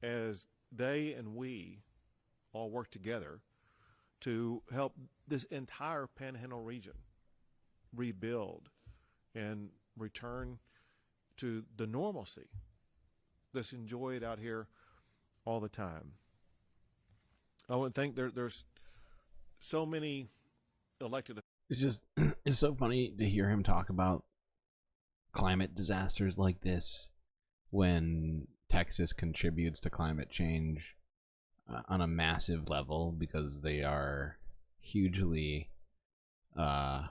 as they and we all work together to help this entire Panhandle region rebuild and return to the normalcy that's enjoyed out here all the time. I would think there's so many elected. It's so funny to hear him talk about climate disasters like this, when Texas contributes to climate change on a massive level because they are hugely like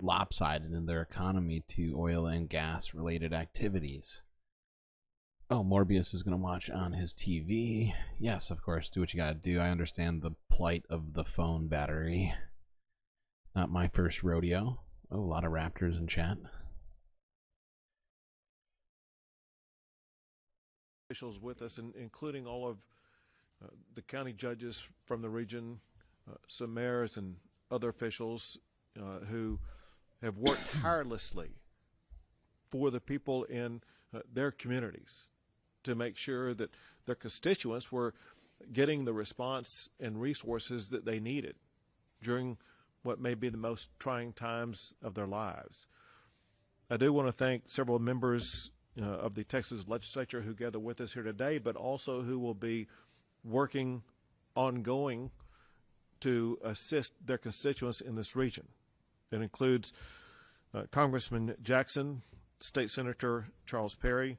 lopsided in their economy to oil and gas related activities. Oh, Morbius is going to watch on his TV. Yes, of course, do what you got to do. I understand the plight of the phone battery. Not my first rodeo. Oh, a lot of raptors in chat. Officials with us, including all of the county judges from the region, some mayors and other officials who have worked tirelessly for the people in their communities to make sure that their constituents were getting the response and resources that they needed during what may be the most trying times of their lives. I do want to thank several members of the Texas legislature who gather with us here today, but also who will be working ongoing to assist their constituents in this region. It includes Congressman Jackson, State Senator Charles Perry,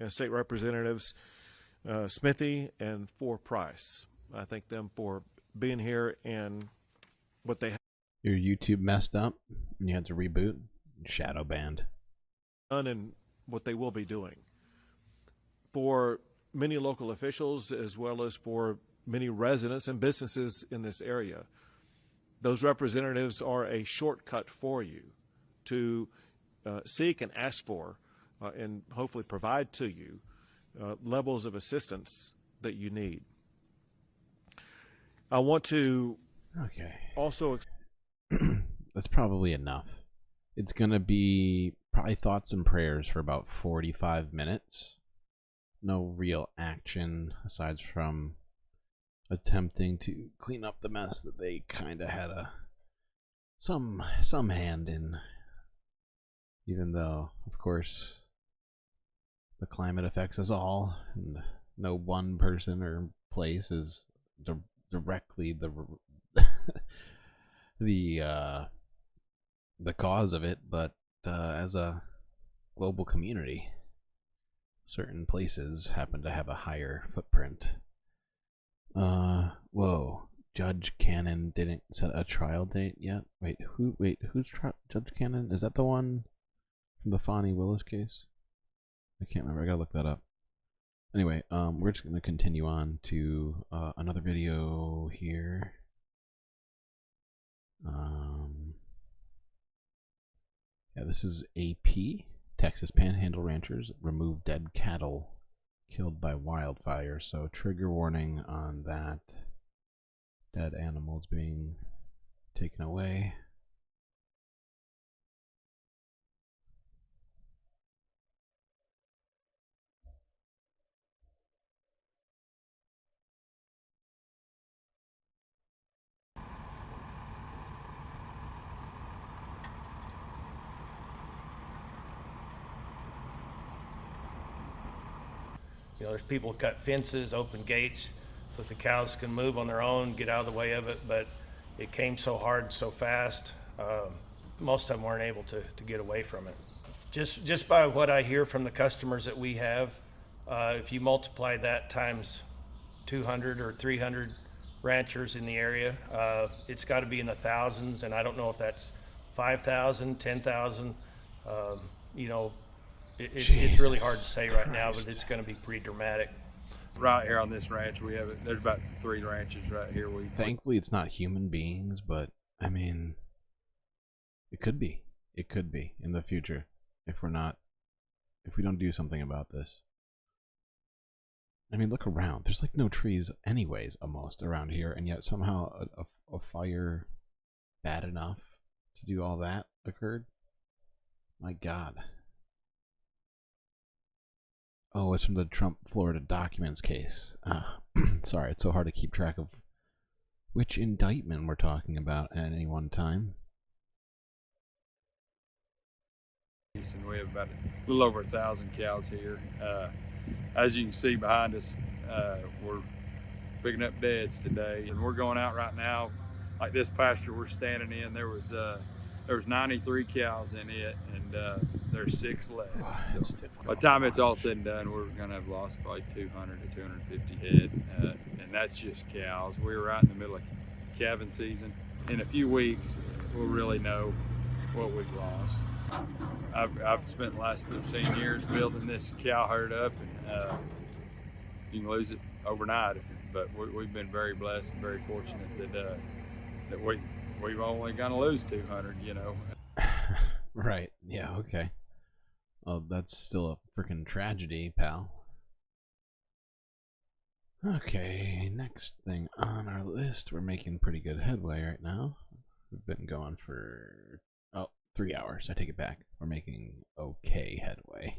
and State Representatives Smithy and Price. I thank them for being here and what they have. Your YouTube messed up and you had to reboot? Shadow banned. And what they will be doing. For many local officials, as well as for many residents and businesses in this area, those representatives are a shortcut for you to seek and ask for and hopefully provide to you levels of assistance that you need. I want to also... That's probably enough. It's going to be probably thoughts and prayers for about 45 minutes. No real action aside from attempting to clean up the mess that they kind of had some hand in. Even though, of course, the climate affects us all, and no one person or place is directly the cause of it, but as a global community, certain places happen to have a higher footprint. Whoa, Judge Cannon didn't set a trial date yet. Who's Judge Cannon? Is that the one from the Fonnie Willis case? I can't remember. I gotta look that up. Anyway, we're just gonna continue on to another video here. Yeah, this is AP. Texas Panhandle ranchers remove dead cattle killed by wildfire. So trigger warning on that. Dead animals being taken away. You know, there's people who cut fences, open gates, so that the cows can move on their own, get out of the way of it, but it came so hard, so fast, most of them weren't able to get away from it. Just by what I hear from the customers that we have, if you multiply that times 200 or 300 ranchers in the area, it's got to be in the thousands, and I don't know if that's 5,000, 10,000, you know, it's really hard to say right now, but it's going to be pretty dramatic. Right here on this ranch, there's about 3 ranches right here. Thankfully, it's not human beings, but I mean, it could be. It could be in the future if we don't do something about this. I mean, look around. There's like no trees anyways, almost around here, and yet somehow a fire bad enough to do all that occurred. My God. Oh, it's from the Trump Florida documents case. Sorry, it's so hard to keep track of which indictment we're talking about at any one time. And we have about a little over 1,000 cows here. As you can see behind us, we're picking up deads today, and we're going out right now. Like this pasture we're standing in, there was There's 93 cows in it, and there's 6 left. So by the time it's all said and done, we're going to have lost probably 200 to 250 head, and that's just cows. We're right in the middle of calving season. In a few weeks, we'll really know what we've lost. I've spent the last 15 years building this cow herd up, and you can lose it overnight. But we've been very blessed and very fortunate that we've only gonna lose 200, you know. Right. Yeah. Okay. Well, that's still a freaking tragedy, pal. Okay, next thing on our list. We're making pretty good headway right now. We've been going for 3 hours. I take it back. We're making okay headway.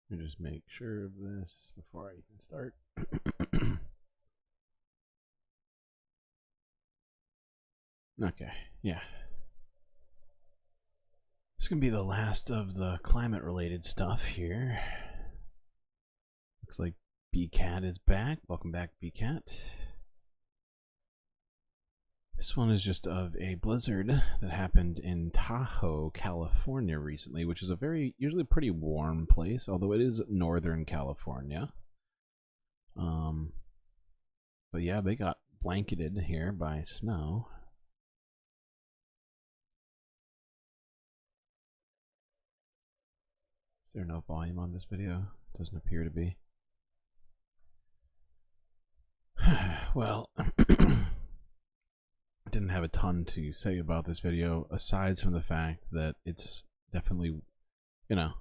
Let me just make sure of this before I even start. Okay, yeah. This is going to be the last of the climate-related stuff here. Looks like BCAT is back. Welcome back, BCAT. This one is just of a blizzard that happened in Tahoe, California recently, which is a usually pretty warm place, although it is Northern California. But yeah, they got blanketed here by snow. Is there no volume on this video? Doesn't appear to be. Well, I didn't have a ton to say about this video, aside from the fact that it's definitely, you know,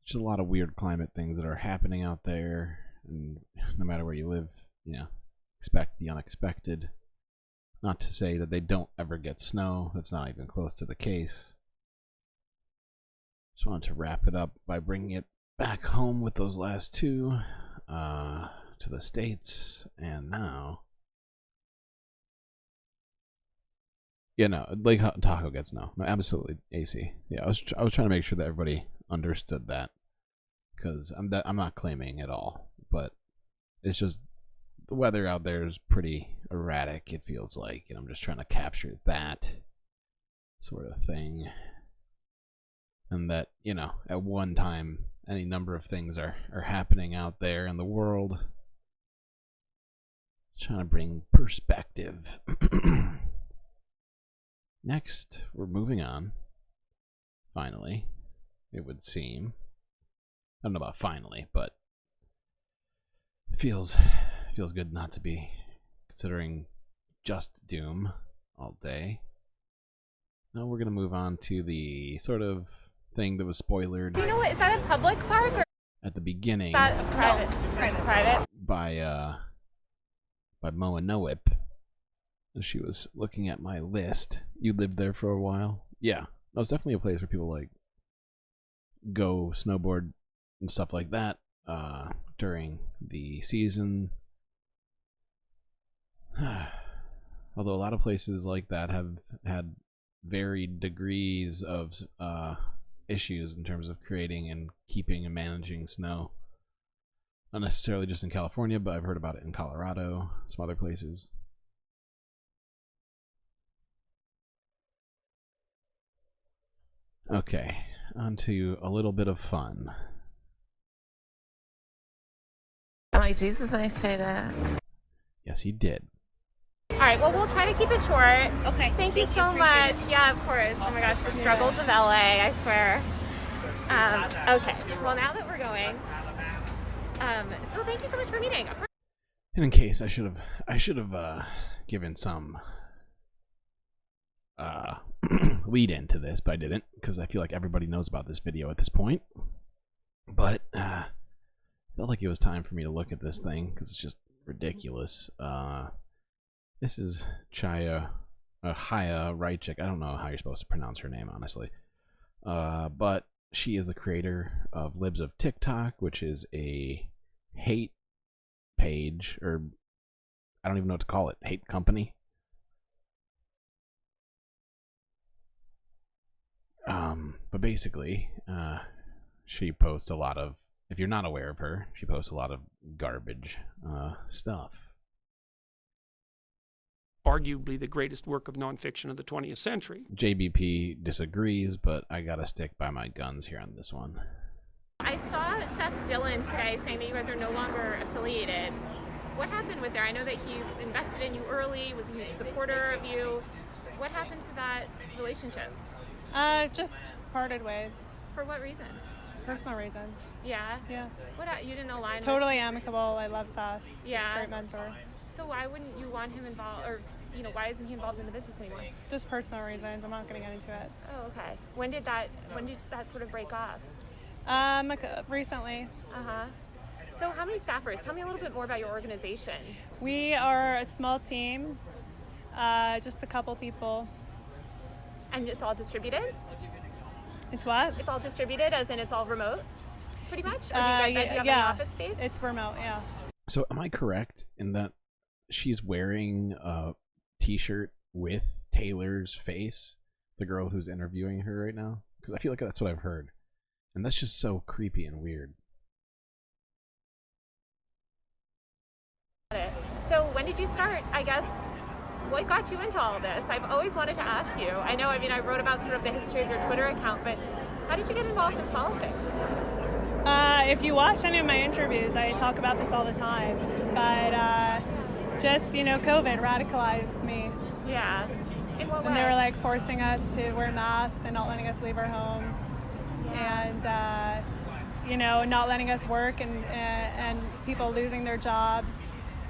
just a lot of weird climate things that are happening out there, and no matter where you live, you know, expect the unexpected. Not to say that they don't ever get snow, that's not even close to the case. Just wanted to wrap it up by bringing it back home with those last two to the States, and now, yeah, no, Lake Tahoe gets no, absolutely AC. Yeah, I was trying to make sure that everybody understood that, because I'm not claiming at all, but it's just the weather out there is pretty erratic. It feels like, and I'm just trying to capture that sort of thing, and that, you know, at one time any number of things are happening out there in the world. Trying to bring perspective. Next, we're moving on. Finally, it would seem. I don't know about finally, but it feels good not to be considering just Doom all day. Now we're gonna move on to the sort of thing that was spoilered. Do you know what? Is that a public park or at the beginning? Is that a private? No, private. By Moa Noip. She was looking at my list. You lived there for a while? Yeah. That was definitely a place where people like go snowboard and stuff like that during the season. Although a lot of places like that have had varied degrees of issues in terms of creating and keeping and managing snow. Not necessarily just in California, but I've heard about it in Colorado, some other places. Okay, on to a little bit of fun. I'm like, Jesus, I say that. Yes, he did. All right, well, we'll try to keep it short. Okay. Thank you so much. Yeah, of course. Oh my gosh, the struggles of LA, I swear. Okay, well, now that we're going, so thank you so much for meeting. And in case, I should have given some lead into this, but I didn't, because I feel like everybody knows about this video at this point. But felt like it was time for me to look at this thing, because it's just ridiculous. This is Chaya Raichik. I don't know how you're supposed to pronounce her name, honestly. But she is the creator of Libs of TikTok, which is a hate page, or I don't even know what to call it, hate company. But basically, she posts a lot of, if you're not aware of her, she posts a lot of garbage stuff. Arguably the greatest work of nonfiction of the 20th century. JBP disagrees, but I gotta stick by my guns here on this one. I saw Seth Dillon today saying that you guys are no longer affiliated. What happened with there? I know that he invested in you early, was a huge supporter of you. What happened to that relationship? Just parted ways. For what reason? Personal reasons. Yeah? Yeah. What, you didn't align Totally amicable. I love Seth. Yeah. He's a great mentor. So why wouldn't you want him involved, or, why isn't he involved in the business anymore? Just personal reasons. I'm not going to get into it. Oh, okay. When did that sort of break off? Recently. Uh-huh. So how many staffers? Tell me a little bit more about your organization. We are a small team, just a couple people. And it's all distributed? It's what? It's all distributed, as in it's all remote, pretty much? Or do you guys have any office space? It's remote, yeah. So am I correct in that she's wearing a t-shirt with Taylor's face, the girl who's interviewing her right now? Because I feel like that's what I've heard. And that's just so creepy and weird. So when did you start, I guess, what got you into all of this? I've always wanted to ask you. I know, I wrote about sort of the history of your Twitter account, but how did you get involved in politics? If you watch any of my interviews, I talk about this all the time. But just, COVID radicalized me. Yeah. In what way? And they were forcing us to wear masks and not letting us leave our homes. Yeah. And, not letting us work and people losing their jobs.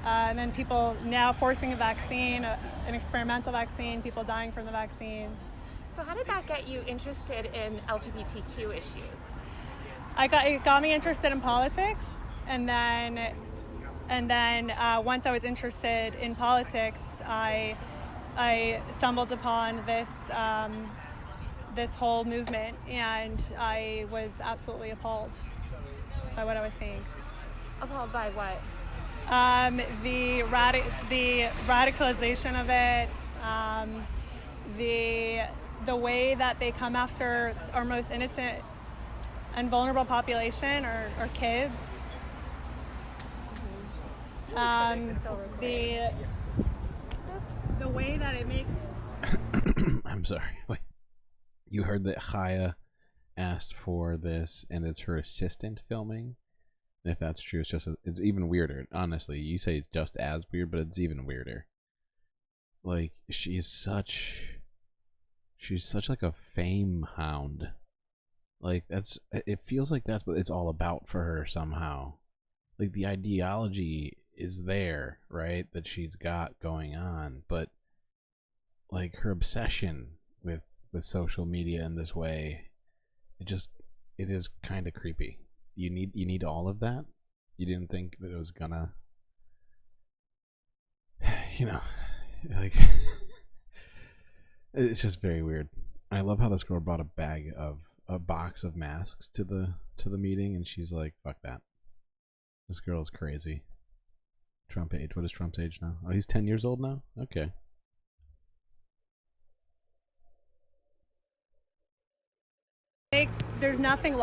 And then people now forcing a vaccine, an experimental vaccine, people dying from the vaccine. So how did that get you interested in LGBTQ issues? It got me interested in politics, and then once I was interested in politics, I stumbled upon this this whole movement, and I was absolutely appalled by what I was seeing. Appalled by what? The radicalization of it, the way that they come after our most innocent and vulnerable population, or kids. The way that it makes. I'm sorry. Wait. You heard that Chaya asked for this, and it's her assistant filming. And if that's true, it's even weirder. Honestly, you say it's just as weird, but it's even weirder. She's such like a fame hound. It feels like that's what it's all about for her somehow. The ideology is there, right, that she's got going on, but her obsession with social media in this way, it is kind of creepy. You need all of that? You didn't think that it was gonna, it's just very weird. I love how this girl brought a box of masks to the meeting, and she's like, fuck that. This girl is crazy. Trump age. What is Trump's age now? Oh, he's 10 years old now? Okay. There's nothing.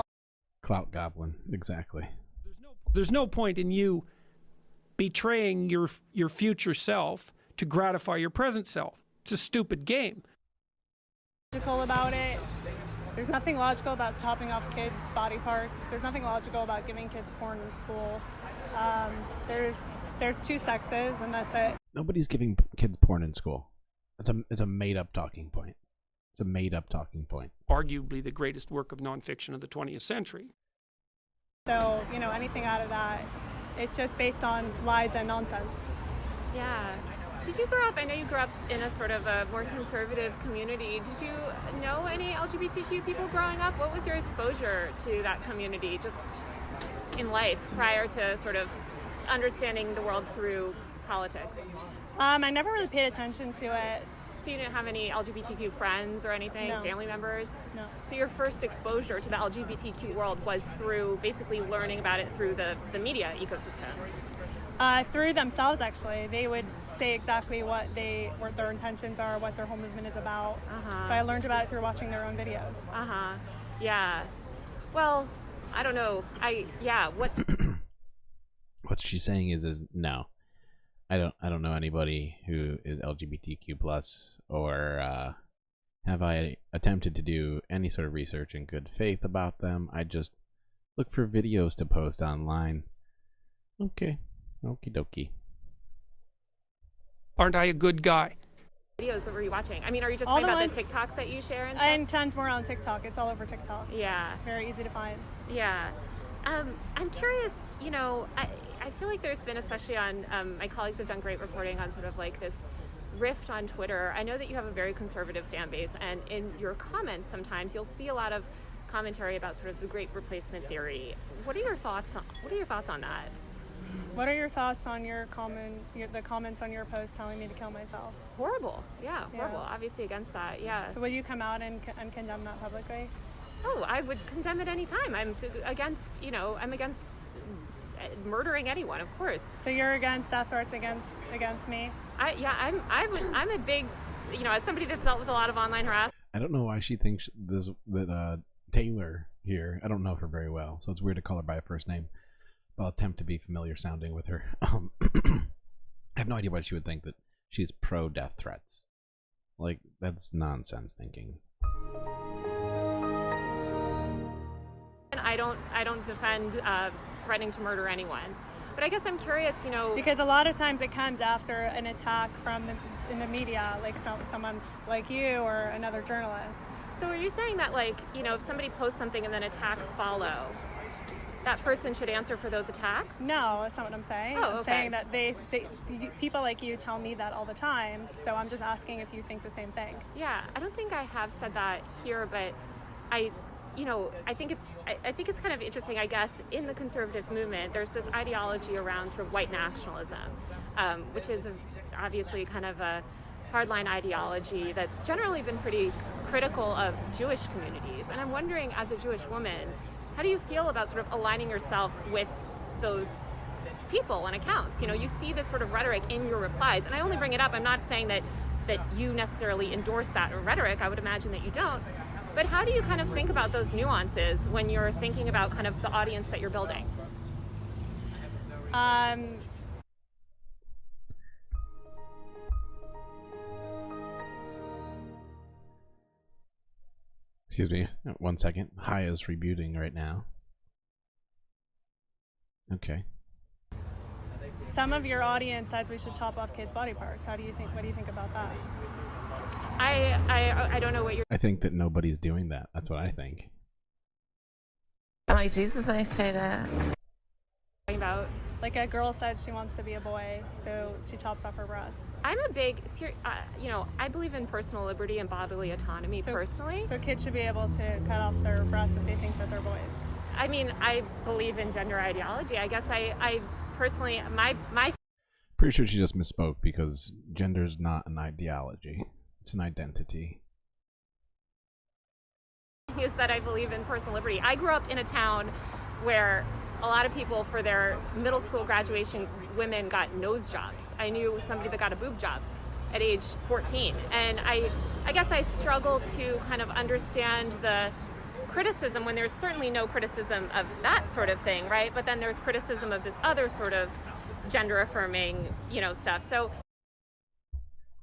Clout goblin. Exactly. There's no point in you betraying your future self to gratify your present self. It's a stupid game. Logical about it. There's nothing logical about chopping off kids' body parts. There's nothing logical about giving kids porn in school. There's two sexes, and that's it. Nobody's giving kids porn in school. It's a made up talking point. It's a made up talking point. Arguably the greatest work of nonfiction of the 20th century. So, anything out of that, it's just based on lies and nonsense. Yeah. Did you grow up, I know you grew up in a sort of a more conservative community. Did you know any LGBTQ people growing up? What was your exposure to that community just in life prior to sort of understanding the world through politics? I never really paid attention to it. So you didn't have any LGBTQ friends or anything, No. family members? No. So your first exposure to the LGBTQ world was through basically learning about it through the media ecosystem? Through themselves, actually. They would say exactly what their intentions are, what their whole movement is about. So I learned about it through watching their own videos. Yeah. Well, I don't know. What's What she's saying is no. I don't know anybody who is LGBTQ plus, or have I attempted to do any sort of research in good faith about them. I just look for videos to post online. Okay, okie dokie. Aren't I a good guy? videos were you watching? I mean, are you just All talking the about ones- the TikToks that you share and stuff? And tons more on TikTok. It's all over TikTok. Yeah. Very easy to find. Yeah. I'm curious, you know, I feel like there's been, especially on, my colleagues have done great reporting on sort of like this rift on Twitter. I know that you have a very conservative fan base, and in your comments sometimes you'll see a lot of commentary about sort of the great replacement theory. What are your thoughts on that? What are your thoughts on the comments on your post telling me to kill myself? Horrible. Yeah, horrible. Obviously against that. Yeah. So will you come out and condemn that publicly? Oh, I would condemn it any time. I'm against murdering anyone, of course. So you're against death threats against me? I'm a big, as somebody that's dealt with a lot of online harassment. I don't know why she thinks that Taylor here, I don't know her very well, so it's weird to call her by a first name. I'll attempt to be familiar sounding with her. I have no idea why she would think that she's pro-death threats. Like, that's nonsense thinking. I don't defend threatening to murder anyone. But I guess I'm curious, Because a lot of times it comes after an attack in the media, like someone like you or another journalist. So are you saying that, if somebody posts something and then attacks follow, that person should answer for those attacks? No, that's not what I'm saying. Oh, I'm okay. saying that people like you tell me that all the time, so I'm just asking if you think the same thing. Yeah, I don't think I have said that here, but I think it's kind of interesting, I guess, in the conservative movement, there's this ideology around sort of white nationalism, which is obviously kind of a hardline ideology that's generally been pretty critical of Jewish communities. And I'm wondering, as a Jewish woman, how do you feel about sort of aligning yourself with those people and accounts? You see this sort of rhetoric in your replies, and I only bring it up, I'm not saying that you necessarily endorse that rhetoric, I would imagine that you don't. But how do you kind of think about those nuances when you're thinking about kind of the audience that you're building? Excuse me, 1 second. Haya's rebooting right now. Okay. Some of your audience says we should chop off kids' body parts. What do you think about that? I don't know what you're I think that nobody's doing that. That's what I think. I'm like, Jesus, I say that. talking about. Like a girl says she wants to be a boy, so she chops off her breasts. I'm a big, I believe in personal liberty and bodily autonomy personally. So kids should be able to cut off their breasts if they think that they're boys. I mean, I believe in gender ideology. I guess I personally, my Pretty sure she just misspoke because gender's not an ideology. It's an identity. is that I believe in personal liberty. I grew up in a town where a lot of people, for their middle school graduation, women got nose jobs. I knew somebody that got a boob job at age 14. And I guess I struggle to kind of understand the criticism when there's certainly no criticism of that sort of thing, right? But then there's criticism of this other sort of gender affirming, stuff. So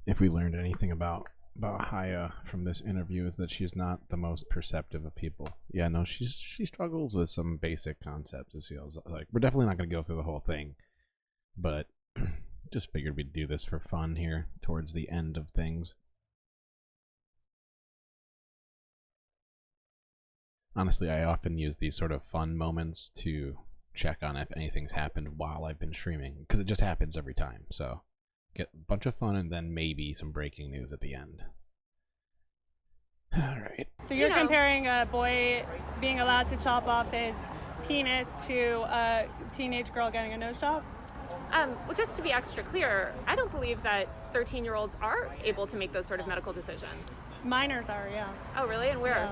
if we learned anything about Haya from this interview, is that she's not the most perceptive of people. Yeah, no, she struggles with some basic concepts. It feels like we're definitely not going to go through the whole thing, but just figured we'd do this for fun here towards the end of things. Honestly, I often use these sort of fun moments to check on if anything's happened while I've been streaming, because it just happens every time. So get a bunch of fun and then maybe some breaking news at the end. All right. So you're comparing a boy being allowed to chop off his penis to a teenage girl getting a nose job? Well, just to be extra clear, I don't believe that 13-year-olds are able to make those sort of medical decisions. Minors are, yeah. Oh, really? And where?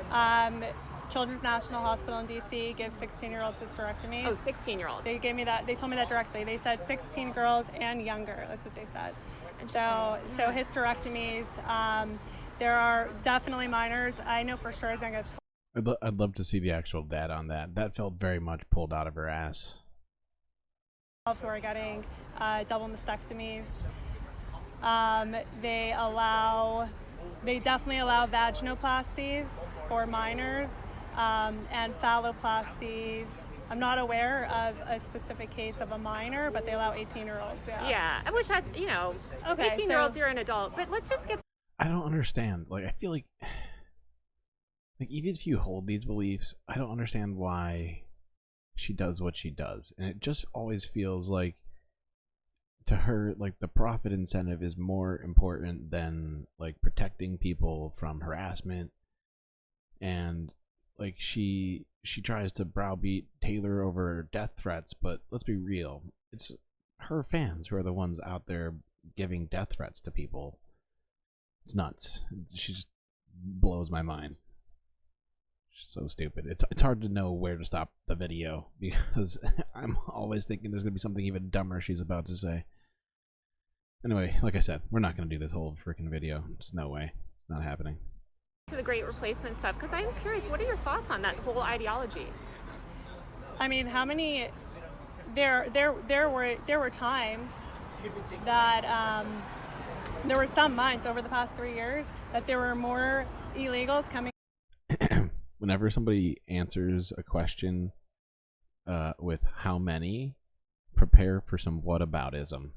Yeah. Children's National Hospital in D.C. gives 16-year-olds hysterectomies. Oh, 16-year-olds. They gave me that. They told me that directly. They said 16 girls and younger. That's what they said. So hysterectomies. There are definitely minors. I know for sure as young as 12. I'd love to see the actual data on that. That felt very much pulled out of her ass. Who are getting double mastectomies. They definitely allow vaginoplasties for minors and phalloplasties. I'm not aware of a specific case of a minor, but they allow 18-year-olds. Yeah, which okay, 18-year-olds, you're an adult. But let's just get. I don't understand. Like, I feel like even if you hold these beliefs, I don't understand why she does what she does, and it just always feels like to her like the profit incentive is more important than like protecting people from harassment. And like she tries to browbeat Taylor over death threats, but let's be real, it's her fans who are the ones out there giving death threats to people. It's nuts. She just blows my mind. So stupid. It's hard to know where to stop the video because I'm always thinking there's gonna be something even dumber she's about to say. Anyway, like I said, we're not gonna do this whole freaking video. There's no way. It's not happening. To the great replacement stuff, because I'm curious, what are your thoughts on that whole ideology? I mean, how many? There were times that there were some months over the past 3 years that there were more illegals coming. Whenever somebody answers a question with how many, prepare for some whataboutism.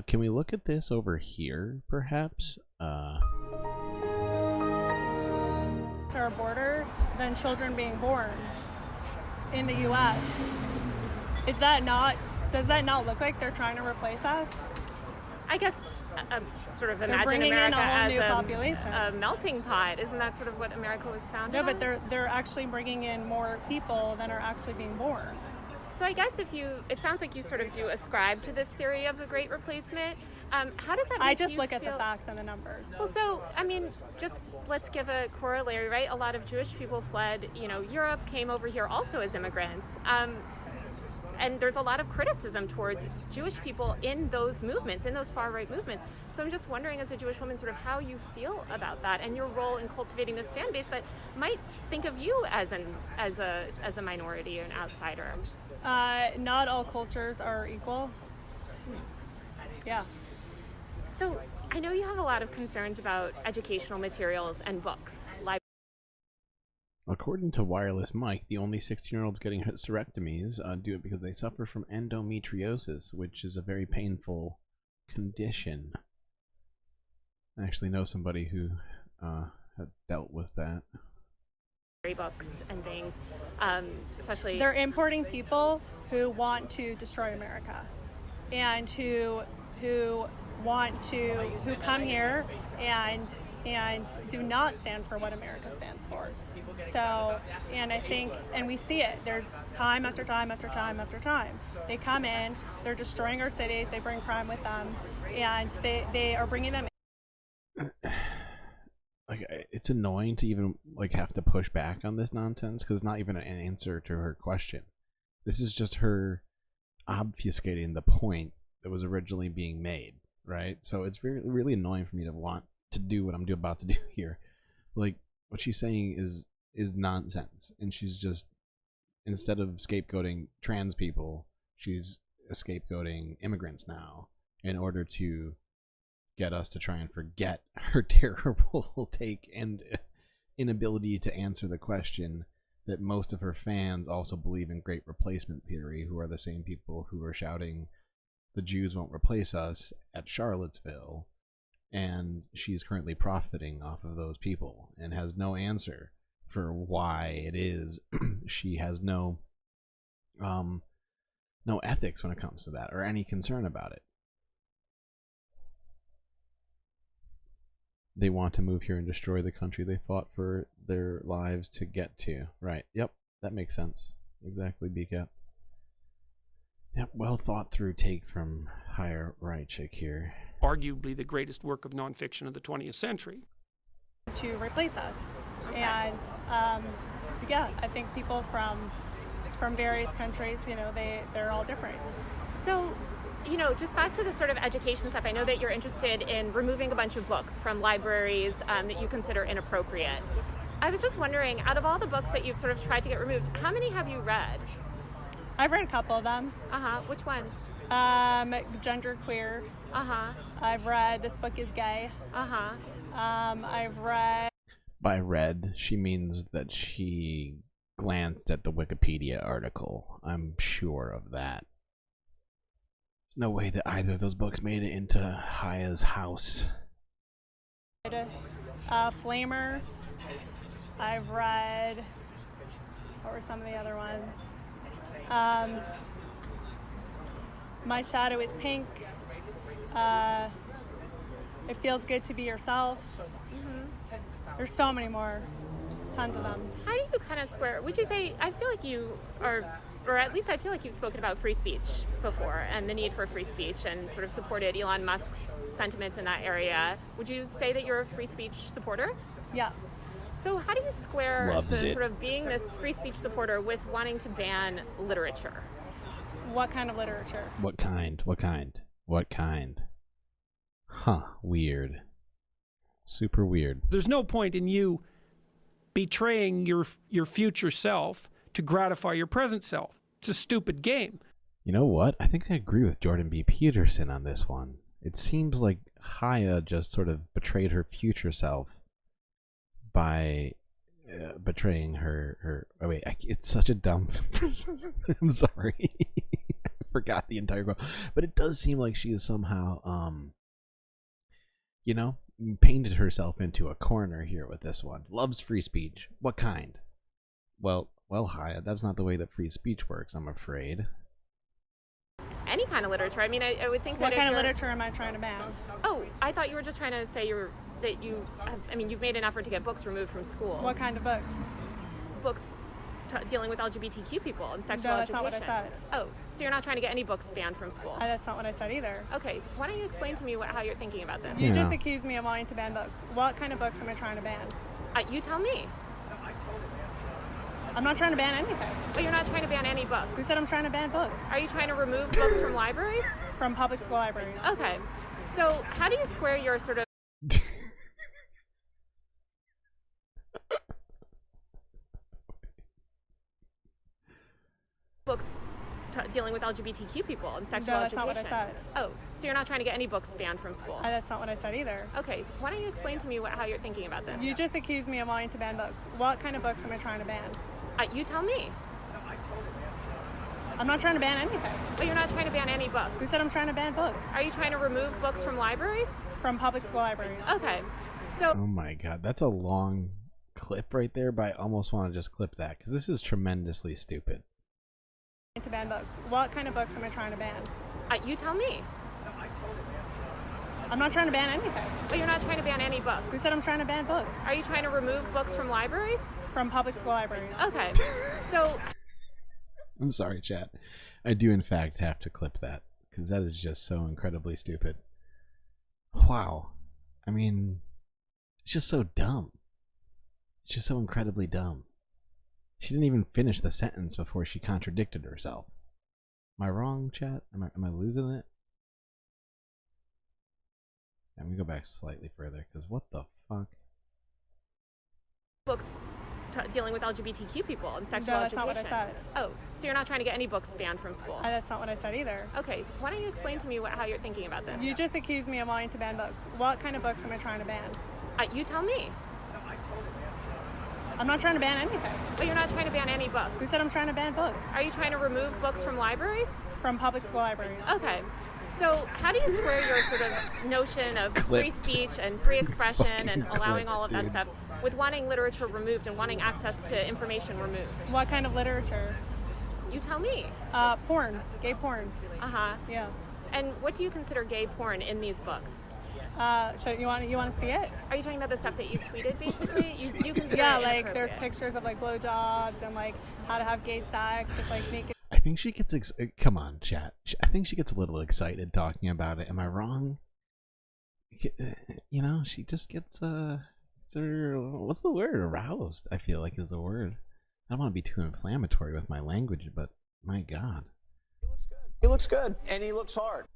Can we look at this over here, perhaps? To our border than children being born in the U.S. Does that not look like they're trying to replace us? I guess sort of imagine bringing America in a whole as new population. A melting pot. Isn't that sort of what America was founded No, on? but they're actually bringing in more people than are actually being born. So I guess it sounds like you sort of do ascribe to this theory of the Great Replacement. How does that make I just you look at the feel? facts and the numbers. Well, so, I mean, just let's give a corollary, right? A lot of Jewish people fled, Europe, came over here also as immigrants. And there's a lot of criticism towards Jewish people in those movements, in those far-right movements. So I'm just wondering, as a Jewish woman, sort of how you feel about that and your role in cultivating this fan base that might think of you as a minority or an outsider. Not all cultures are equal. Yeah. So I know you have a lot of concerns about educational materials and books. According to Wireless Mike, the only 16-year-olds getting hysterectomies do it because they suffer from endometriosis, which is a very painful condition. I actually know somebody who had dealt with that. Books and things, especially. They're importing people who want to destroy America, and who come here and do not stand for what America stands for. So, and I think, and we see it, there's time after time after time after time. They come in, they're destroying our cities, they bring crime with them, and they are bringing them in. Like, it's annoying to even like have to push back on this nonsense because it's not even an answer to her question. This is just her obfuscating the point that was originally being made, right? So it's really annoying for me to want to do what I'm about to do here. Like, what she's saying is nonsense, and she's just, instead of scapegoating trans people, she's scapegoating immigrants now in order to get us to try and forget her terrible take and inability to answer the question that most of her fans also believe in Great Replacement theory, who are the same people who are shouting the Jews won't replace us at Charlottesville, and she's currently profiting off of those people and has no answer for why it is she has no ethics when it comes to that or any concern about it. They want to move here and destroy the country they fought for their lives to get to. Right. Yep. That makes sense. Exactly, BCAP. Yep, well thought through take from higher right chick here. Arguably the greatest work of nonfiction of the 20th century. To replace us. And yeah, I think people from various countries, you know, they're all different. So, you know, just back to the sort of education stuff, I know that you're interested in removing a bunch of books from libraries that you consider inappropriate. I was just wondering, out of all the books that you've sort of tried to get removed, how many have you read? I've read a couple of them. Uh-huh. Which ones? Genderqueer. Uh-huh. I've read This Book is Gay. Uh-huh. I've read... By read, she means that she glanced at the Wikipedia article. I'm sure of that. There's no way that either of those books made it into Haya's house. Flamer. I've read... What were some of the other ones? My Shadow is Pink. It Feels Good to Be Yourself. Mm-hmm. There's so many more. Tons of them. How do you kind of square, would you say, I feel like you are, or at least I feel like you've spoken about free speech before and the need for free speech and sort of supported Elon Musk's sentiments in that area. Would you say that you're a free speech supporter? Yeah. So how do you square Loves it. sort of being this free speech supporter with wanting to ban literature? What kind of literature? What kind? What kind? What kind? Huh, weird. Super weird. There's no point in you betraying your future self to gratify your present self. It's a stupid game. You know what? I think I agree with Jordan B. Peterson on this one. It seems like Haya just sort of betrayed her future self by betraying her. Oh wait, it's such a dumb. I'm sorry, I forgot the entire quote. But it does seem like she is somehow, you know, painted herself into a corner here with this one. Loves free speech. What kind? Well, Haya, that's not the way that free speech works, I'm afraid. Any kind of literature. I mean, I would think that What kind of literature am I trying to ban? Oh, I thought you were just trying to say you've made an effort to get books removed from schools. What kind of books? Books dealing with LGBTQ people and sexual No, that's education. not what I said. Oh, so you're not trying to get any books banned from school? That's not what I said either. Okay, why don't you explain to me how you're thinking about this? You just accused me of wanting to ban books. What kind of books am I trying to ban? You tell me. I'm not trying to ban anything. But you're not trying to ban any books. Who said I'm trying to ban books? Are you trying to remove books from libraries? From public school libraries. Okay. So how do you square your sort of books dealing with LGBTQ people and sexual No, that's education? not what I said. Oh, so you're not trying to get any books banned from school? That's not what I said either. Okay, why don't you explain to me how you're thinking about this? You just accused me of wanting to ban books. What kind of books am I trying to ban? You tell me. I'm not trying to ban anything. But you're not trying to ban any books. Who said I'm trying to ban books? Are you trying to remove books from libraries? From public school libraries. Okay, so... Oh my god, that's a long clip right there, but I almost want to just clip that, because this is tremendously stupid. To ban books. What kind of books am I trying to ban? You tell me. I'm not trying to ban anything. But you're not trying to ban any books. Who said I'm trying to ban books? Are you trying to remove books from libraries? From public school libraries. Okay, so... I'm sorry, chat. I do in fact have to clip that, because that is just so incredibly stupid. Wow. I mean, it's just so dumb. It's just so incredibly dumb. She didn't even finish the sentence before she contradicted herself. Am I wrong, chat? Am I losing it? Let me go back slightly further, because what the fuck? Books dealing with LGBTQ people and sexual No, that's education. not what I said. Oh, so you're not trying to get any books banned from school? That's not what I said either. Okay, why don't you explain to me how you're thinking about this? You just accused me of wanting to ban books. What kind of books am I trying to ban? You tell me. I'm not trying to ban anything. But you're not trying to ban any books. Who said I'm trying to ban books? Are you trying to remove books from libraries? From public school libraries. Okay. So how do you square your sort of notion of free speech and free expression and allowing all of that stuff with wanting literature removed and wanting access to information removed? What kind of literature? You tell me. Porn. Gay porn. Uh-huh. Yeah. And what do you consider gay porn in these books? So you want to see it? Are you talking about the stuff that you've tweeted, basically? You consider yeah, it like there's inappropriate. pictures of like blowjobs and like how to have gay sex with like naked. I think she gets come on, chat. I think she gets a little excited talking about it. Am I wrong? You know, she just gets what's the word? Aroused, I feel like, is the word. I don't want to be too inflammatory with my language, but my God. He looks good, and he looks hard.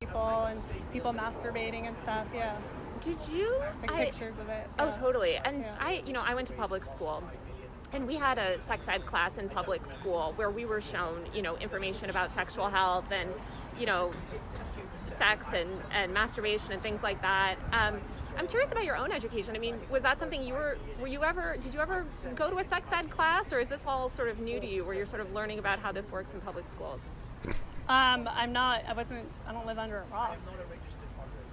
People masturbating and stuff. Yeah. Did you? Pictures of it. Oh, yeah. totally. And Yeah. I went to public school. And we had a sex ed class in public school where we were shown, information about sexual health and, sex and masturbation and things like that. I'm curious about your own education. I mean, was that something did you ever go to a sex ed class, or is this all sort of new to you where you're sort of learning about how this works in public schools? I don't live under a rock.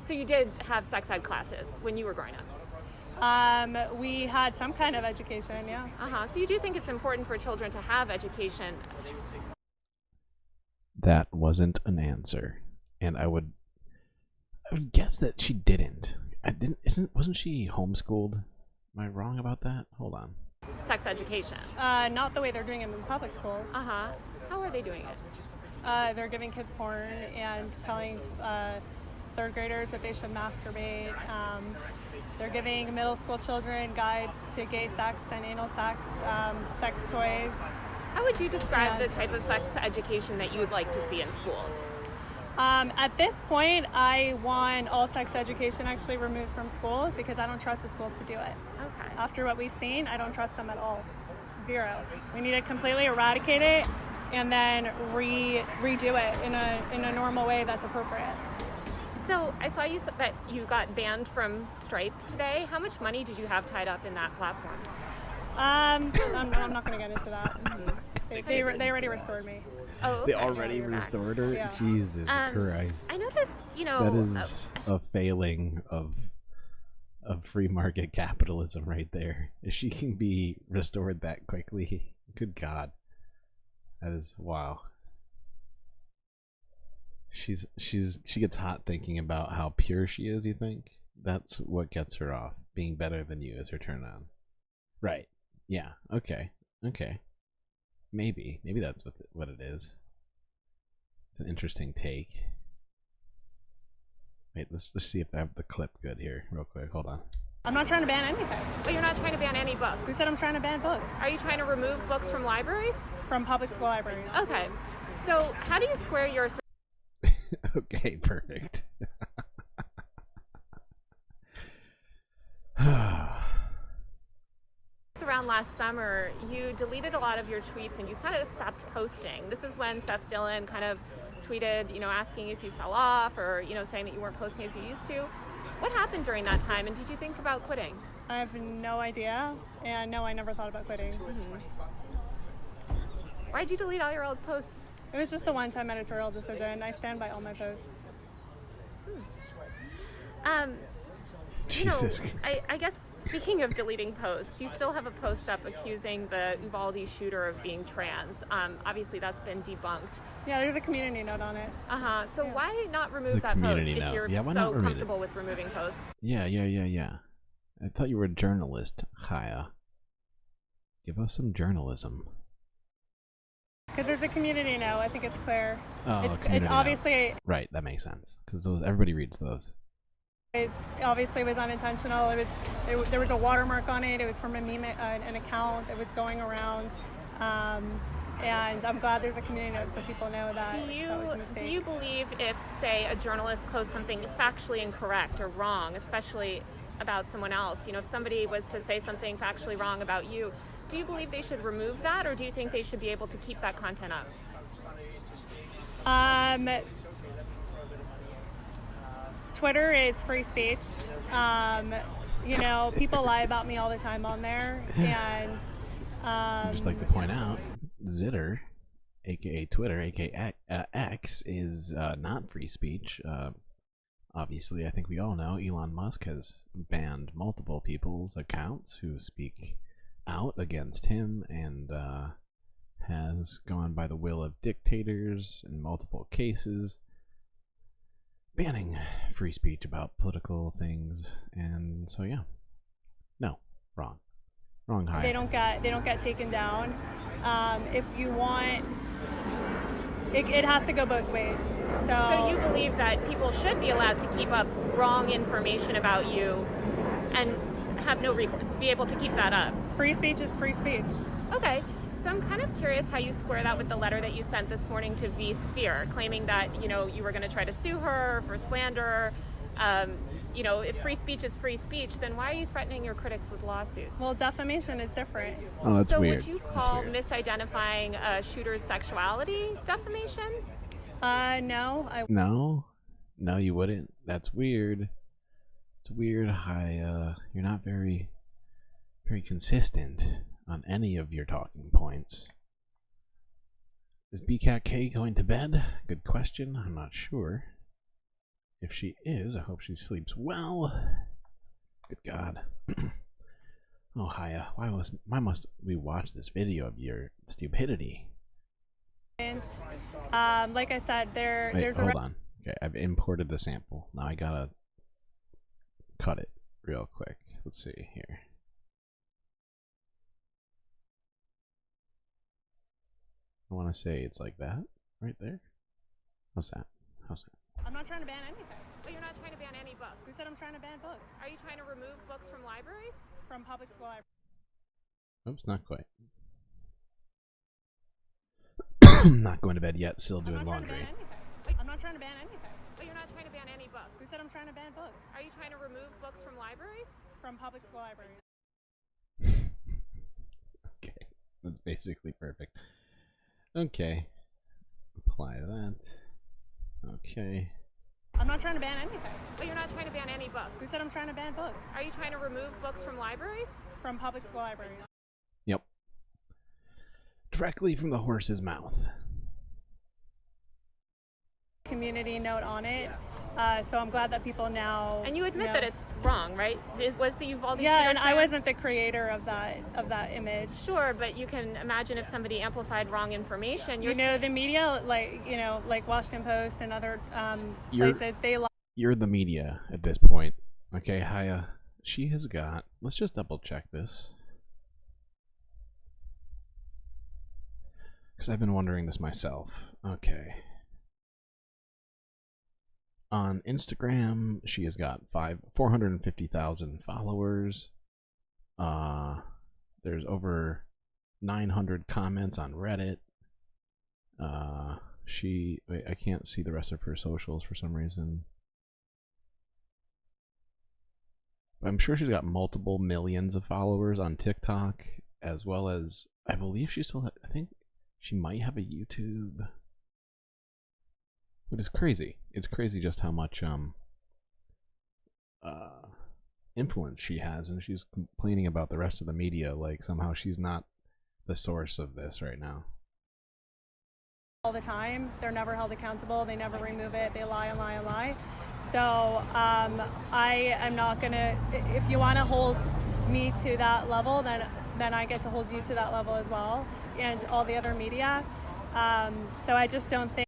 So you did have sex ed classes when you were growing up? We had some kind of education, yeah. So you do think it's important for children to have education? That wasn't an answer, and I would guess that she didn't. Wasn't she homeschooled? Am I wrong about that? Hold on. Sex education? Not the way they're doing it in public schools. How are they doing it? They're giving kids porn and telling third graders that they should masturbate. They're giving middle school children guides to gay sex and anal sex, sex toys. How would you describe the type of sex education that you would like to see in schools? At this point, I want all sex education actually removed from schools because I don't trust the schools to do it. Okay. After what we've seen, I don't trust them at all. Zero. We need to completely eradicate it and then redo it in a normal way that's appropriate. So I saw you said that you got banned from Stripe today. How much money did you have tied up in that platform? I'm not going to get into that. They already restored me. Oh, okay. They already restored her? Yeah. Jesus Christ. I noticed, That is a failing of free market capitalism right there. If she can be restored that quickly, good God. That is, wow. She gets hot thinking about how pure she is, you think? That's what gets her off. Being better than you is her turn on. Right. Yeah. Okay. Maybe that's what it is. It's an interesting take. Wait, let's see if I have the clip good here real quick. Hold on. I'm not trying to ban anything. But you're not trying to ban any books? Who said I'm trying to ban books? Are you trying to remove books from libraries? From public school libraries. Okay. So how do you square your... Okay, perfect. Around last summer, you deleted a lot of your tweets and you sort of stopped posting. This is when Seth Dillon kind of tweeted, asking if you fell off or, saying that you weren't posting as you used to. What happened during that time, and did you think about quitting? I have no idea, and no, I never thought about quitting. Why'd you delete all your old posts? It was just a one-time editorial decision. I stand by all my posts. Jesus. I guess speaking of deleting posts, you still have a post up accusing the Uvalde shooter of being trans. Obviously, that's been debunked. Yeah, there's a community note on it. So why not remove There's a that post community if note. you're Yeah, why so not remove it? comfortable with removing posts? Yeah. I thought you were a journalist, Chaya. Give us some journalism. Because there's a community note. I think it's clear. Oh, it's obviously... Right, that makes sense. Because everybody reads those. Obviously was unintentional. There was a watermark on it. It was from a meme, an account that was going around. And I'm glad there's a community note so people know that that was a mistake. Do you believe if, say, a journalist posts something factually incorrect or wrong, especially about someone else, if somebody was to say something factually wrong about you, do you believe they should remove that, or do you think they should be able to keep that content up? Twitter is free speech. People lie about me all the time on there, and I'd just like to point out, Zitter, aka Twitter, aka X, is not free speech. Obviously, I think we all know Elon Musk has banned multiple people's accounts who speak out against him, and has gone by the will of dictators in multiple cases, banning free speech about political things. And so, yeah, no, wrong high. They don't get taken down. if you want, it has to go both ways. So you believe that people should be allowed to keep up wrong information about you and have no recourse, be able to keep that up? Free speech is free speech. Okay. So I'm kind of curious how you square that with the letter that you sent this morning to V Sphere, claiming that, you know, you were going to try to sue her for slander. You know, if free speech is free speech, then why are you threatening your critics with lawsuits? Well, defamation is different. Oh, that's so weird. Would you call misidentifying a shooter's sexuality defamation? No. No, you wouldn't. That's weird. It's weird how you're not very consistent on any of your talking points. Is BCAT K going to bed? Good question. I'm not sure. If she is, I hope she sleeps well. Good God. Oh, Haya, why must we watch this video of your stupidity? And like I said, there's hold on. Okay, I've imported the sample. Now I gotta cut it real quick. Let's see here. I want to say it's like that, right there. How's that? I'm not trying to ban anything. But you're not trying to ban any books. Who said I'm trying to ban books? Are you trying to remove books from libraries? From public school libraries. Oops, not quite. Not going to bed yet, still doing laundry. I'm not trying to ban anything. But you're not trying to ban any books. Who said I'm trying to ban books? Are you trying to remove books from libraries? From public school libraries. Okay, that's basically perfect. Okay, apply that. Okay. I'm not trying to ban anything. But you're not trying to ban any books. Who said I'm trying to ban books? Are you trying to remove books from libraries? From public school libraries. Yep. Directly from the horse's mouth. Community note on it. So I'm glad that people now. And you admit that it's wrong, right? Was the Uvalde yeah, shooter and trans? I wasn't the creator of that image. Sure, but you can imagine if somebody amplified wrong information. You know, the media, like Washington Post and other places, they lie. You're the media at this point. Okay, Haya. She has got. Let's just double check this. Because I've been wondering this myself. Okay. On Instagram, she has got 450,000 followers. There's over 900 comments on Reddit. Wait, I can't see the rest of her socials for some reason. I'm sure she's got multiple millions of followers on TikTok, as well as I believe she still. I think she might have a YouTube. But it's crazy. It's crazy just how much influence she has, and she's complaining about the rest of the media like somehow she's not the source of this right now. All the time. They're never held accountable. They never remove it. They lie and lie and lie. So I am not gonna. If you want to hold me to that level, then I get to hold you to that level as well, and all the other media. So I just don't think.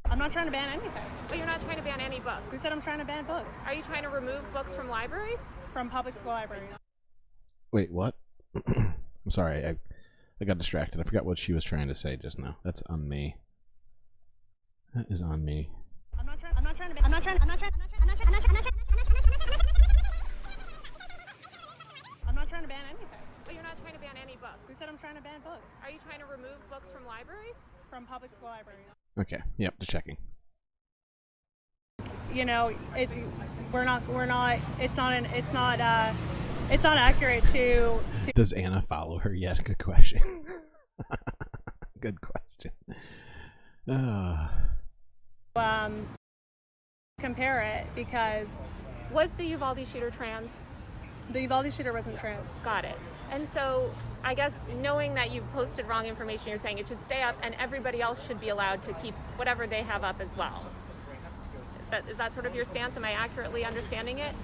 I'm not trying to ban anything. But you're not trying to ban any books. Who said I'm trying to ban books? Are you trying to remove books from libraries? From public school libraries. Wait, what? I'm sorry, I got distracted. I forgot what she was trying to say just now. That's on me. That is on me. I'm not trying to ban. I'm not trying to ban anything. But you're not trying to ban any books. Who said I'm trying to ban books? Are you trying to remove books from libraries? From public school libraries. Okay, yep, just checking. You know, it's not accurate to. Does Anna follow her yet? Good question. Good question. Compare it because. Was the Uvalde shooter trans? The Uvalde shooter wasn't trans. Got it. And so I guess knowing that you posted wrong information, you're saying it should stay up and everybody else should be allowed to keep whatever they have up as well. Is that sort of your stance? Am I accurately understanding it?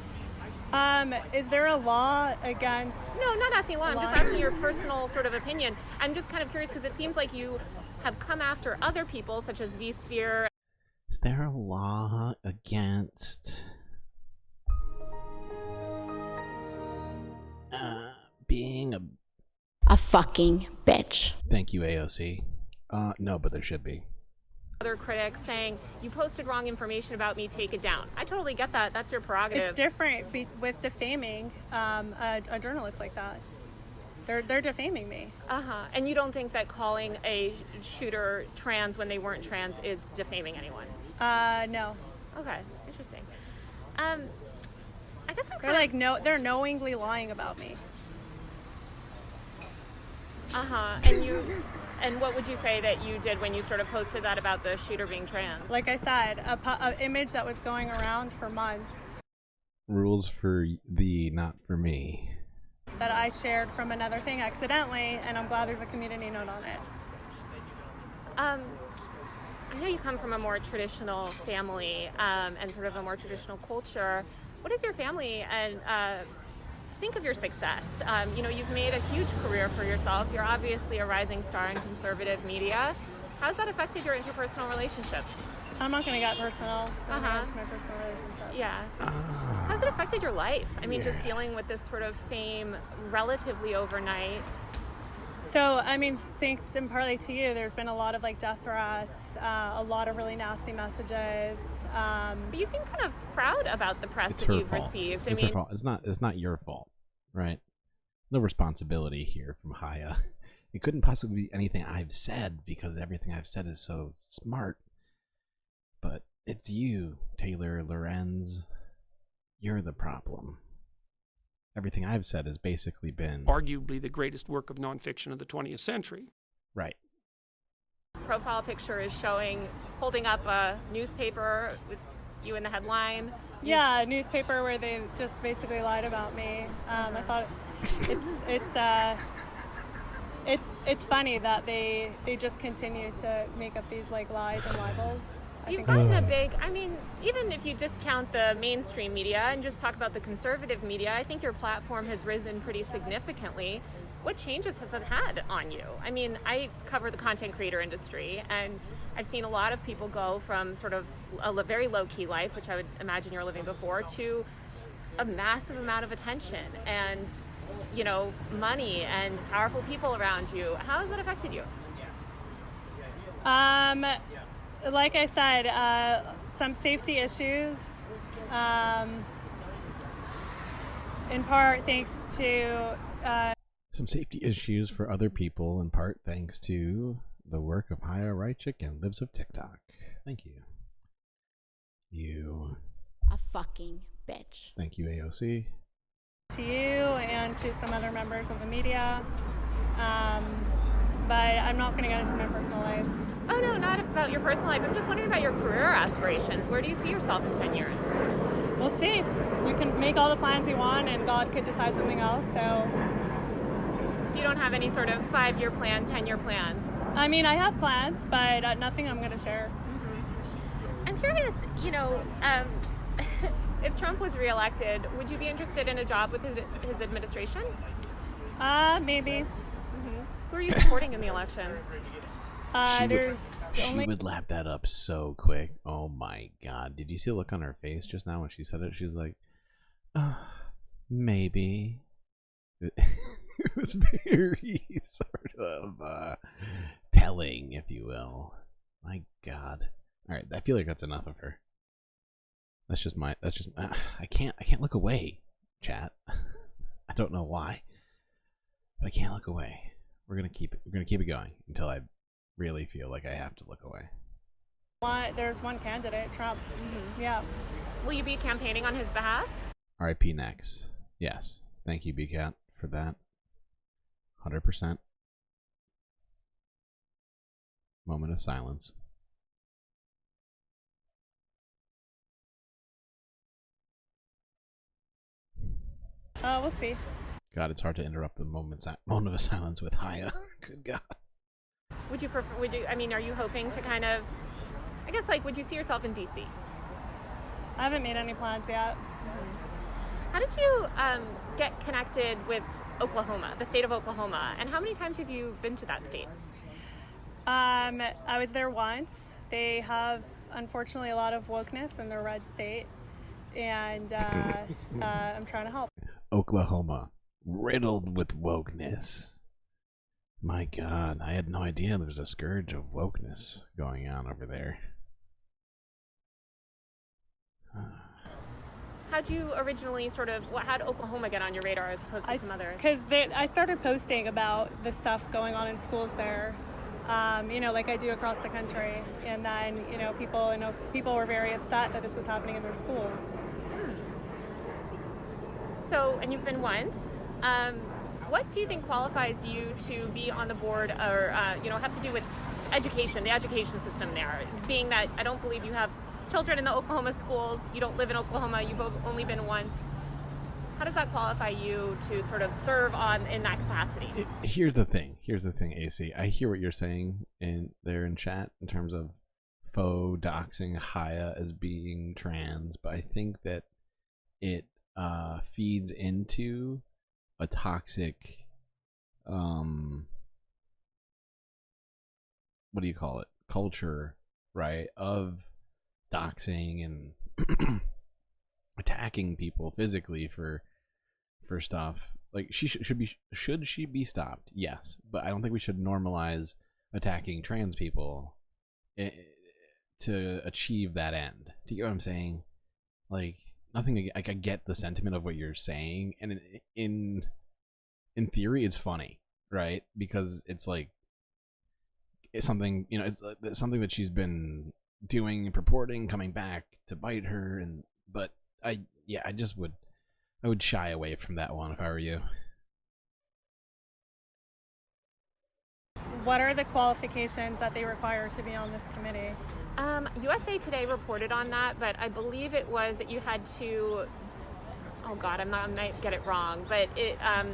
Is there a law against... No, I'm not asking law. I'm just asking your personal sort of opinion. I'm just kind of curious because it seems like you have come after other people such as V-Sphere. Is there a law against... being a fucking bitch. Thank you, AOC. No, but there should be. Other critics saying, you posted wrong information about me, take it down. I totally get that. That's your prerogative. It's different with defaming a journalist like that. They're defaming me. And you don't think that calling a shooter trans when they weren't trans is defaming anyone? No. Okay, interesting. I guess they're knowingly lying about me. And what would you say that you did when you sort of posted that about the shooter being trans? Like I said, an image that was going around for months. Rules for thee, not for me. That I shared from another thing accidentally, and I'm glad there's a community note on it. I know you come from a more traditional family and sort of a more traditional culture. What does your family and think of your success? You've made a huge career for yourself. You're obviously a rising star in conservative media. How's that affected your interpersonal relationships? I'm not going to get personal. I'm going to get into my personal relationships. Yeah. How's it affected your life? I mean, just dealing with this sort of fame relatively overnight. So, I mean, thanks in partly to you, there's been a lot of death threats, a lot of really nasty messages. But you seem kind of proud about the press It's that her you've fault. received. It's her fault. It's not your fault, right? No responsibility here from Haya. It couldn't possibly be anything I've said because everything I've said is so smart. But it's you, Taylor Lorenz. You're the problem. Everything I've said has basically been arguably the greatest work of nonfiction of the 20th century. Right. Profile picture is holding up a newspaper with you in the headline. Yeah, a newspaper where they just basically lied about me. I thought it's funny that they just continue to make up these lies and libels. You've gotten a big, even if you discount the mainstream media and just talk about the conservative media, I think your platform has risen pretty significantly. What changes has that had on you? I mean, I cover the content creator industry, and I've seen a lot of people go from sort of a very low-key life, which I would imagine you're living before, to a massive amount of attention and, money and powerful people around you. How has that affected you? Like I said, some safety issues, in part thanks to... some safety issues for other people, in part thanks to the work of Haya Reichik and Lives of TikTok. Thank you. You... a fucking bitch. Thank you, AOC. To you and to some other members of the media. But I'm not going to get into my personal life. Oh, no, not about your personal life. I'm just wondering about your career aspirations. Where do you see yourself in 10 years? We'll see. You can make all the plans you want, and God could decide something else, so you don't have any sort of 5-year plan, 10-year plan? I mean, I have plans, but nothing I'm going to share. Mm-hmm. I'm curious, if Trump was reelected, would you be interested in a job with his administration? Maybe. Mm-hmm. Who are you supporting in the election? She would lap that up so quick. Oh my god. Did you see the look on her face just now when she said it? She was like, maybe. It was very sort of telling, if you will. My god. Alright, I feel like that's enough of her. I can't look away, chat. I don't know why. But I can't look away. We're gonna keep it going until I really feel like I have to look away. There's one candidate, Trump. Mm-hmm. Yeah. Will you be campaigning on his behalf? R.I.P. Nex. Yes. Thank you, BCat, for that. 100%. Moment of silence. We'll see. God, it's hard to interrupt the moment of silence with Haya. Good God. Are you hoping to kind of, would you see yourself in DC? I haven't made any plans yet. Mm-hmm. How did you get connected with Oklahoma, the state of Oklahoma, and how many times have you been to that state? I was there once. They have, unfortunately, a lot of wokeness in their red state, and I'm trying to help. Oklahoma, riddled with wokeness. My God, I had no idea there was a scourge of wokeness going on over there. How'd you originally how'd Oklahoma get on your radar as opposed to some others? Because I started posting about the stuff going on in schools there, like I do across the country. And then, people were very upset that this was happening in their schools. So, and you've been once. What do you think qualifies you to be on the board or, have to do with education, the education system there? Being that I don't believe you have children in the Oklahoma schools, you don't live in Oklahoma, you've only been once. How does that qualify you to sort of serve in that capacity? Here's the thing, AC. I hear what you're saying there in chat in terms of faux doxing Haya as being trans, but I think that it feeds into a toxic what do you call it, culture, right, of doxing and attacking people physically for stuff. Like, should she be stopped? Yes, but I don't think we should normalize attacking trans people to achieve that end. Do you get what I'm saying? Like, nothing. Like, I get the sentiment of what you're saying, and in theory, it's funny, right? Because it's like it's something, it's something that she's been doing and purporting, coming back to bite her, but I would shy away from that one if I were you. What are the qualifications that they require to be on this committee? USA Today reported on that, but I believe it was that you had to, oh God, I might get it wrong, but I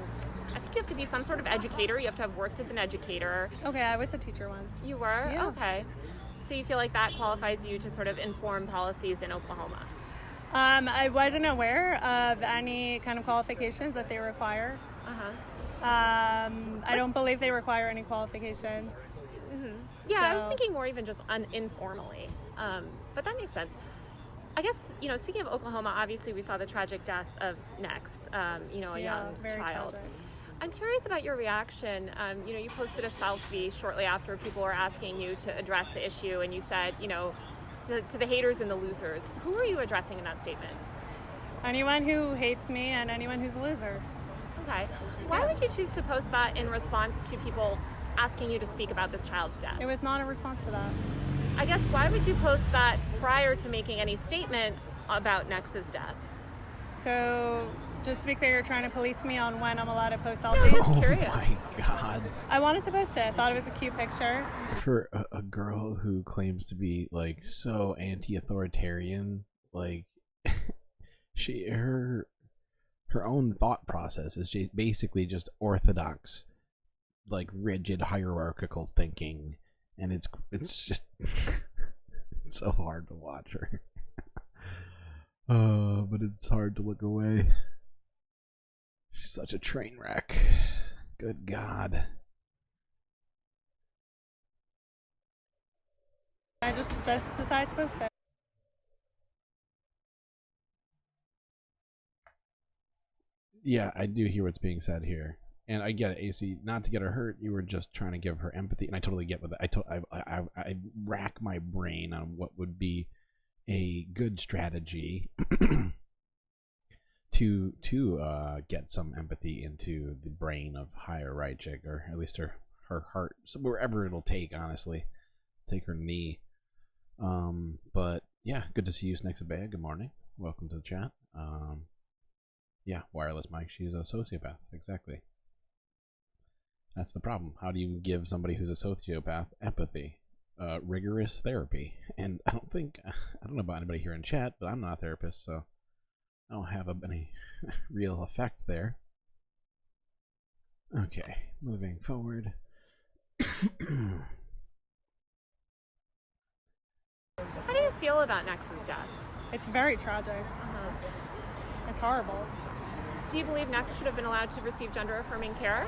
think you have to be some sort of educator. You have to have worked as an educator. Okay, I was a teacher once. You were? Yeah. Okay. So you feel like that qualifies you to sort of inform policies in Oklahoma? I wasn't aware of any kind of qualifications that they require. I don't believe they require any qualifications. Yeah, I was thinking more even just informally, but that makes sense. I guess, speaking of Oklahoma, obviously we saw the tragic death of Nex, a young child. Tragic. I'm curious about your reaction. You posted a selfie shortly after people were asking you to address the issue, and you said, to the haters and the losers. Who are you addressing in that statement? Anyone who hates me and anyone who's a loser. Okay. Why would you choose to post that in response to people asking you to speak about this child's death? It was not a response to that. I guess, why would you post that prior to making any statement about Nex's death? So, just to be clear, you're trying to police me on when I'm allowed to post selfies? No, I'm just curious. Oh my God. I wanted to post it. I thought it was a cute picture. For a girl who claims to be, like, so anti-authoritarian, like, her own thought process is basically just orthodox, like, rigid hierarchical thinking, and it's just it's so hard to watch her. But it's hard to look away. She's such a train wreck. Good God. I just decided to post it. Yeah, I do hear what's being said here, and I get it, AC. Not to get her hurt, you were just trying to give her empathy, and I totally get with it. I rack my brain on what would be a good strategy to get some empathy into the brain of Haya Rychik, or at least her heart, so wherever it'll take. Honestly, take her knee. But yeah, good to see you, Snexabea. Good morning. Welcome to the chat. Yeah, wireless mic. She's a sociopath. Exactly. That's the problem. How do you give somebody who's a sociopath empathy? Rigorous therapy. And I don't know about anybody here in chat, but I'm not a therapist, so I don't have any real effect there. Okay, moving forward. How do you feel about Nex's death? It's very tragic. It's horrible. Do you believe Nex should have been allowed to receive gender-affirming care?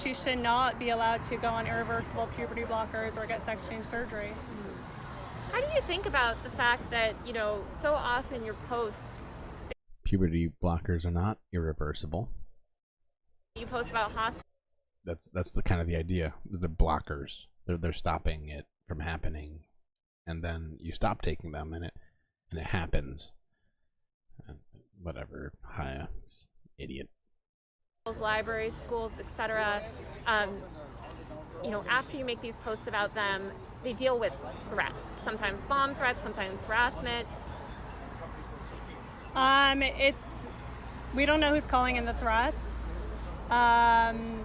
She should not be allowed to go on irreversible puberty blockers or get sex change surgery. How do you think about the fact that, so often your posts... Puberty blockers are not irreversible. You post about hospitals that's the kind of the idea. The blockers, they're stopping it from happening, and then you stop taking them, and it happens. And whatever, hi, idiot. Libraries, schools, etc. You know, after you make these posts about them, they deal with threats. Sometimes bomb threats, sometimes harassment. We don't know who's calling in the threats. And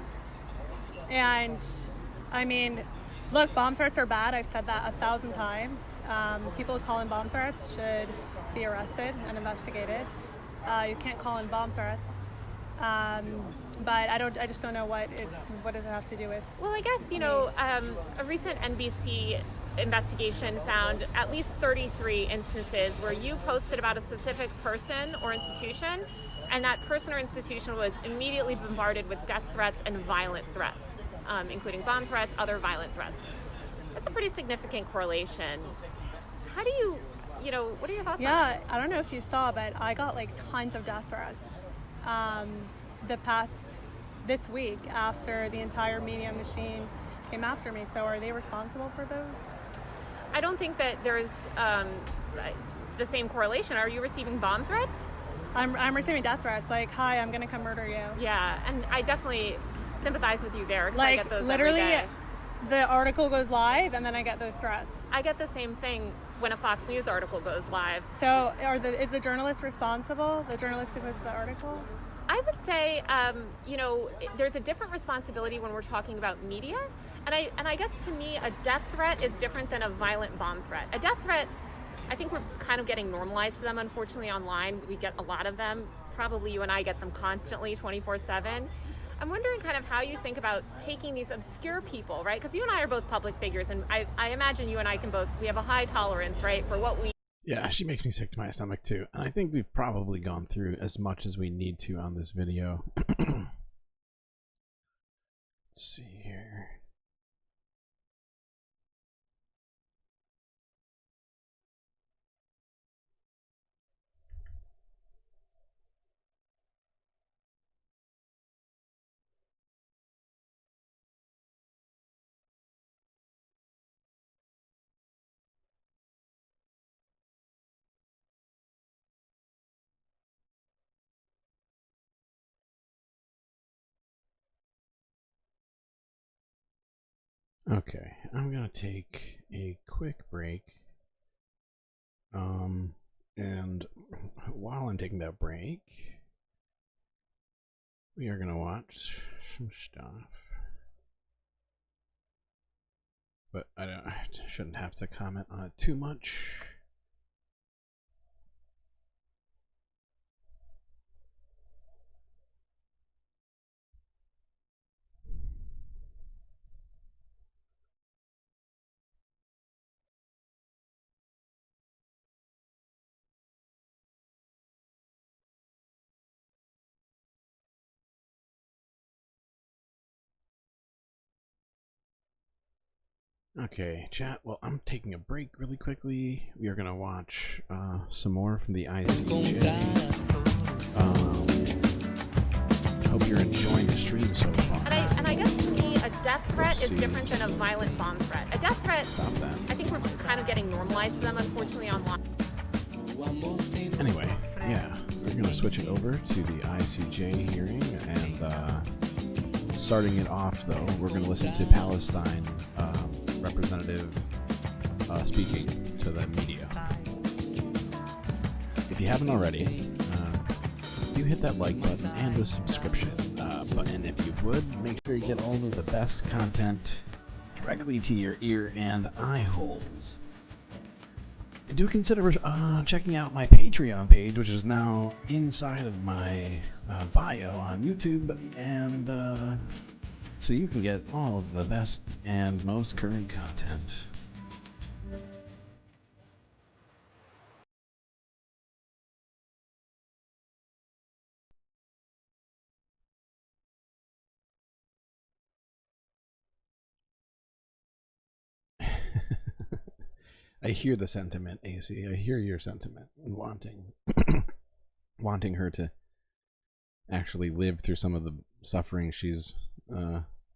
I mean, look, bomb threats are bad. I've said that 1,000 times. People who call in bomb threats should be arrested and investigated. You can't call in bomb threats. But I just don't know what does it have to do with. Well, I guess, you know, a recent NBC investigation found at least 33 instances where you posted about a specific person or institution, and that person or institution was immediately bombarded with death threats and violent threats, including bomb threats, other violent threats. That's a pretty significant correlation. How do you know, what are your thoughts on that? Yeah, I don't know if you saw, but I got like tons of death threats this week after the entire media machine came after me. So are they responsible for those? I don't think that there's the same correlation. Are you receiving bomb threats? I'm receiving death threats, like, hi, I'm gonna come murder you. Yeah, and I definitely sympathize with you there, because like, I get those literally, every day. The article goes live and then I get those threats. I get the same thing when a Fox News article goes live. So is the journalist responsible? The journalist who posted the article? I would say, you know, there's a different responsibility when we're talking about media. And I guess to me, a death threat is different than a violent bomb threat. A death threat, I think we're kind of getting normalized to them, unfortunately, online. We get a lot of them. Probably you and I get them constantly, 24/7. I'm wondering kind of how you think about taking these obscure people, right? Because you and I are both public figures, and I imagine you and I we have a high tolerance, right, for what we... Yeah, she makes me sick to my stomach too. And I think we've probably gone through as much as we need to on this video. Let's see here. Okay, I'm gonna take a quick break. And while I'm taking that break, we are gonna watch some stuff. But I shouldn't have to comment on it too much. Okay, chat. Well, I'm taking a break really quickly. We are gonna watch some more from the ICJ. Hope you're enjoying the stream so far. And I guess to me, a death threat is different than a violent bomb threat. A death threat, Stop that. I think we're kind of getting normalized to them, unfortunately, online. Anyway, yeah, we're gonna switch it over to the ICJ hearing, and starting it off though, we're gonna listen to Palestine representative speaking to the media. If you haven't already, do hit that like button and the subscription button if you would. Make sure you get all of the best content directly to your ear and eye holes. Do consider checking out my Patreon page, which is now inside of my bio on YouTube, and so you can get all of the best and most current content. I hear the sentiment, AC. I hear your sentiment and wanting her to actually live through some of the suffering she's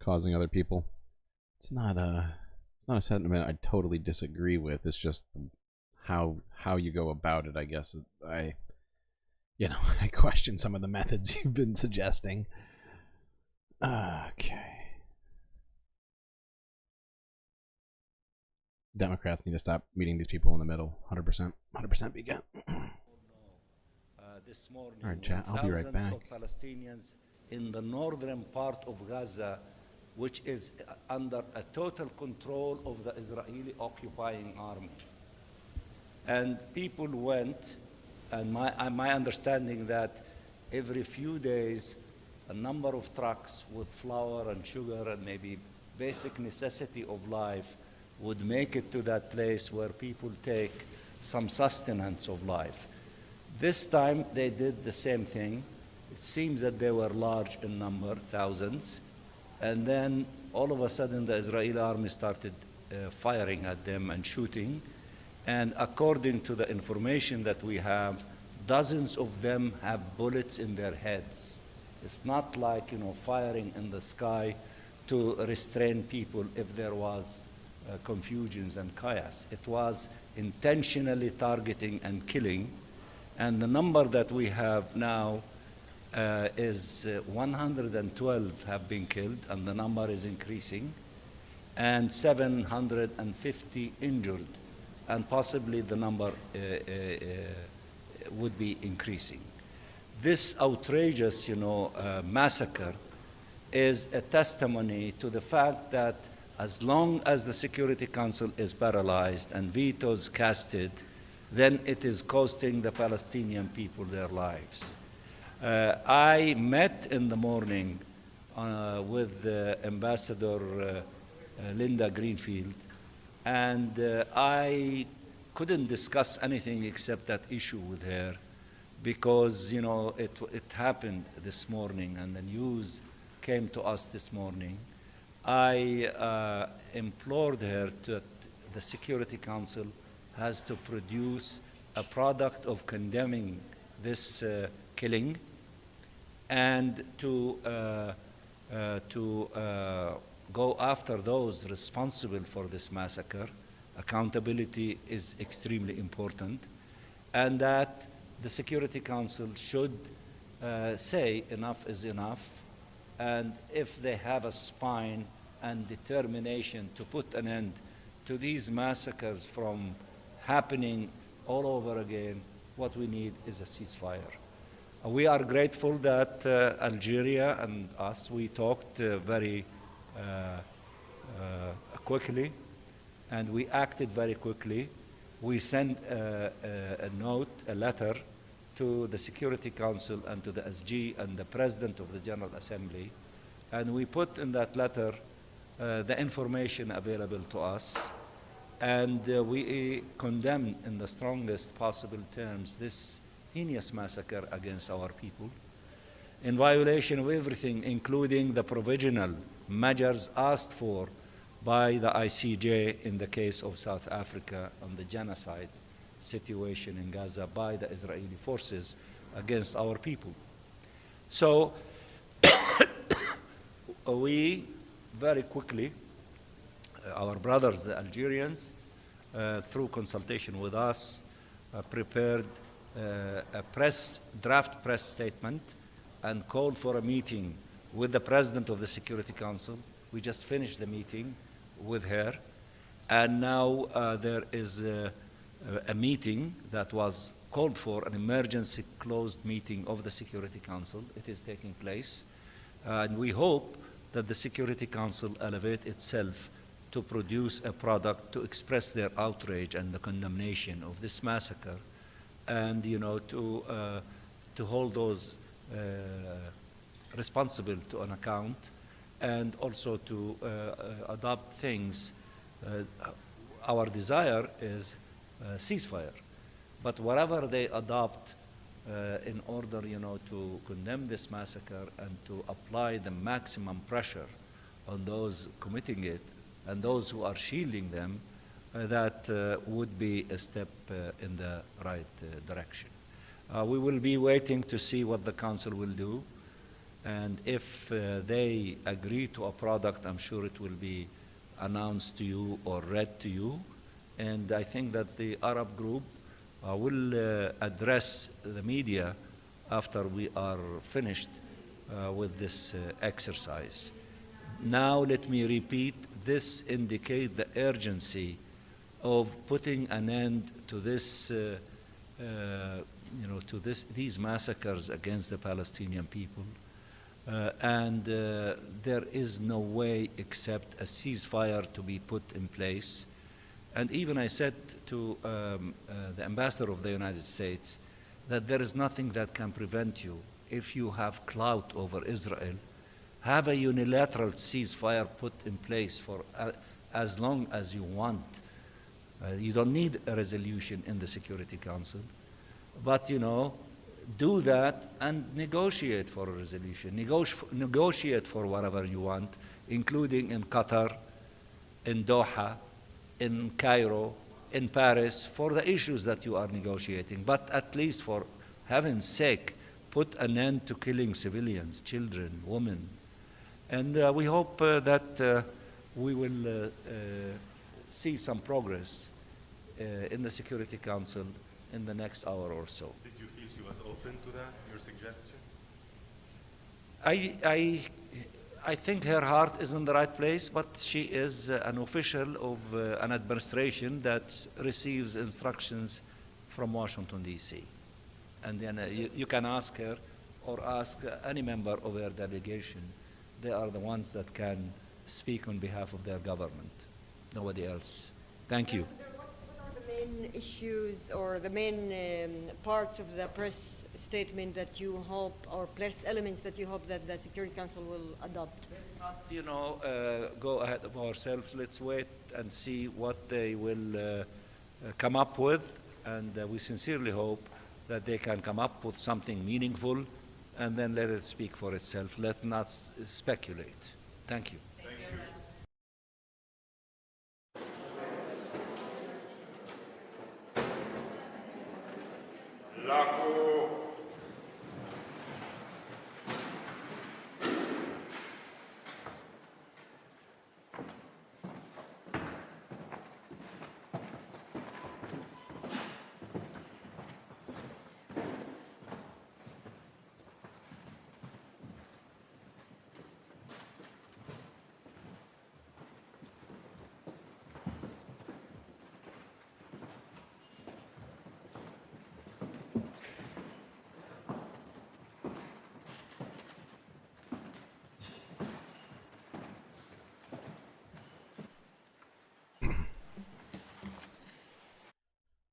causing other people. It's not a sentiment I totally disagree with. It's just how you go about it, I guess. I question some of the methods you've been suggesting. Okay. Democrats need to stop meeting these people in the middle. 100%. 100% begin. This morning, all right, chat. I'll be right back. Thousands of Palestinians in the northern part of Gaza, which is under a total control of the Israeli occupying army. And people went, and my understanding that every few days, a number of trucks with flour and sugar and maybe basic necessity of life would make it to that place where people take some sustenance of life. This time they did the same thing. It seems that they were large in number, thousands, and then all of a sudden the Israeli army started firing at them and shooting. And according to the information that we have, dozens of them have bullets in their heads. It's not like, firing in the sky to restrain people if there was confusions and chaos. It was intentionally targeting and killing. And the number that we have now is 112 have been killed, and the number is increasing, and 750 injured, and possibly the number would be increasing. This outrageous, massacre is a testimony to the fact that as long as the Security Council is paralyzed and vetoes casted, then it is costing the Palestinian people their lives. I met in the morning with Ambassador Linda Greenfield, and I couldn't discuss anything except that issue with her because, it happened this morning and the news came to us this morning. I implored her that the Security Council has to produce a product of condemning this killing and to go after those responsible for this massacre. Accountability is extremely important, and that the Security Council should say enough is enough, and if they have a spine and determination to put an end to these massacres from happening all over again, what we need is a ceasefire. We are grateful that Algeria and us, we talked very quickly, and we acted very quickly. We sent a note, a letter to the Security Council and to the SG and the President of the General Assembly, and we put in that letter the information available to us, and we condemn in the strongest possible terms this heinous massacre against our people, in violation of everything, including the provisional measures asked for by the ICJ in the case of South Africa on the genocide situation in Gaza by the Israeli forces against our people. So we very quickly, our brothers, the Algerians, through consultation with us, prepared a draft press statement and called for a meeting with the President of the Security Council. We just finished the meeting with her, and now there is a meeting that was called for, an emergency closed meeting of the Security Council. It is taking place, and we hope that the Security Council elevate itself to produce a product to express their outrage and the condemnation of this massacre, and to hold those responsible to an account, and also to adopt things. Our desire is ceasefire, but whatever they adopt in order, to condemn this massacre and to apply the maximum pressure on those committing it and those who are shielding them, that would be a step in the right direction. We will be waiting to see what the Council will do. And if they agree to a product, I'm sure it will be announced to you or read to you. And I think that the Arab group will address the media after we are finished with this exercise. Now let me repeat, this indicates the urgency of putting an end to this, these massacres against the Palestinian people. There is no way except a ceasefire to be put in place. And even I said to the ambassador of the United States that there is nothing that can prevent you, if you have clout over Israel, have a unilateral ceasefire put in place for as long as you want. You don't need a resolution in the Security Council, but do that and negotiate for a resolution. Negotiate for whatever you want, including in Qatar, in Doha, in Cairo, in Paris, for the issues that you are negotiating. But at least for heaven's sake, put an end to killing civilians, children, women. And we hope that we will see some progress in the Security Council in the next hour or so. Did you feel she was open to that, your suggestion? I think her heart is in the right place, but she is an official of an administration that receives instructions from Washington, D.C. And then you can ask her or ask any member of her delegation. They are the ones that can speak on behalf of their government, nobody else. Thank you. What are the main issues or the main parts of the press statement that you hope, or press elements that you hope that the Security Council will adopt? Let's not, go ahead of ourselves. Let's wait and see what they will come up with, and we sincerely hope that they can come up with something meaningful, and then let it speak for itself. Let not speculate. Thank you.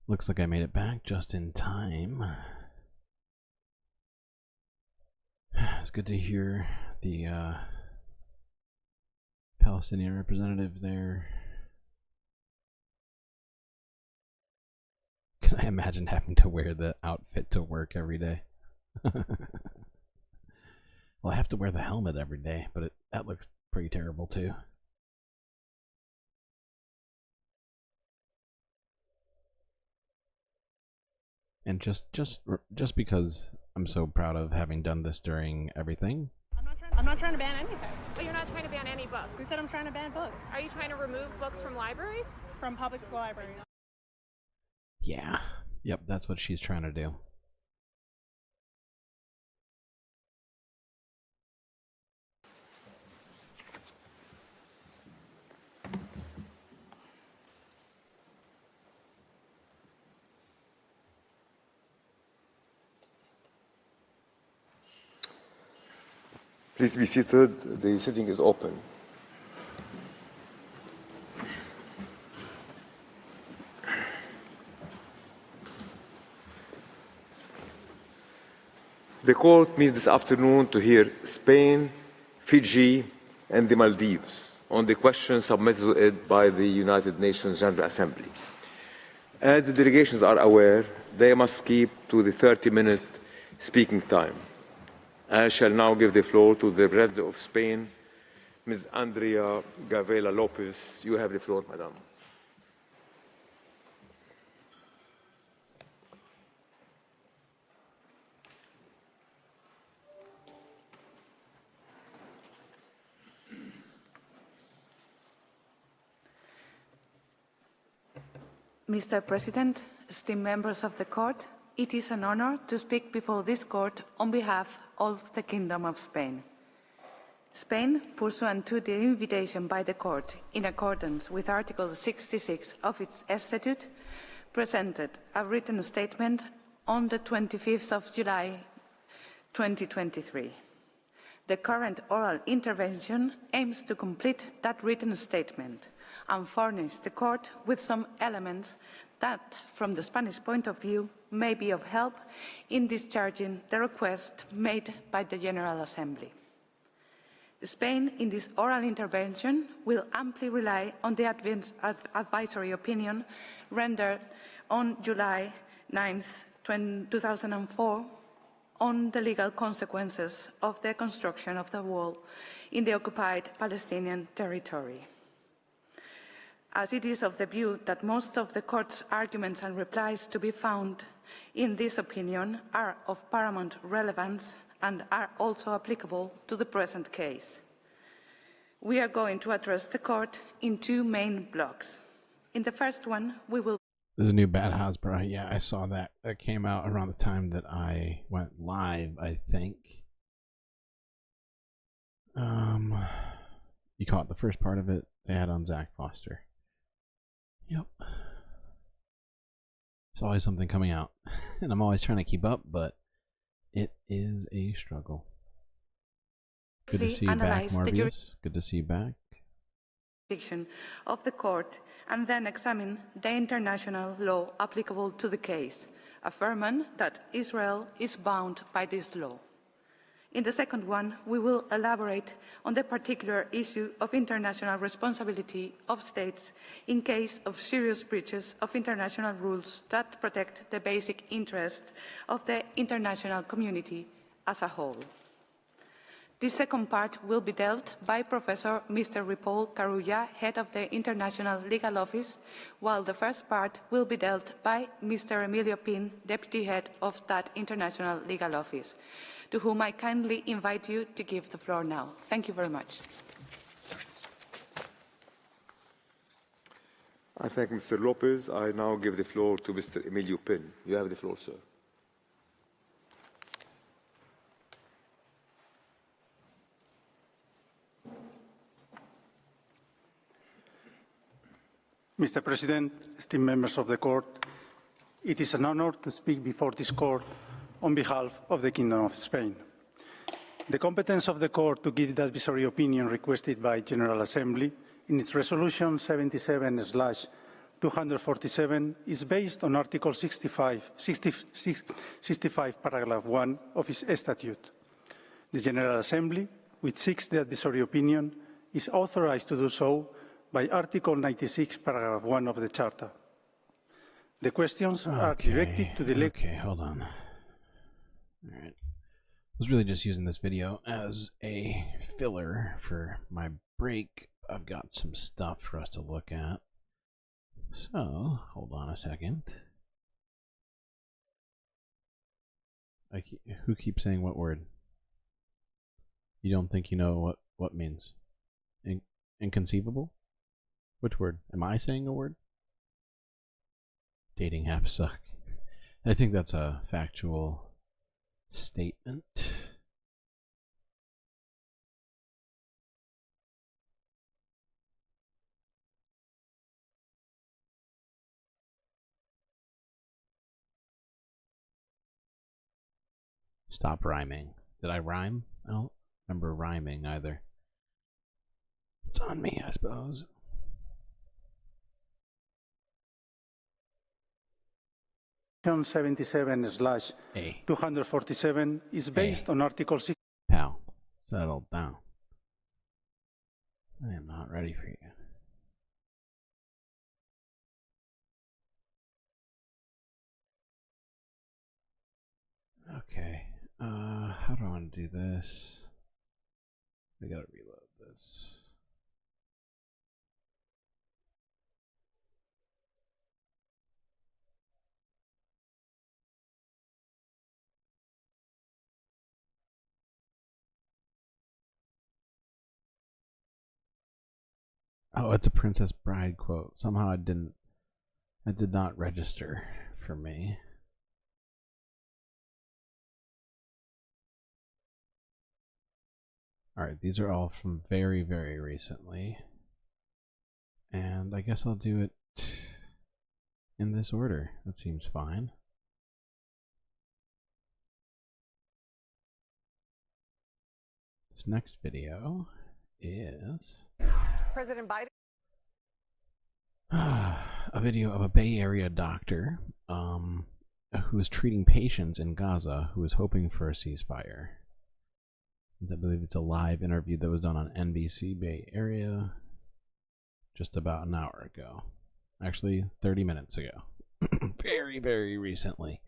Looks like I made it back just in time. It's good to hear the Palestinian representative there. Can I imagine having to wear the outfit to work every day? Well, I have to wear the helmet every day, but that looks pretty terrible too. And just because I'm so proud of having done this during everything. I'm not trying to ban anything. But you're not trying to ban any books. Who said I'm trying to ban books? Are you trying to remove books from libraries? From public school libraries. Yeah. Yep, that's what she's trying to do. Please be seated. The sitting is open. The court meets this afternoon to hear Spain, Fiji, and the Maldives on the question submitted to it by the United Nations General Assembly. As the delegations are aware, they must keep to the 30-minute speaking time. I shall now give the floor to the President of Spain, Ms. Andrea Gavela Lopez. You have the floor, Madam. Mr. President, esteemed members of the Court, it is an honor to speak before this Court on behalf of the Kingdom of Spain. Spain, pursuant to the invitation by the Court in accordance with Article 66 of its Statute, presented a written statement on the 25th of July 2023. The current oral intervention aims to complete that written statement and furnish the Court with some elements that, from the Spanish point of view, may be of help in discharging the request made by the General Assembly. Spain, in this oral intervention, will amply rely on the advisory opinion rendered on July 9, 2004, on the legal consequences of the construction of the wall in the occupied Palestinian territory. As it is of the view that most of the Court's arguments and replies to be found in this opinion are of paramount relevance and are also applicable to the present case, we are going to address the Court in two main blocks. In the first one, we will... There's a new Bad Hasbro. Yeah, I saw that. That came out around the time that I went live, I think. You caught the first part of it. They had on Zach Foster. Yep. There's always something coming out. And I'm always trying to keep up, but it is a struggle. Good to see you back, Morbius. Good to see you back. Of the Court, and then examine the international law applicable to the case, affirming that Israel is bound by this law. In the second one, we will elaborate on the particular issue of international responsibility of states in case of serious breaches of international rules that protect the basic interests of the international community as a whole. The second part will be dealt by Professor Mr. Ripoll Carulla, head of the International Legal Office, while the first part will be dealt by Mr. Emilio Pin, deputy head of that International Legal Office, to whom I kindly invite you to give the floor now. Thank you very much. I thank Mr. Lopez. I now give the floor to Mr. Emilio Pin. You have the floor, sir. Mr. President, esteemed members of the Court, it is an honor to speak before this Court on behalf of the Kingdom of Spain. The competence of the Court to give the advisory opinion requested by General Assembly in its Resolution 77/247 is based on Article 65, paragraph 1 of its Statute. The General Assembly, which seeks the advisory opinion, is authorized to do so by Article 96, paragraph 1 of the Charter. The questions are directed to the... Okay, hold on. Alright. I was really just using this video as a filler for my break. I've got some stuff for us to look at. So, hold on a second. Who keeps saying what word? You don't think you know what means? Inconceivable? Which word? Am I saying a word? Dating apps suck. I think that's a factual statement. Stop rhyming. Did I rhyme? I don't remember rhyming either. It's on me, I suppose. Resolution 77/247 is based on Article 6. Pal, settle down. I am not ready for you. Okay. How do I want to do this? I gotta reload this. Oh, it's a Princess Bride quote. Somehow I didn't That did not register for me. Alright, these are all from very, very recently. And I guess I'll do it in this order. That seems fine. This next video is President Biden. A video of a Bay Area doctor who is treating patients in Gaza who is hoping for a ceasefire. I believe it's a live interview that was done on NBC Bay Area just about an hour ago. Actually, 30 minutes ago. Very, very recently.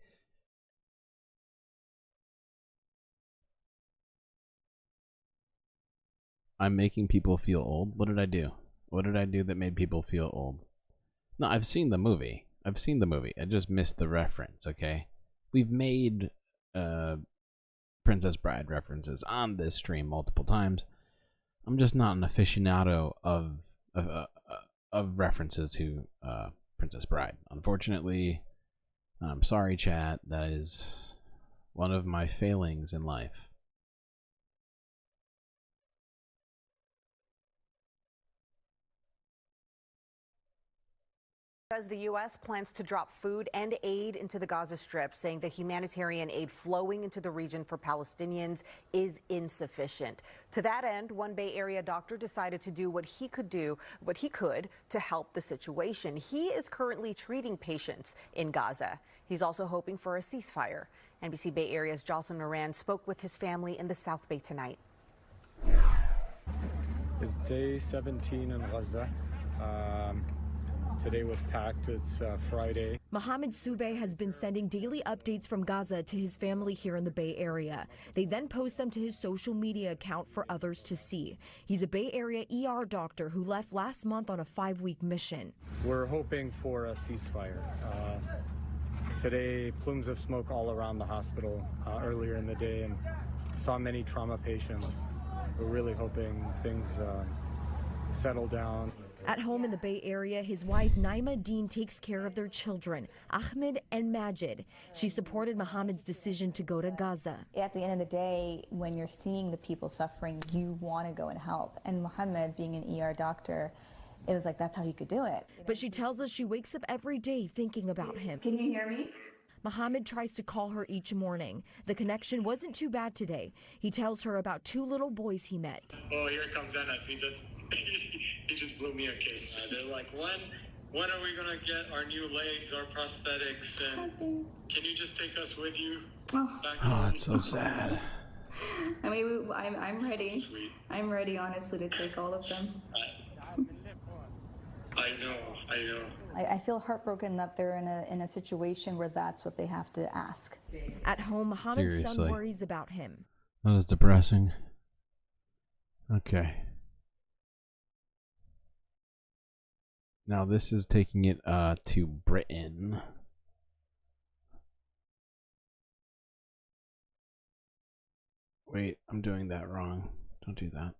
I'm making people feel old. What did I do? What did I do that made people feel old? No, I've seen the movie. I've seen the movie. I just missed the reference, okay? We've made Princess Bride references on this stream multiple times. I'm just not an aficionado of references to Princess Bride. Unfortunately, I'm sorry, chat. That is one of my failings in life. Says the U.S. plans to drop food and aid into the Gaza Strip, saying the humanitarian aid flowing into the region for Palestinians is insufficient. To that end, one Bay Area doctor decided to do what he could to help the situation. He is currently treating patients in Gaza. He's also hoping for a ceasefire. NBC Bay Area's Jocelyn Moran spoke with his family in the South Bay tonight. It's day 17 in Gaza. Today was packed. It's Friday. Mohammed Soubeh has been sending daily updates from Gaza to his family here in the Bay Area. They then post them to his social media account for others to see. He's a Bay Area ER doctor who left last month on a 5-week mission. We're hoping for a ceasefire. Today, plumes of smoke all around the hospital earlier in the day, and saw many trauma patients. We're really hoping things settle down. At home in the Bay Area, his wife Naima Dean takes care of their children, Ahmed and Majid. She supported Mohammed's decision to go to Gaza. At the end of the day, when you're seeing the people suffering, you want to go and help. And Mohammed, being an ER doctor, it was like that's how he could do it. But she tells us she wakes up every day thinking about him. Can you hear me? Mohammed tries to call her each morning. The connection wasn't too bad today. He tells her about 2 little boys he met. Oh, here comes Enes. He just blew me a kiss. They're like, when are we gonna get our new legs, our prosthetics, and can you just take us with you back home? Oh, it's so sad. I mean, I'm ready. Sweet. I'm ready, honestly, to take all of them. I know. I feel heartbroken that they're in a situation where that's what they have to ask. At home, Mohammed's son Seriously. worries about him. That is depressing. Okay. Now this is taking it to Britain. Wait, I'm doing that wrong. Don't do that.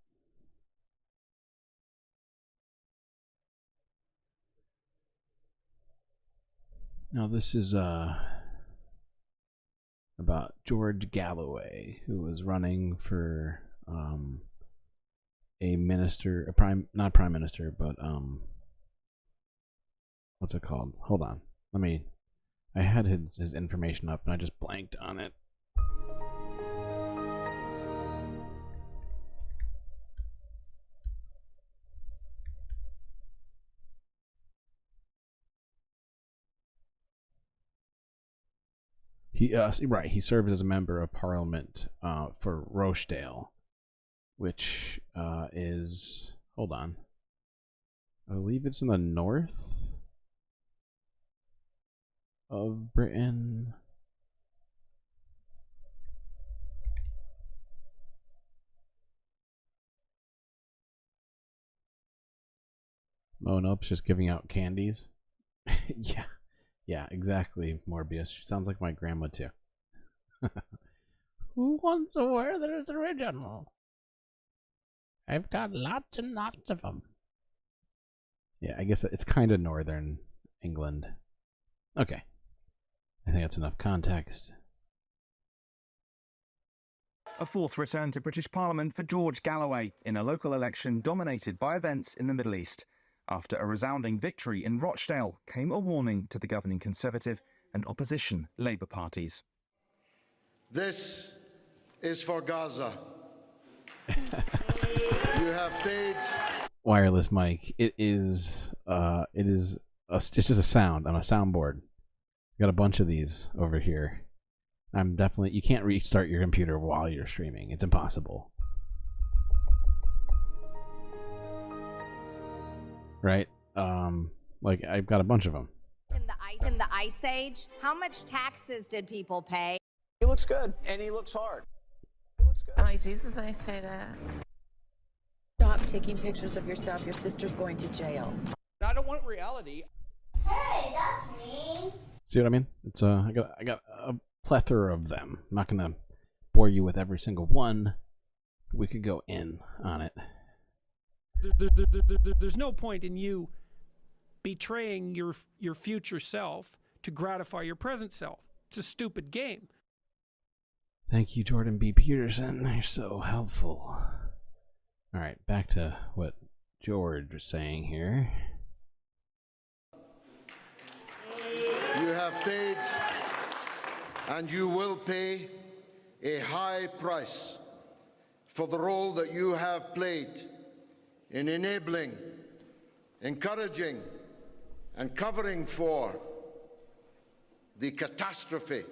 Now this is about George Galloway, who was running for a minister, not prime minister, but what's it called? Hold on. I had his information up and I just blanked on it. He serves as a member of parliament for Rochdale, which is, hold on, I believe it's in the north of Britain. Oh nope, it's just giving out candies. Yeah, exactly, Morbius. Sounds like my grandma too. Who wants a Werther's original? I've got lots and lots of them. Yeah, I guess it's kind of northern England. Okay. I think that's enough context. A fourth return to British Parliament for George Galloway in a local election dominated by events in the Middle East. After a resounding victory in Rochdale came a warning to the governing Conservative and opposition Labour parties. This is for Gaza. You have paid. Wireless mic. It's just a sound on a soundboard. Got a bunch of these over here. You can't restart your computer while you're streaming. It's impossible. Right? Like I've got a bunch of them. In the Ice Age, how much taxes did people pay? He looks good, and he looks hard. Oh, Jesus, I say that. Stop taking pictures of yourself. Your sister's going to jail. I don't want reality. Hey, that's mean. See what I mean? It's I got a plethora of them. I'm not gonna bore you with every single one. We could go in on it. There's no point in you betraying your future self to gratify your present self. It's a stupid game. Thank you, Jordan B. Peterson. You're so helpful. All right, back to what George was saying here. You have paid and you will pay a high price for the role that you have played in enabling, encouraging, and covering for the catastrophe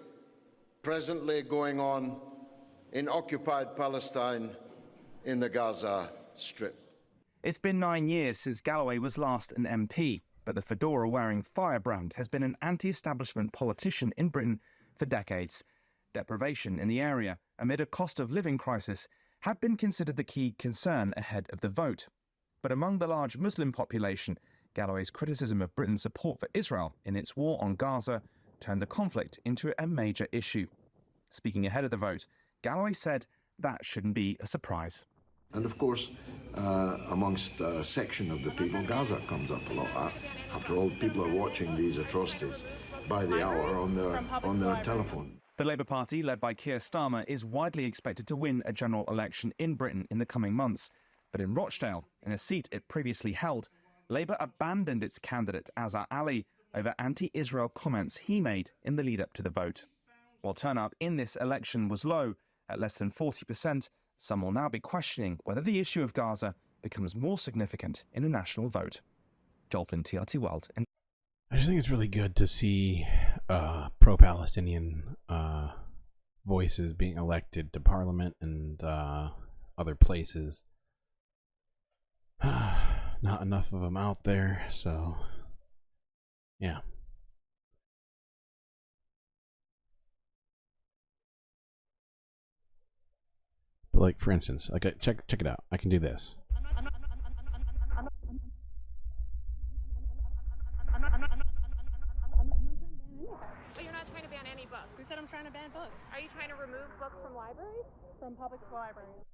presently going on in occupied Palestine in the Gaza Strip. It's been 9 years since Galloway was last an MP, but the fedora-wearing firebrand has been an anti-establishment politician in Britain for decades. Deprivation in the area, amid a cost-of-living crisis, had been considered the key concern ahead of the vote. But among the large Muslim population, Galloway's criticism of Britain's support for Israel in its war on Gaza turned the conflict into a major issue. Speaking ahead of the vote, Galloway said that shouldn't be a surprise. And of course, amongst a section of the people, Gaza comes up a lot. After all, people are watching these atrocities by the hour on their telephone. The Labour Party, led by Keir Starmer, is widely expected to win a general election in Britain in the coming months. But in Rochdale, in a seat it previously held, Labour abandoned its candidate, Azhar Ali, over anti-Israel comments he made in the lead-up to the vote. While turnout in this election was low, at less than 40%, some will now be questioning whether the issue of Gaza becomes more significant in a national vote. Joel Flynn, TRT World. I just think it's really good to see pro-Palestinian voices being elected to Parliament and other places. Not enough of them out there, so yeah. But like, for instance, like check it out. I can do this. But you're not trying to ban any books. Who said I'm trying to ban books? Are you trying to remove books from libraries? From public libraries.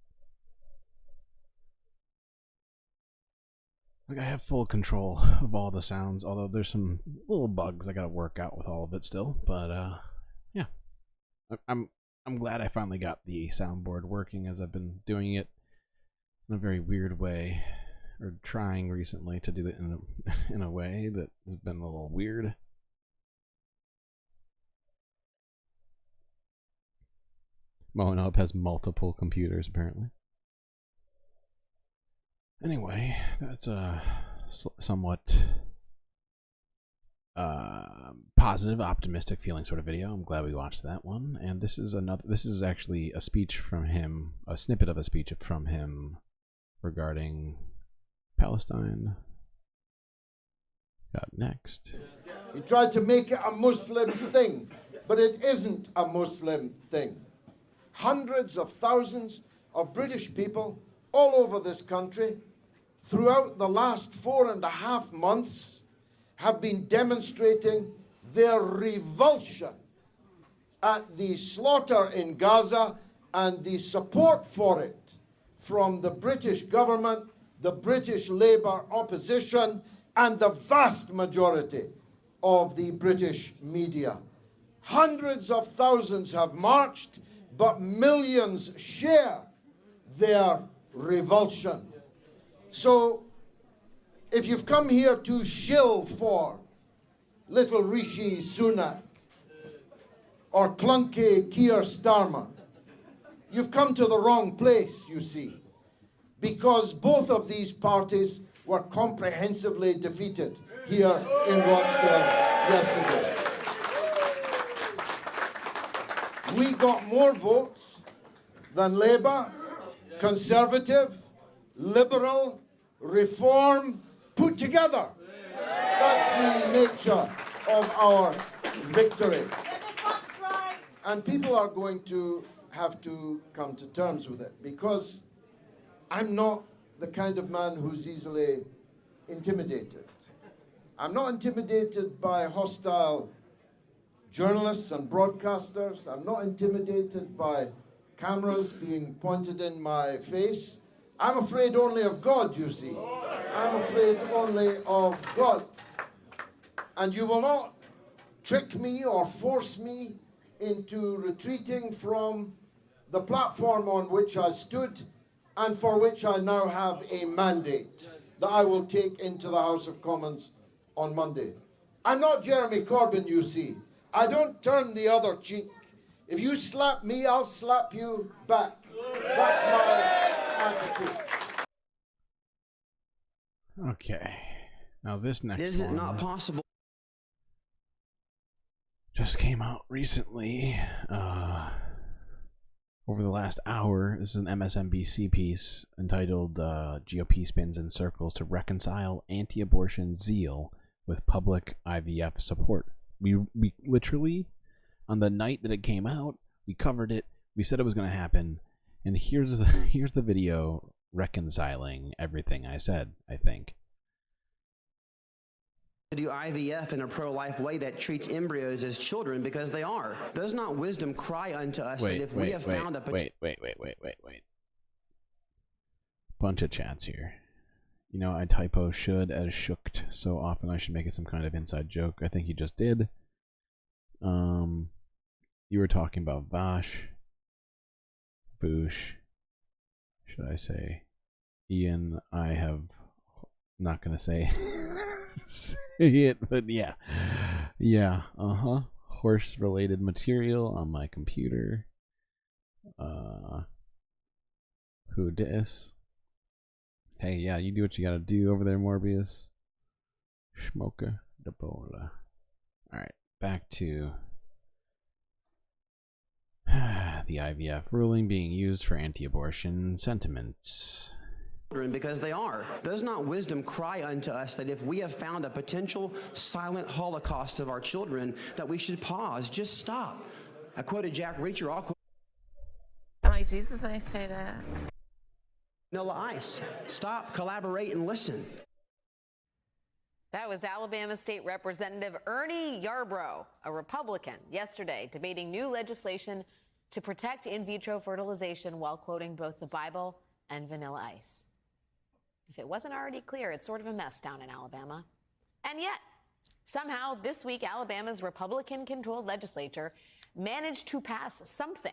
Like, I have full control of all the sounds, although there's some little bugs I gotta work out with all of it still. But yeah, I'm glad I finally got the soundboard working, as I've been doing it in a very weird way, or trying recently to do it in a way that has been a little weird. Mohenop has multiple computers apparently. Anyway, that's a somewhat positive, optimistic feeling sort of video. I'm glad we watched that one. And this is actually a speech from him, a snippet of a speech from him regarding Palestine. Got next. He tried to make it a Muslim thing, but it isn't a Muslim thing. Hundreds of thousands of British people all over this country throughout the last 4.5 months have been demonstrating their revulsion at the slaughter in Gaza and the support for it from the British government, the British Labour opposition, and the vast majority of the British media. Hundreds of thousands have marched, but millions share their revulsion. So, if you've come here to shill for little Rishi Sunak or clunky Keir Starmer, you've come to the wrong place, you see, because both of these parties were comprehensively defeated here in Rochdale yesterday. We got more votes than Labour, Conservative, Liberal, Reform put together. That's the nature of our victory. And people are going to have to come to terms with it, because I'm not the kind of man who's easily intimidated. I'm not intimidated by hostile journalists and broadcasters. I'm not intimidated by cameras being pointed in my face. I'm afraid only of God, you see. I'm afraid only of God. And you will not trick me or force me into retreating from the platform on which I stood and for which I now have a mandate that I will take into the House of Commons on Monday. I'm not Jeremy Corbyn, you see. I don't turn the other cheek. If you slap me, I'll slap you back. That's my attitude. Okay. Now this next Is it one not possible? just came out recently. Over the last hour. This is an MSNBC piece entitled GOP Spins in Circles to Reconcile Anti-Abortion Zeal with Public IVF Support. We literally, on the night that it came out, we covered it. We said it was going to happen. And here's the video reconciling everything I said, I think. To do IVF in a pro-life way that treats embryos as children because they are. Does not wisdom cry unto us that if we have found a... Wait. Bunch of chats here. You know, I typo should as shooked so often I should make it some kind of inside joke. I think you just did. You were talking about Vash. Boosh. Should I say? Ian, I have... not gonna say... say it, but yeah. Horse related material on my computer. Who dis? Hey, yeah, you do what you gotta do over there, Morbius. Schmoka de bola. Alright, back to the IVF ruling being used for anti-abortion sentiments. Because they are. Does not wisdom cry unto us that if we have found a potential silent holocaust of our children, that we should pause, just stop? I quoted Jack Reacher. I'll quote. Am I Jesus? I say that. Vanilla Ice. Stop, collaborate, and listen. That was Alabama State Representative Ernie Yarbrough, a Republican, yesterday debating new legislation to protect in vitro fertilization while quoting both the Bible and Vanilla Ice. If it wasn't already clear, it's sort of a mess down in Alabama. And yet, somehow this week, Alabama's Republican-controlled legislature managed to pass something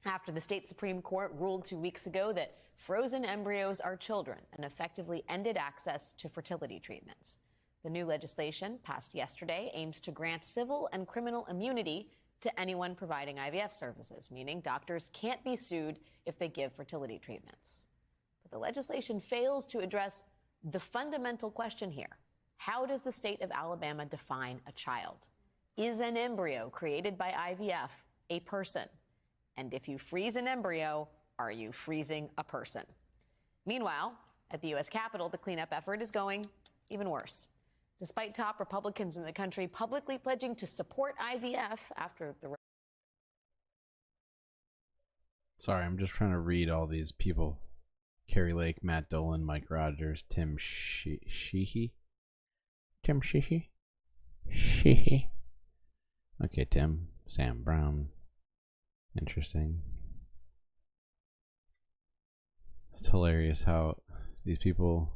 after the state Supreme Court ruled 2 weeks ago that frozen embryos are children and effectively ended access to fertility treatments. The new legislation, passed yesterday, aims to grant civil and criminal immunity to anyone providing IVF services, meaning doctors can't be sued if they give fertility treatments. But the legislation fails to address the fundamental question here. How does the state of Alabama define a child? Is an embryo created by IVF a person? And if you freeze an embryo, are you freezing a person? Meanwhile, at the U.S. Capitol, the cleanup effort is going even worse. Despite top Republicans in the country publicly pledging to support IVF after the... Sorry, I'm just trying to read all these people. Carrie Lake, Matt Dolan, Mike Rogers, Tim Sheehy. Tim Sheehy? Sheehy. Okay, Tim. Sam Brown. Interesting. It's hilarious how these people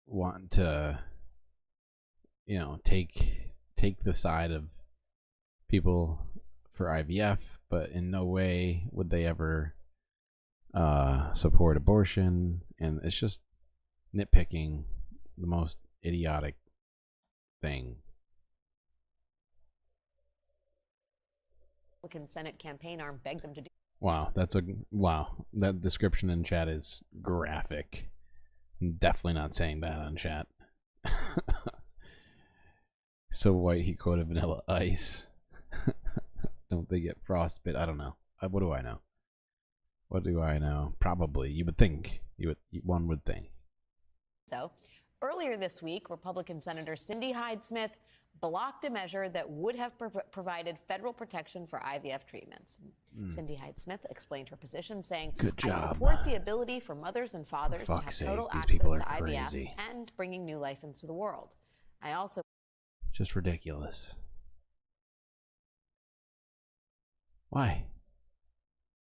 want to you know, take the side of people for IVF, but in no way would they ever support abortion. And it's just nitpicking, the most idiotic thing. Republican Senate campaign arm begged them to do. Wow, that description in chat is graphic. I'm definitely not saying that on chat. So white, he quoted Vanilla Ice. Don't they get frostbite? I don't know. What do I know? What do I know? Probably. You would think. One would think. So, earlier this week, Republican Senator Cindy Hyde-Smith blocked a measure that would have provided federal protection for IVF treatments. Cindy Hyde-Smith explained her position, saying, Good job. I support the ability for mothers and fathers to have total access to IVF and bringing new life into the world. I also... Just ridiculous. Why?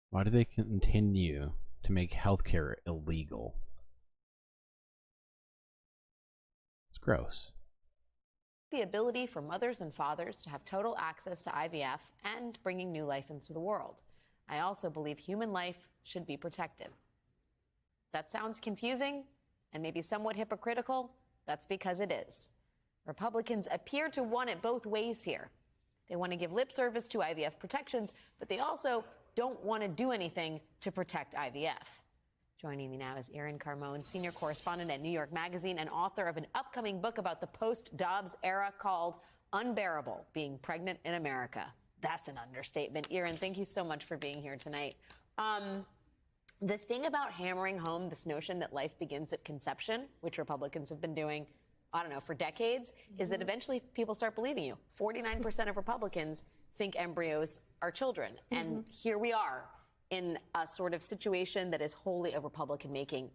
Why do they continue to make healthcare illegal? It's gross. The ability for mothers and fathers to have total access to IVF and bringing new life into the world. I also believe human life should be protected. That sounds confusing and maybe somewhat hypocritical. That's because it is. Republicans appear to want it both ways here. They want to give lip service to IVF protections, but they also don't want to do anything to protect IVF. Joining me now is Erin Carmone, senior correspondent at New York Magazine and author of an upcoming book about the post-Dobbs era called Unbearable: Being Pregnant in America. That's an understatement. Erin, thank you so much for being here tonight. The thing about hammering home this notion that life begins at conception, which Republicans have been doing, I don't know, for decades, is that eventually people start believing you. 49% of Republicans think embryos are children. And here we are in a sort of situation that is wholly of Republican making.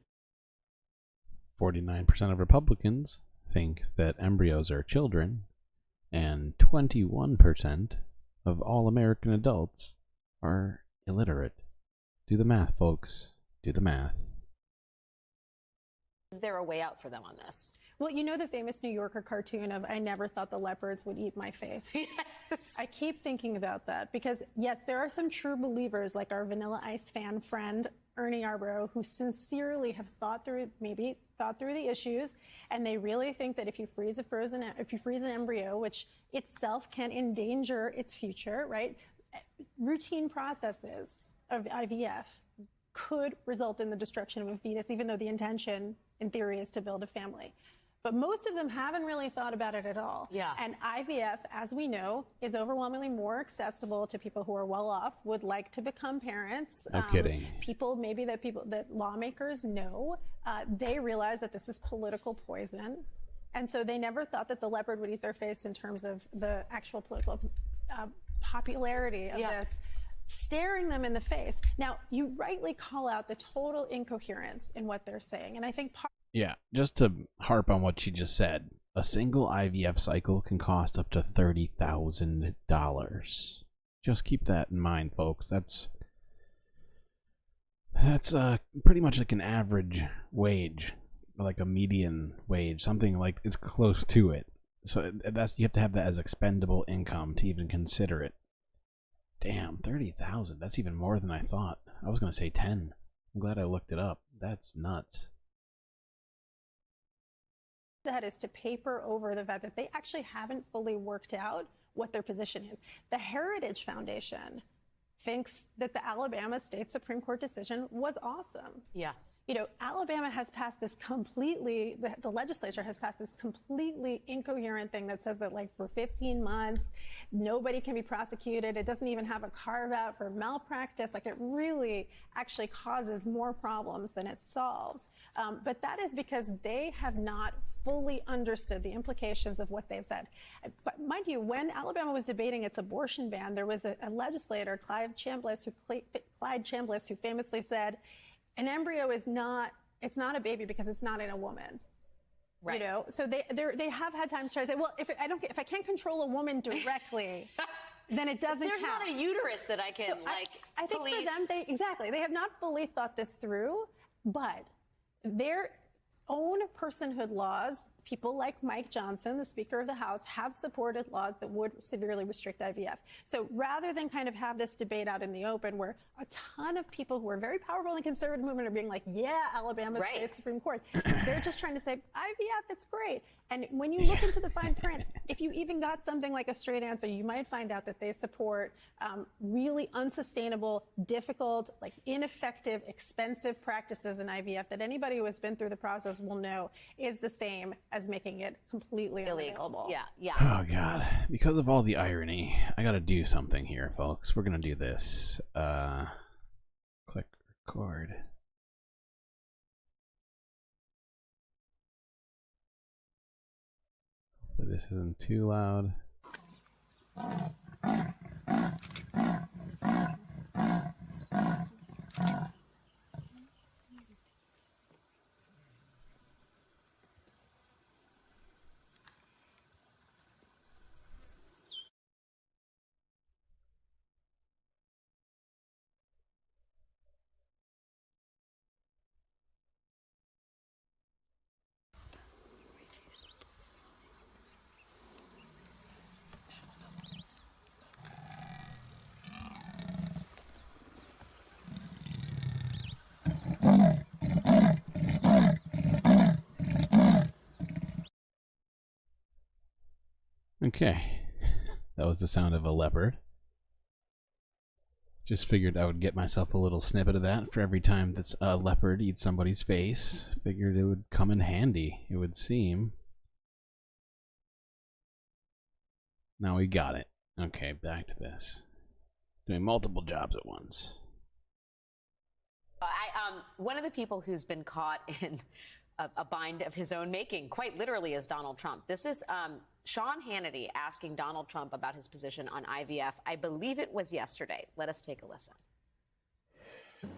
49% of Republicans think that embryos are children, and 21% of all American adults are illiterate. Do the math, folks. Do the math. Is there a way out for them on this? Well, you know the famous New Yorker cartoon of I never thought the leopards would eat my face? Yes. I keep thinking about that because, yes, there are some true believers like our Vanilla Ice fan friend, Ernie Yarbrough, who sincerely have thought through the issues, and they really think that if you freeze an embryo, which itself can endanger its future, right? Routine processes of IVF could result in the destruction of a fetus, even though the intention, in theory, is to build a family. But most of them haven't really thought about it at all. Yeah. And IVF, as we know, is overwhelmingly more accessible to people who are well off, would like to become parents. No kidding. People that lawmakers know, they realize that this is political poison. And so they never thought that the leopard would eat their face in terms of the actual political popularity of this, staring them in the face. Now, you rightly call out the total incoherence in what they're saying. And I think Yeah, just to harp on what she just said, a single IVF cycle can cost up to $30,000. Just keep that in mind, folks. That's pretty much like an average wage, like a median wage, something like it's close to it. So you have to have that as expendable income to even consider it. Damn, 30,000. That's even more than I thought. I was gonna say 10. I'm glad I looked it up. That's nuts. that is to paper over the fact that they actually haven't fully worked out what their position is. The Heritage Foundation thinks that the Alabama State Supreme Court decision was awesome. Yeah. You know, Alabama has passed this completely, the legislature has passed this completely incoherent thing that says that, like, for 15 months, nobody can be prosecuted. It doesn't even have a carve out for malpractice. Like, it really actually causes more problems than it solves. But that is because they have not fully understood the implications of what they've said. But mind you, when Alabama was debating its abortion ban, there was a legislator, Clyde Chambliss, who famously said, an embryo is not, it's not a baby because it's not in a woman. Right. You know, so they have had times to try to say, well, if I can't control a woman directly, then it doesn't There's count. Not a uterus that I can, so I think police. For them, they have not fully thought this through, but their own personhood laws people like Mike Johnson, the Speaker of the House, have supported laws that would severely restrict IVF. So rather than kind of have this debate out in the open where a ton of people who are very powerful in the conservative movement are being like, yeah, Alabama State Supreme Court, they're just trying to say, IVF, it's great. And when you look into the fine print, if you even got something like a straight answer, you might find out that they support really unsustainable, difficult, like ineffective, expensive practices in IVF that anybody who has been through the process will know is the same as making it completely unavailable. Yeah. Oh god, because of all the irony, I gotta do something here, folks. We're gonna do this. Click record. Hopefully this isn't too loud. Okay, that was the sound of a leopard. Just figured I would get myself a little snippet of that for every time that a leopard eats somebody's face. Figured it would come in handy, it would seem. Now we got it. Okay, back to this. Doing multiple jobs at once. One of the people who's been caught in a bind of his own making, quite literally, is Donald Trump. This is Sean Hannity asking Donald Trump about his position on IVF. I believe it was yesterday. Let us take a listen.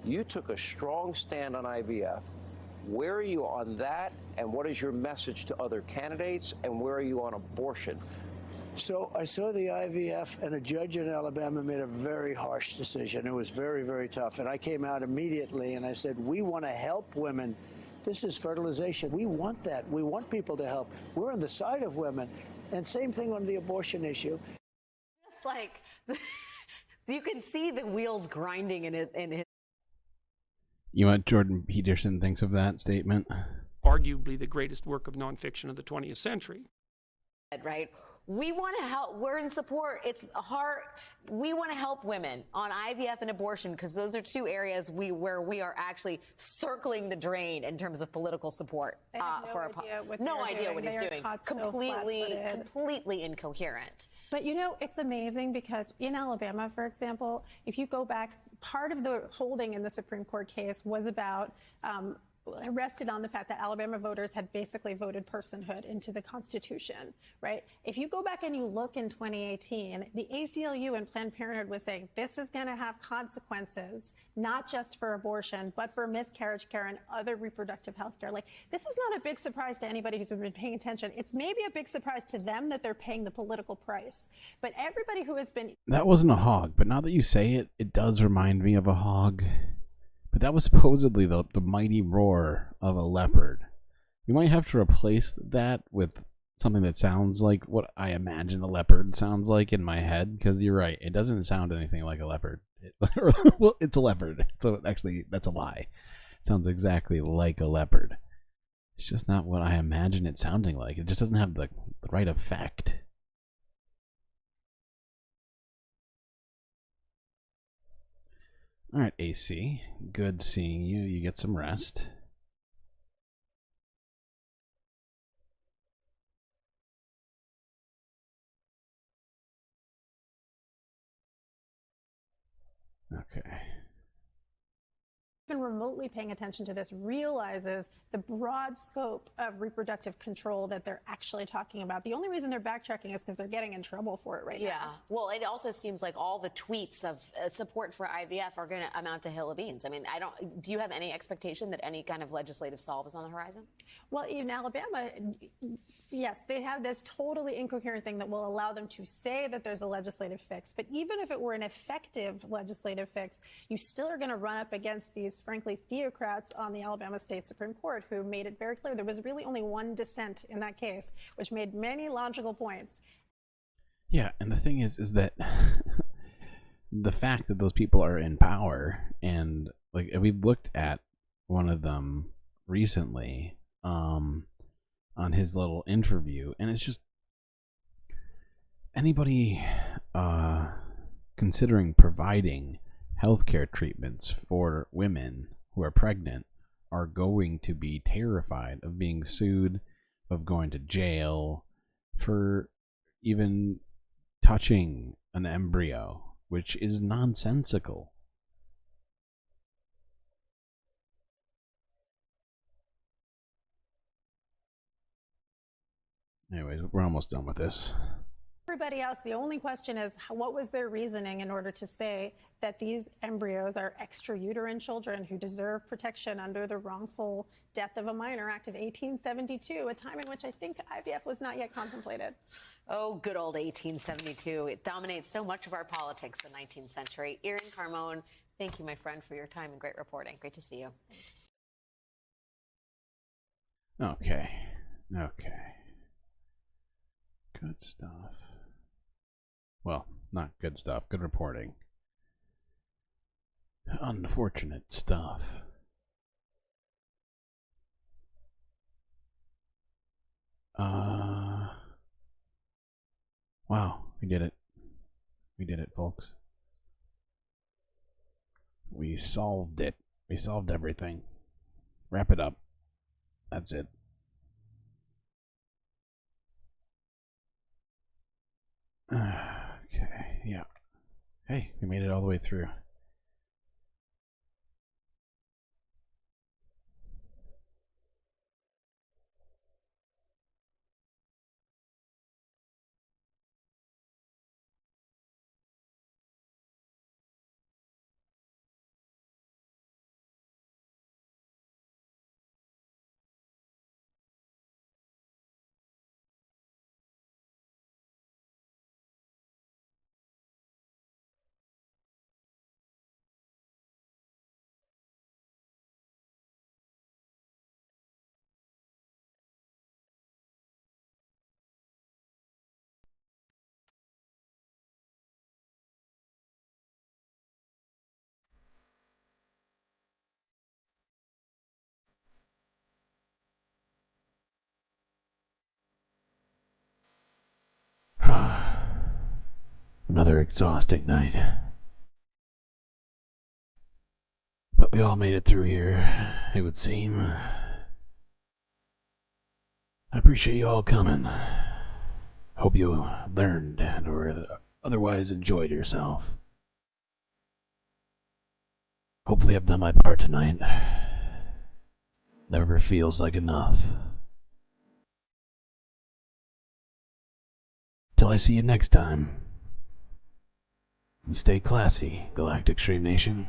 You took a strong stand on IVF. Where are you on that? And what is your message to other candidates? And where are you on abortion? So I saw the IVF, and a judge in Alabama made a very harsh decision. It was very, very tough. And I came out immediately and I said, we want to help women. This is fertilization. We want that. We want people to help. We're on the side of women. And same thing on the abortion issue. Just like, you can see the wheels grinding in his. You know what Jordan Peterson thinks of that statement? Arguably the greatest work of nonfiction of the 20th century. Right? We want to help. We're in support. It's hard. We want to help women on IVF and abortion because those are two areas where we are actually circling the drain in terms of political support. They have no idea what he's doing. Completely incoherent. But you know, it's amazing because in Alabama, for example, if you go back, part of the holding in the Supreme Court case was about rested on the fact that Alabama voters had basically voted personhood into the Constitution, right? If you go back and you look in 2018, the ACLU and Planned Parenthood was saying this is going to have consequences, not just for abortion, but for miscarriage care and other reproductive health care. Like, this is not a big surprise to anybody who's been paying attention. It's maybe a big surprise to them that they're paying the political price. But everybody who has been... That wasn't a hog, but now that you say it, it does remind me of a hog. But that was supposedly the mighty roar of a leopard. We might have to replace that with something that sounds like what I imagine a leopard sounds like in my head, because you're right, it doesn't sound anything like a leopard. Well, it's a leopard, so actually that's a lie. It sounds exactly like a leopard. It's just not what I imagine it sounding like. It just doesn't have the right effect. All right, AC. Good seeing you. You get some rest. Okay. Even remotely paying attention to this realizes the broad scope of reproductive control that they're actually talking about. The only reason they're backtracking is because they're getting in trouble for it right now. Yeah. Well, it also seems like all the tweets of support for IVF are going to amount to hill of beans. I mean, do you have any expectation that any kind of legislative solve is on the horizon? Well, in Alabama, yes, they have this totally incoherent thing that will allow them to say that there's a legislative fix. But even if it were an effective legislative fix, you still are going to run up against these these, frankly, theocrats on the Alabama State Supreme Court who made it very clear there was really only one dissent in that case, which made many logical points. Yeah, and the thing is that the fact that those people are in power, and like we looked at one of them recently on his little interview, and it's just anybody considering providing healthcare treatments for women who are pregnant are going to be terrified of being sued, of going to jail for even touching an embryo, which is nonsensical. Anyways, we're almost done with this. Everybody else, the only question is, what was their reasoning in order to say that these embryos are extrauterine children who deserve protection under the Wrongful Death of a Minor Act of 1872, a time in which I think IVF was not yet contemplated? Oh, good old 1872. It dominates so much of our politics in the 19th century. Erin Carmone, thank you, my friend, for your time and great reporting. Great to see you. Okay. Good stuff. Well, not good stuff. Good reporting. Unfortunate stuff. Wow, we did it. We did it, folks. We solved it. We solved everything. Wrap it up. That's it. Okay, yeah. Hey, we made it all the way through. Another exhausting night. But we all made it through here, it would seem. I appreciate you all coming. Hope you learned or otherwise enjoyed yourself. Hopefully I've done my part tonight. Never feels like enough. Till I see you next time. Stay classy, Galactic Stream Nation.